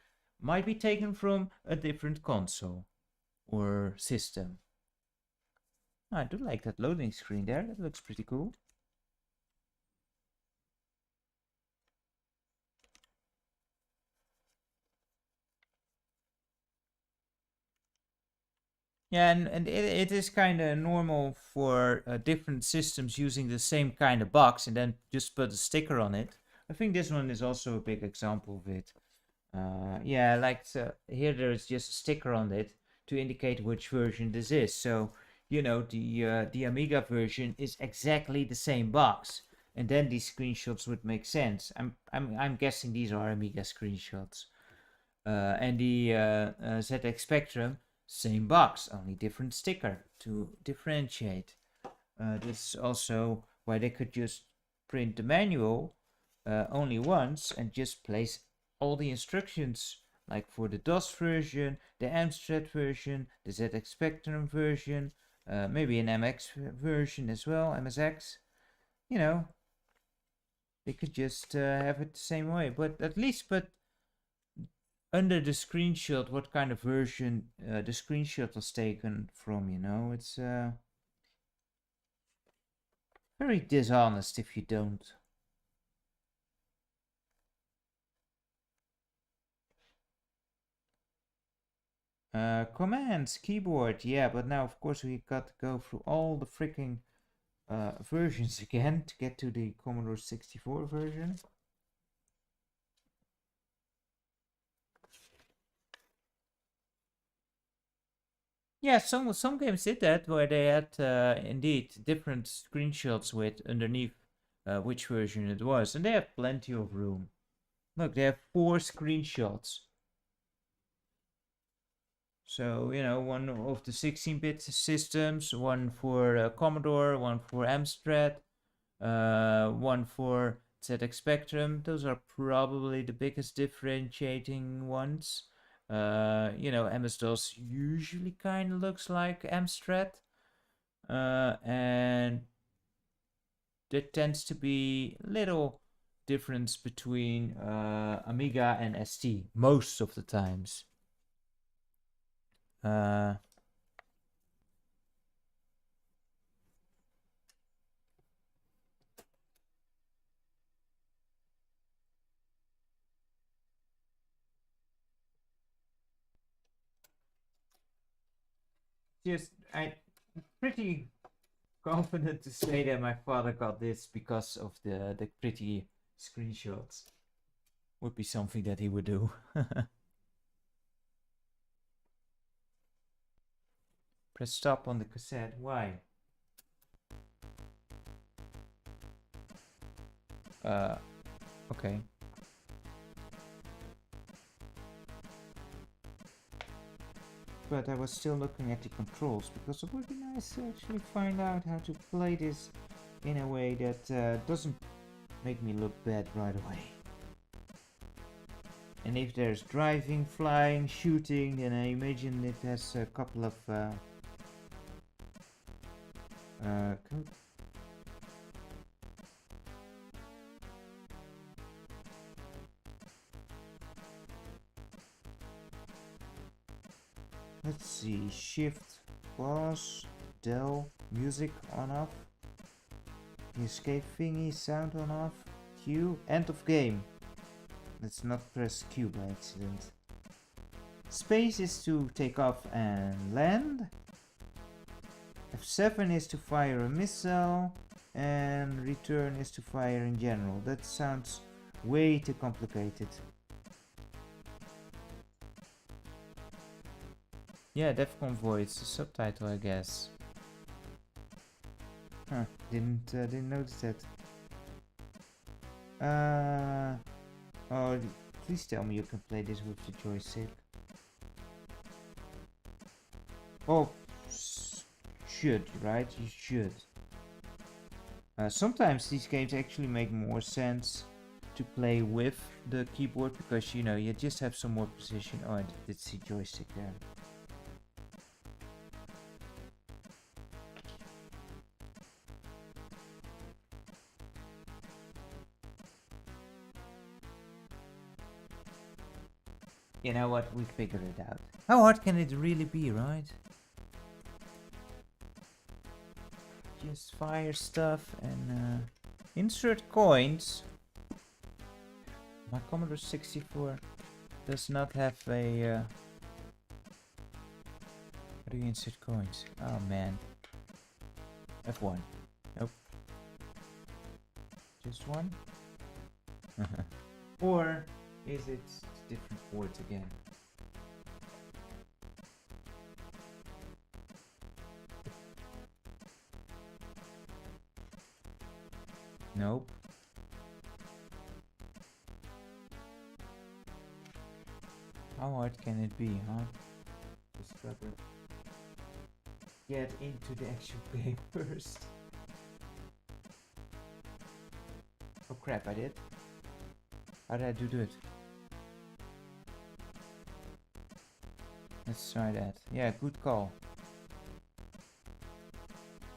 might be taken from a different console or system. I do like that loading screen there. That looks pretty cool. Yeah, and it is kind of normal for different systems using the same kind of box and then just put a sticker on it. I think this one is also a big example of it. Yeah, like so here there is just a sticker on it to indicate which version this is. So, you know, the Amiga version is exactly the same box. And then these screenshots would make sense. I'm guessing these are Amiga screenshots. And the ZX Spectrum, same box, only different sticker to differentiate. This is also why they could just print the manual only once and just place all the instructions, like for the DOS version, the Amstrad version, the ZX Spectrum version, maybe an MX version as well, MSX. You know, they could just have it the same way, but at least put under the screenshot what kind of version the screenshot was taken from, you know. It's very dishonest if you don't. Commands, keyboard, yeah, but now of course we got to go through all the freaking versions again to get to the Commodore 64 version. Yeah, some games did that where they had indeed different screenshots with underneath which version it was, and they have plenty of room. Look, they have 4 screenshots. So, you know, one of the 16-bit systems, one for Commodore, one for Amstrad, one for ZX Spectrum. Those are probably the biggest differentiating ones. You know, MS-DOS usually kind of looks like Amstrad. And there tends to be little difference between Amiga and ST most of the times. I'm pretty confident to say that my father got this because of the pretty screenshots. Would be something that he would do. Press stop on the cassette. Why? Okay. But I was still looking at the controls because it would be nice to actually find out how to play this in a way that doesn't make me look bad right away. And if there's driving, flying, shooting, then I imagine it has a couple of let's see, shift, pause, del, music on off, the escape thingy, sound on off, Q, end of game. Let's not press Q by accident. Space is to take off and land. F7 is to fire a missile. And return is to fire in general. That sounds way too complicated. Yeah, Def Convoy, it's a subtitle, I guess. Huh, didn't notice that. Oh, please tell me you can play this with the joystick. Oh, should, right? You should. Sometimes these games actually make more sense to play with the keyboard because, you know, you just have some more precision. Oh, I did see joystick there. You know what? We figured it out. How hard can it really be, right? Just fire stuff and insert coins. My Commodore 64 does not have a... How do you insert coins? Oh man. F1. Nope. Just one? Or is it different ports again? Nope. How hard can it be, huh? Discover. Get into the actual game first. Oh crap, I did. How did I do it? Let's try that. Yeah, good call.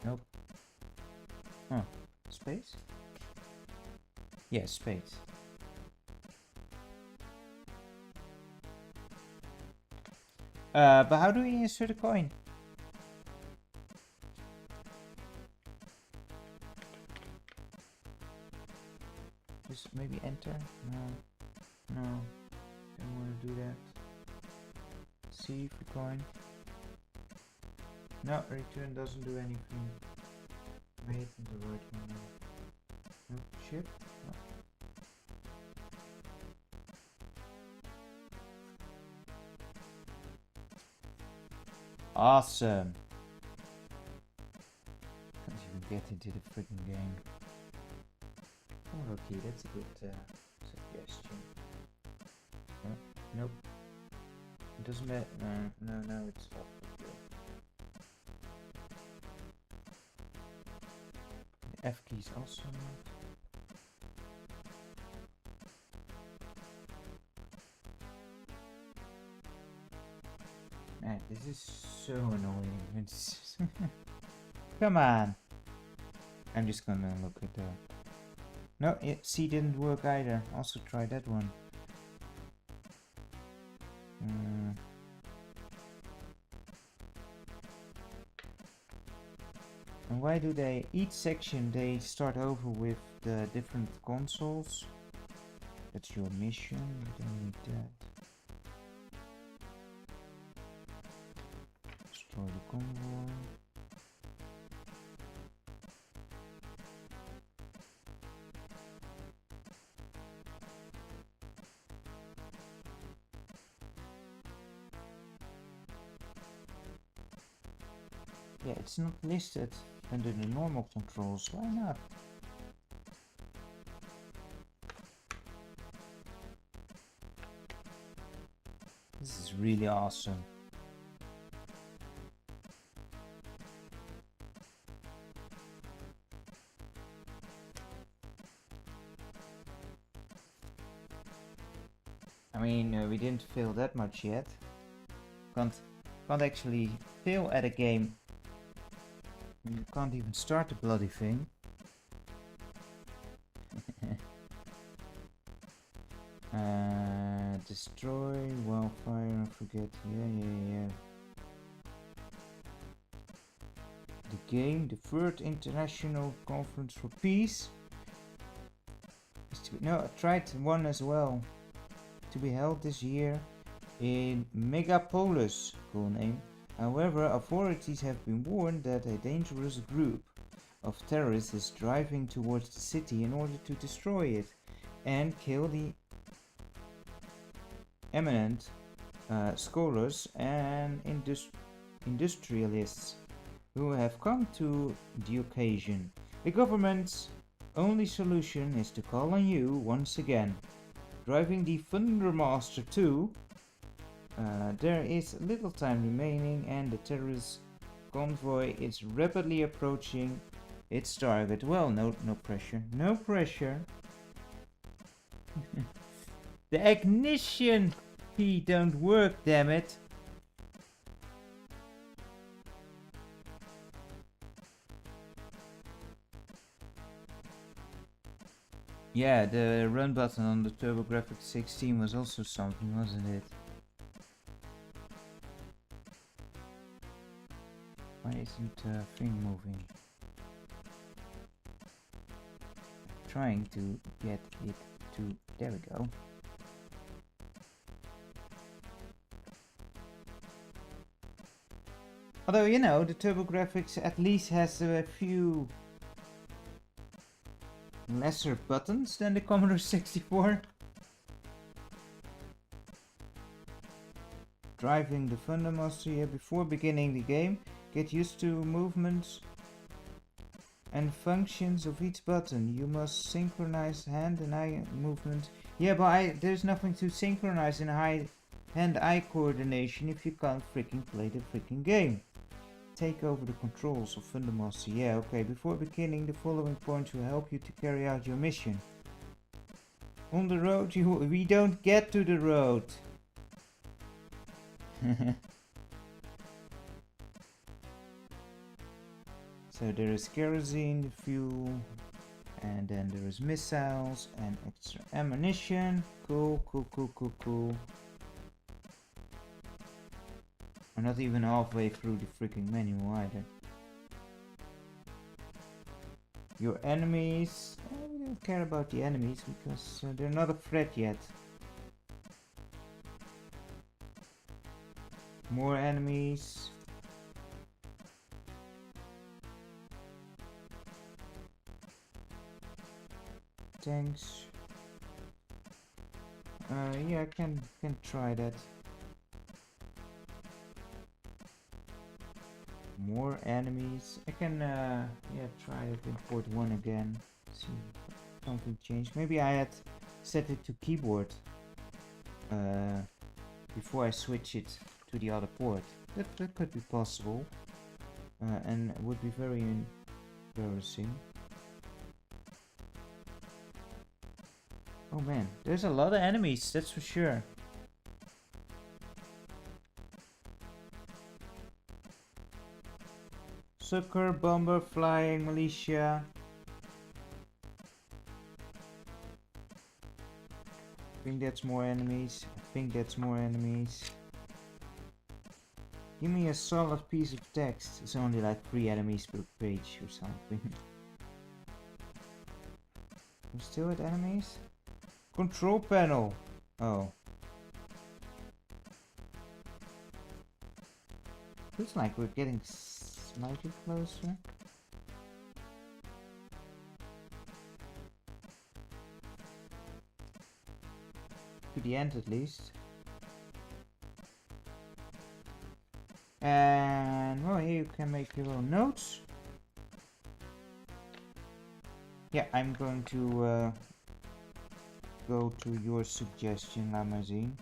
Nope. Huh. Space? Yeah, space. But how do we insert a coin? Just maybe enter? No. No. Don't want to do that. See for coin. No, return doesn't do anything. Wait in the right one. No, shift? No. Awesome. Can't even get into the freaking game. Oh, okay, that's a good suggestion. Oh, nope. It doesn't matter. No, it's off. The F key is also not. Man, this is so annoying. It's come on. I'm just gonna look at the... No, C didn't work either. Also try that one. And why do they... Each section they start over with the different consoles? That's your mission. You don't need that. Destroy the convoy. Yeah, it's not listed under the normal controls. Why not? This is really awesome. I mean, we didn't fail that much yet. Can't actually fail at a game. You can't even start the bloody thing. Destroy, wildfire, forget. Yeah. The game, the third international conference for peace. No, I tried one as well. To be held this year in Megapolis, cool name. However, authorities have been warned that a dangerous group of terrorists is driving towards the city in order to destroy it and kill the eminent scholars and industrialists who have come to the occasion. The government's only solution is to call on you once again. Driving the Thundermaster 2, there is little time remaining and the terrorist convoy is rapidly approaching its target. Well, no pressure. No pressure. The ignition key don't work, damn it. Yeah, the run button on the TurboGrafx 16 was also something, wasn't it? Why isn't the thing moving? I'm trying to get it to... There we go. Although, you know, the TurboGrafx at least has a few lesser buttons than the Commodore 64. Driving the Thundermaster here before beginning the game. Get used to movements and functions of each button. You must synchronize hand and eye movement. Yeah, but there's nothing to synchronize in hand-eye coordination if you can't freaking play the freaking game. Take over the controls of Thundermaster. Yeah, okay. Before beginning, the following points will help you to carry out your mission. On the road, we don't get to the road. So there is kerosene, fuel, and then there is missiles and extra ammunition. Cool. We're not even halfway through the freaking menu either. Your enemies... we don't care about the enemies because they're not a threat yet. More enemies. Tanks. Yeah, I can try that. More enemies. I can try it import one again. See if something changed. Maybe I had set it to keyboard before I switch it to the other port. That could be possible, and would be very embarrassing. Oh man, there's a lot of enemies, that's for sure. Sucker, bomber, flying, militia. I think that's more enemies. Give me a solid piece of text. It's only like 3 enemies per page or something. I'm still at enemies? Control panel. Oh. Looks like we're getting slightly closer. To the end at least. And well, here you can make your own notes. Yeah, I'm going to go to your suggestion, Lamazine.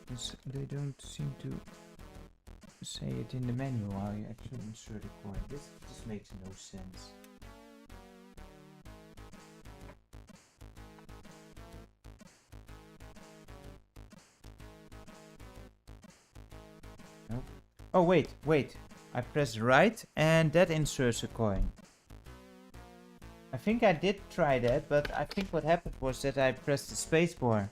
Because they don't seem to say it in the menu while you actually insert a coin. This just makes no sense. Oh, wait, wait. I pressed right and that inserts a coin. I think I did try that, but I think what happened was that I pressed the spacebar.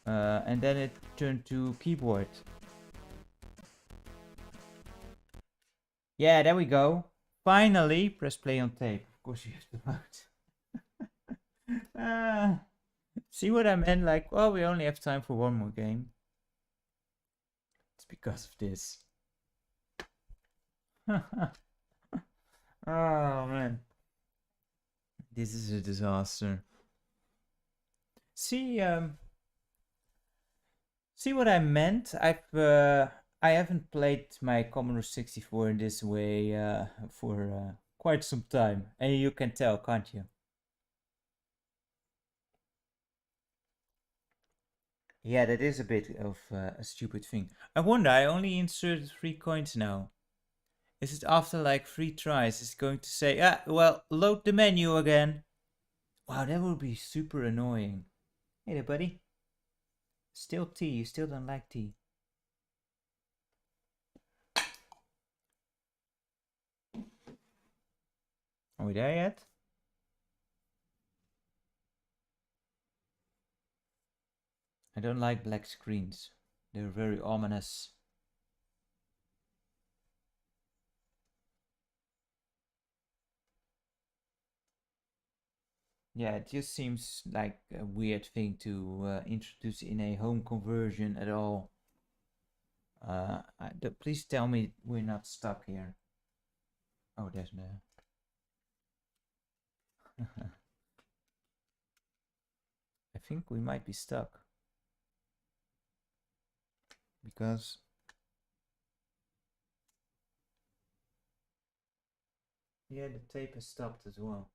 And then it turned to keyboard. Yeah, there we go. Finally, press play on tape. Of course you have to vote. See what I meant? Like, well, we only have time for one more game. It's because of this. Oh man, this is a disaster. See, see what I meant? I haven't played my Commodore 64 in this way for quite some time, and you can tell, can't you? Yeah, that is a bit of a stupid thing. I wonder, I only inserted 3 coins now. Is it after like 3 tries? It's going to say, ah, well, load the menu again. Wow, that would be super annoying. Hey there, buddy. Still tea, you still don't like tea. Are we there yet? I don't like black screens. They're very ominous. Yeah, it just seems like a weird thing to introduce in a home conversion at all. Please tell me we're not stuck here. Oh, there's no. I think we might be stuck. Because yeah, the tape has stopped as well.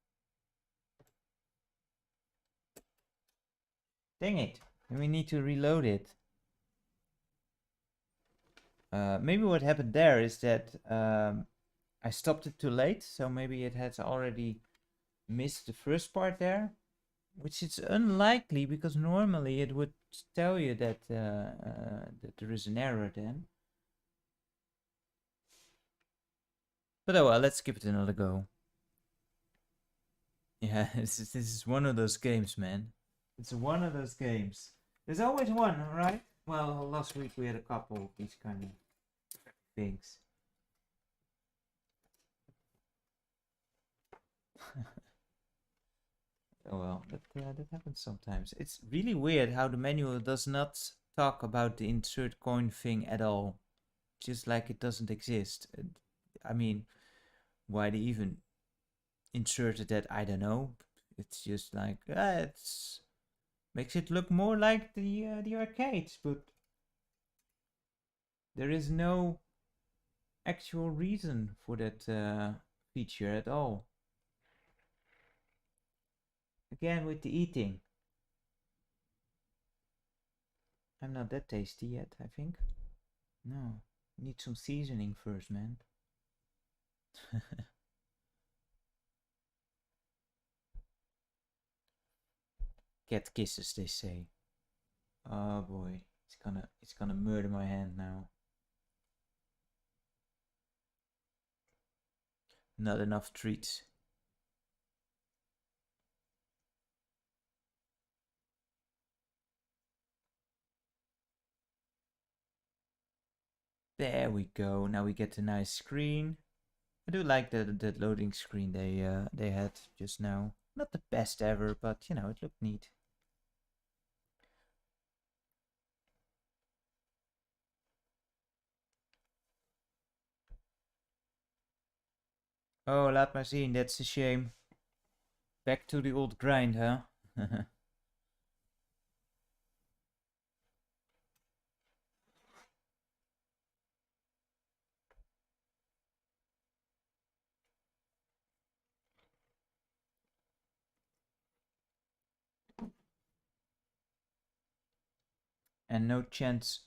Dang it! And we need to reload it. Maybe what happened there is that I stopped it too late, so maybe it has already missed the first part there, which is unlikely because normally it would tell you that that there is an error then. But oh well, let's give it another go. Yeah, this is one of those games, man. It's one of those games. There's always one, right? Well, last week we had a couple of these kind of things. Oh well, that happens sometimes. It's really weird how the manual does not talk about the insert coin thing at all. Just like it doesn't exist. I mean, why they even inserted that, I don't know. It's just like, it's makes it look more like the arcades, but there is no actual reason for that feature at all. Again with the eating. I'm not that tasty yet, I think. No, need some seasoning first, man. Cat kisses, they say. Oh boy, it's gonna murder my hand now. Not enough treats. There we go. Now we get a nice screen. I do like the loading screen they had just now. Not the best ever, but you know, it looked neat. Oh, laat maar zien. That's a shame. Back to the old grind, huh? And no chance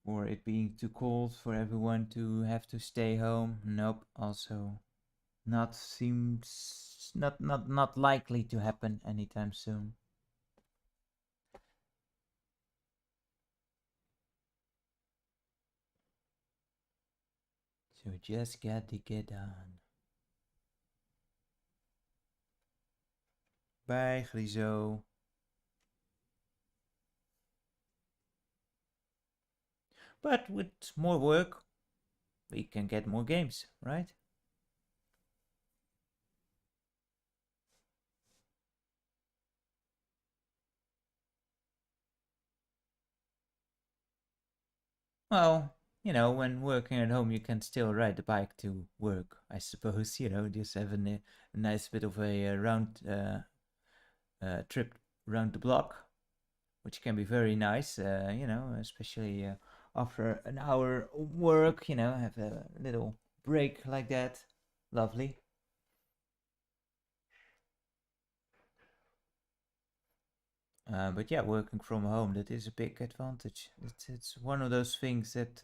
for it being too cold for everyone to have to stay home. Nope. Also, not likely to happen anytime soon. So just got to get on. Bye, Grizo. But with more work, we can get more games, right? Well, when working at home, you can still ride the bike to work, I suppose. Just having a nice bit of a round trip around the block, which can be very nice, especially after an hour of work, have a little break like that. Lovely. But yeah, working from home, that is a big advantage. It's one of those things that,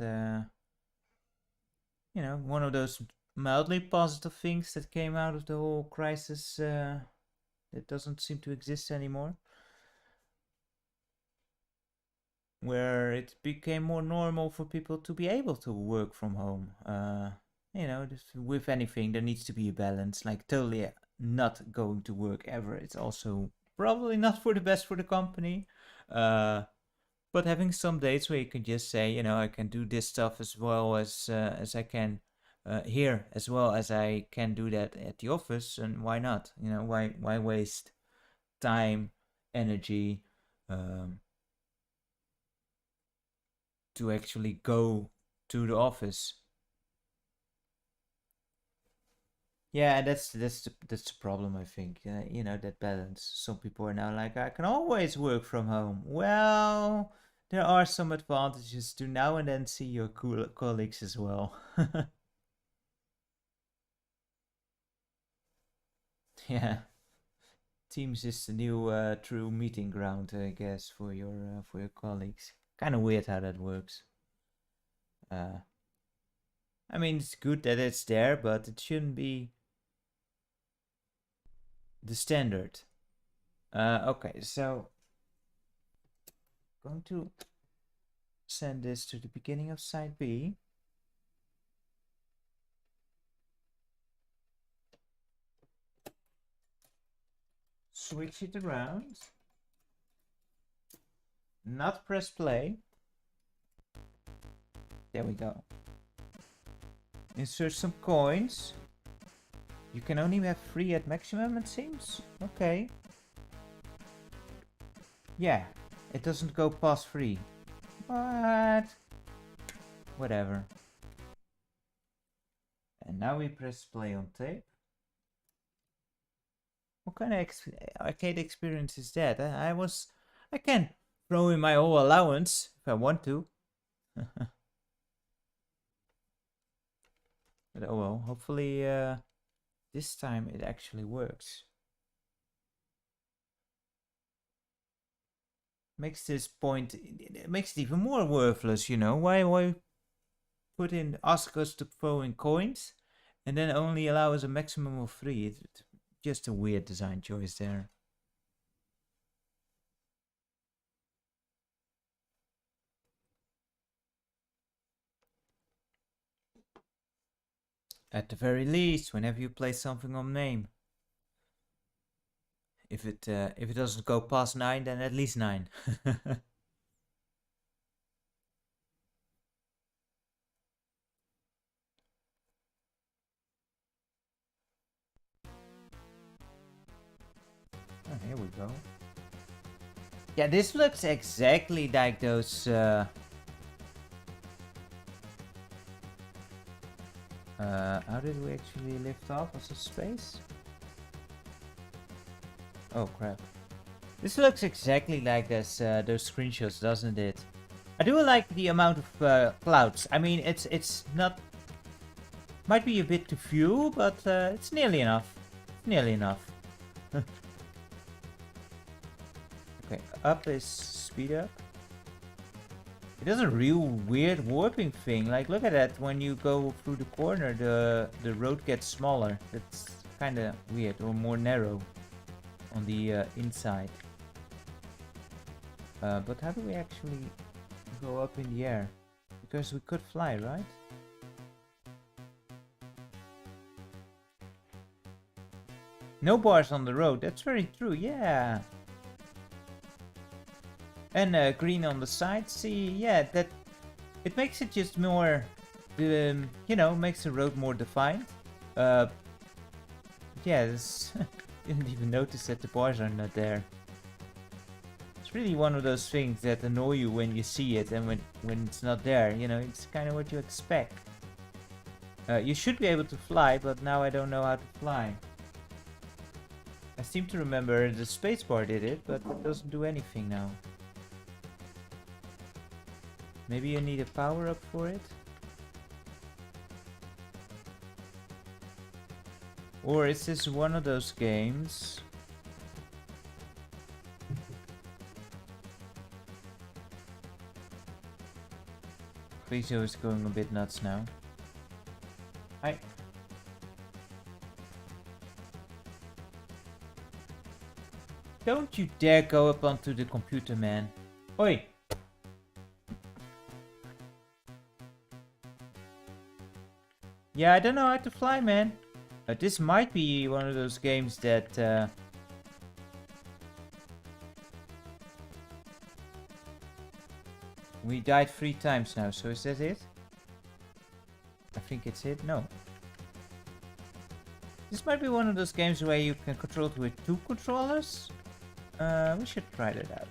one of those mildly positive things that came out of the whole crisis that doesn't seem to exist anymore. Where it became more normal for people to be able to work from home. With anything, there needs to be a balance. Like, totally not going to work ever. It's also probably not for the best for the company. But having some days where you can just say, I can do this stuff as well as I can here, as well as I can do that at the office, and why not? Why waste time, energy, to actually go to the office? Yeah, that's the problem, I think. That balance. Some people are now like, I can always work from home. Well, there are some advantages to now and then see your cool colleagues as well. Yeah, Teams is the new true meeting ground, I guess, for your colleagues. Kind of weird how that works. Uh, I mean, it's good that it's there, but it shouldn't be the standard. Okay, so going to send this to the beginning of side B. Switch it around. Not press play. There we go. Insert some coins. You can only have 3 at maximum, it seems. Okay. Yeah, it doesn't go past 3. But whatever. And now we press play on tape. What kind of arcade experience is that? I can throw in my whole allowance if I want to. But oh well, hopefully this time it actually works. Makes this point, it makes it even more worthless, Why ask us to throw in coins and then only allow us a maximum of 3? It's just a weird design choice there. At the very least, whenever you play something on name. If it doesn't go past 9, then at least 9. Oh, here we go. Yeah, this looks exactly like those how did we actually lift off? Was it space? Oh crap. This looks exactly like those screenshots, doesn't it? I do like the amount of clouds. I mean, it's not... Might be a bit too few, but it's nearly enough. Nearly enough. Okay, up is speed up. It does a real weird warping thing. Like, look at that. When you go through the corner, the road gets smaller. That's kind of weird, or more narrow on the inside. But how do we actually go up in the air? Because we could fly, right? No bars on the road. That's very true. Yeah. And green on the side. See, yeah, that it makes it just more, you know, makes the road more defined. Yeah, this didn't even notice that the bars are not there. It's really one of those things that annoy you when you see it, and when it's not there, you know, it's kind of what you expect. You should be able to fly, but now I don't know how to fly. I seem to remember the spacebar did it, but it doesn't do anything now. Maybe you need a power-up for it? Or is this one of those games? Friso is going a bit nuts now. Hi. Don't you dare go up onto the computer, man. Oi! Yeah, I don't know how to fly, man. This might be one of those games that... We died 3 times now, so is that it? I think it's it. No. This might be one of those games where you can control it with 2 controllers. We should try that out.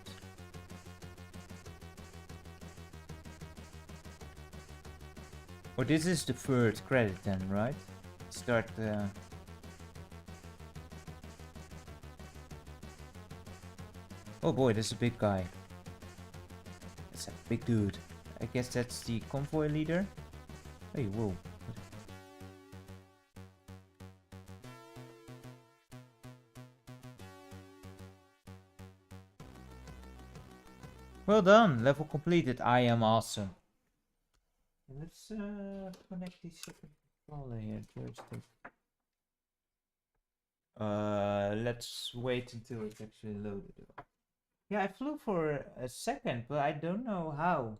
Or this is the 3rd credit then, right? Start Oh boy, there's a big guy. That's a big dude. I guess that's the convoy leader. Hey, whoa. Well done, level completed. I am awesome. Let's connect the second controller here. Joystick. Let's wait until it's actually loaded. Yeah, I flew for a second, but I don't know how.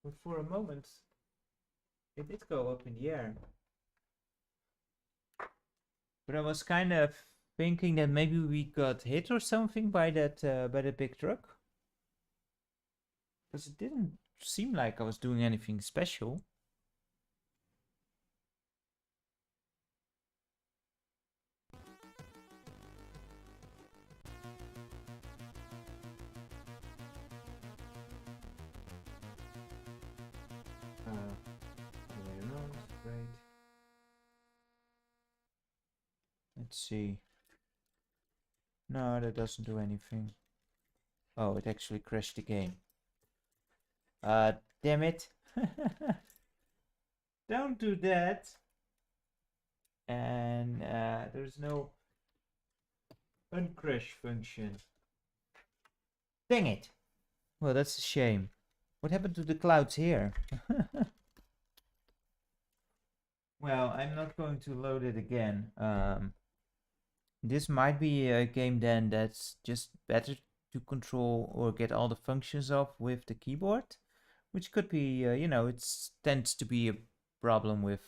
But for a moment, it did go up in the air. But I was kind of thinking that maybe we got hit or something by that big truck. Because it didn't seem like I was doing anything special. Great. Let's see. No, that doesn't do anything. Oh, it actually crashed the game. Damn it. Don't do that. And there's no uncrash function. Dang it. Well, that's a shame. What happened to the clouds here? Well, I'm not going to load it again. This might be a game then that's just better to control or get all the functions off with the keyboard. Which could be, you know, it tends to be a problem with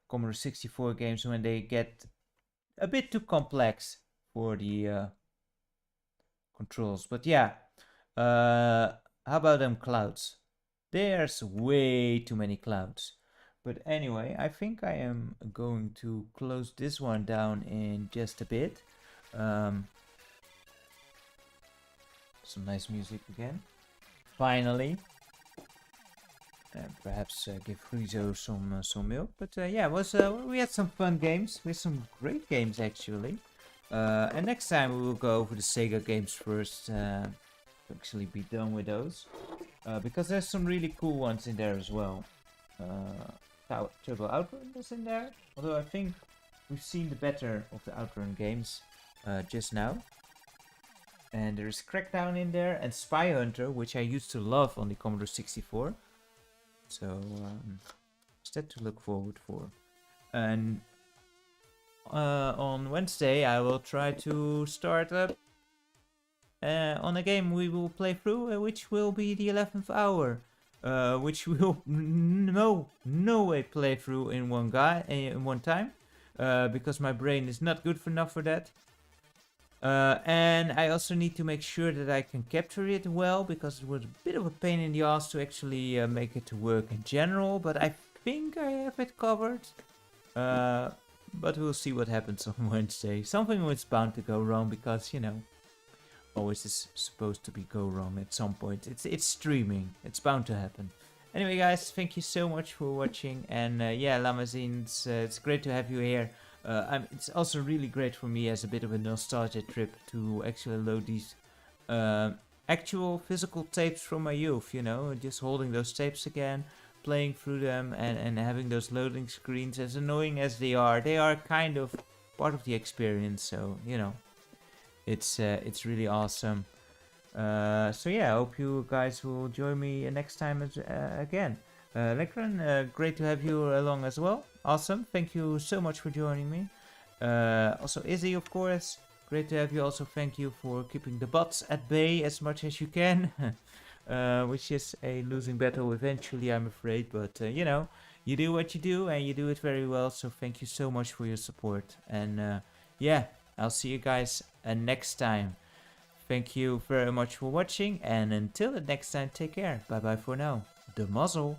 Commodore 64 games when they get a bit too complex for the controls. But yeah, how about them clouds? There's way too many clouds. But anyway, I think I am going to close this one down in just a bit. Some nice music again. Finally. Perhaps give Friso some milk. But yeah, it was we had some fun games. We had some great games actually. And next time we will go over the Sega games first. To actually be done with those. Because there's some really cool ones in there as well. Turbo Outrun is in there. Although I think we've seen the better of the Outrun games just now. And there's Crackdown in there and Spy Hunter, which I used to love on the Commodore 64. So, is that to look forward for. And on Wednesday I will try to start up on a game we will play through, which will be the 11th hour. Which will no way play through in one time. because my brain is not good enough for that. And I also need to make sure that I can capture it well, because it was a bit of a pain in the ass to actually make it to work in general, but I think I have it covered. But we'll see what happens on Wednesday. Something was bound to go wrong, because, you know, always is supposed to be go wrong at some point. It's streaming. It's bound to happen. Anyway, guys, thank you so much for watching. And yeah, Lamazine, it's great to have you here. It's also really great for me as a bit of a nostalgia trip to actually load these actual physical tapes from my youth, you know, just holding those tapes again, playing through them, and having those loading screens. As annoying as they are kind of part of the experience, so, you know, it's really awesome. So yeah, I hope you guys will join me next time again. Lekran, great to have you along as well. Awesome, thank you so much for joining me. Also Izzy, of course, great to have you. Also thank you for keeping the bots at bay as much as you can. Which is a losing battle eventually, I'm afraid, but you know, you do what you do and you do it very well, so thank you so much for your support. And yeah, I'll see you guys next time. Thank you very much for watching, and until the next time, take care. Bye bye for now. De mazzel.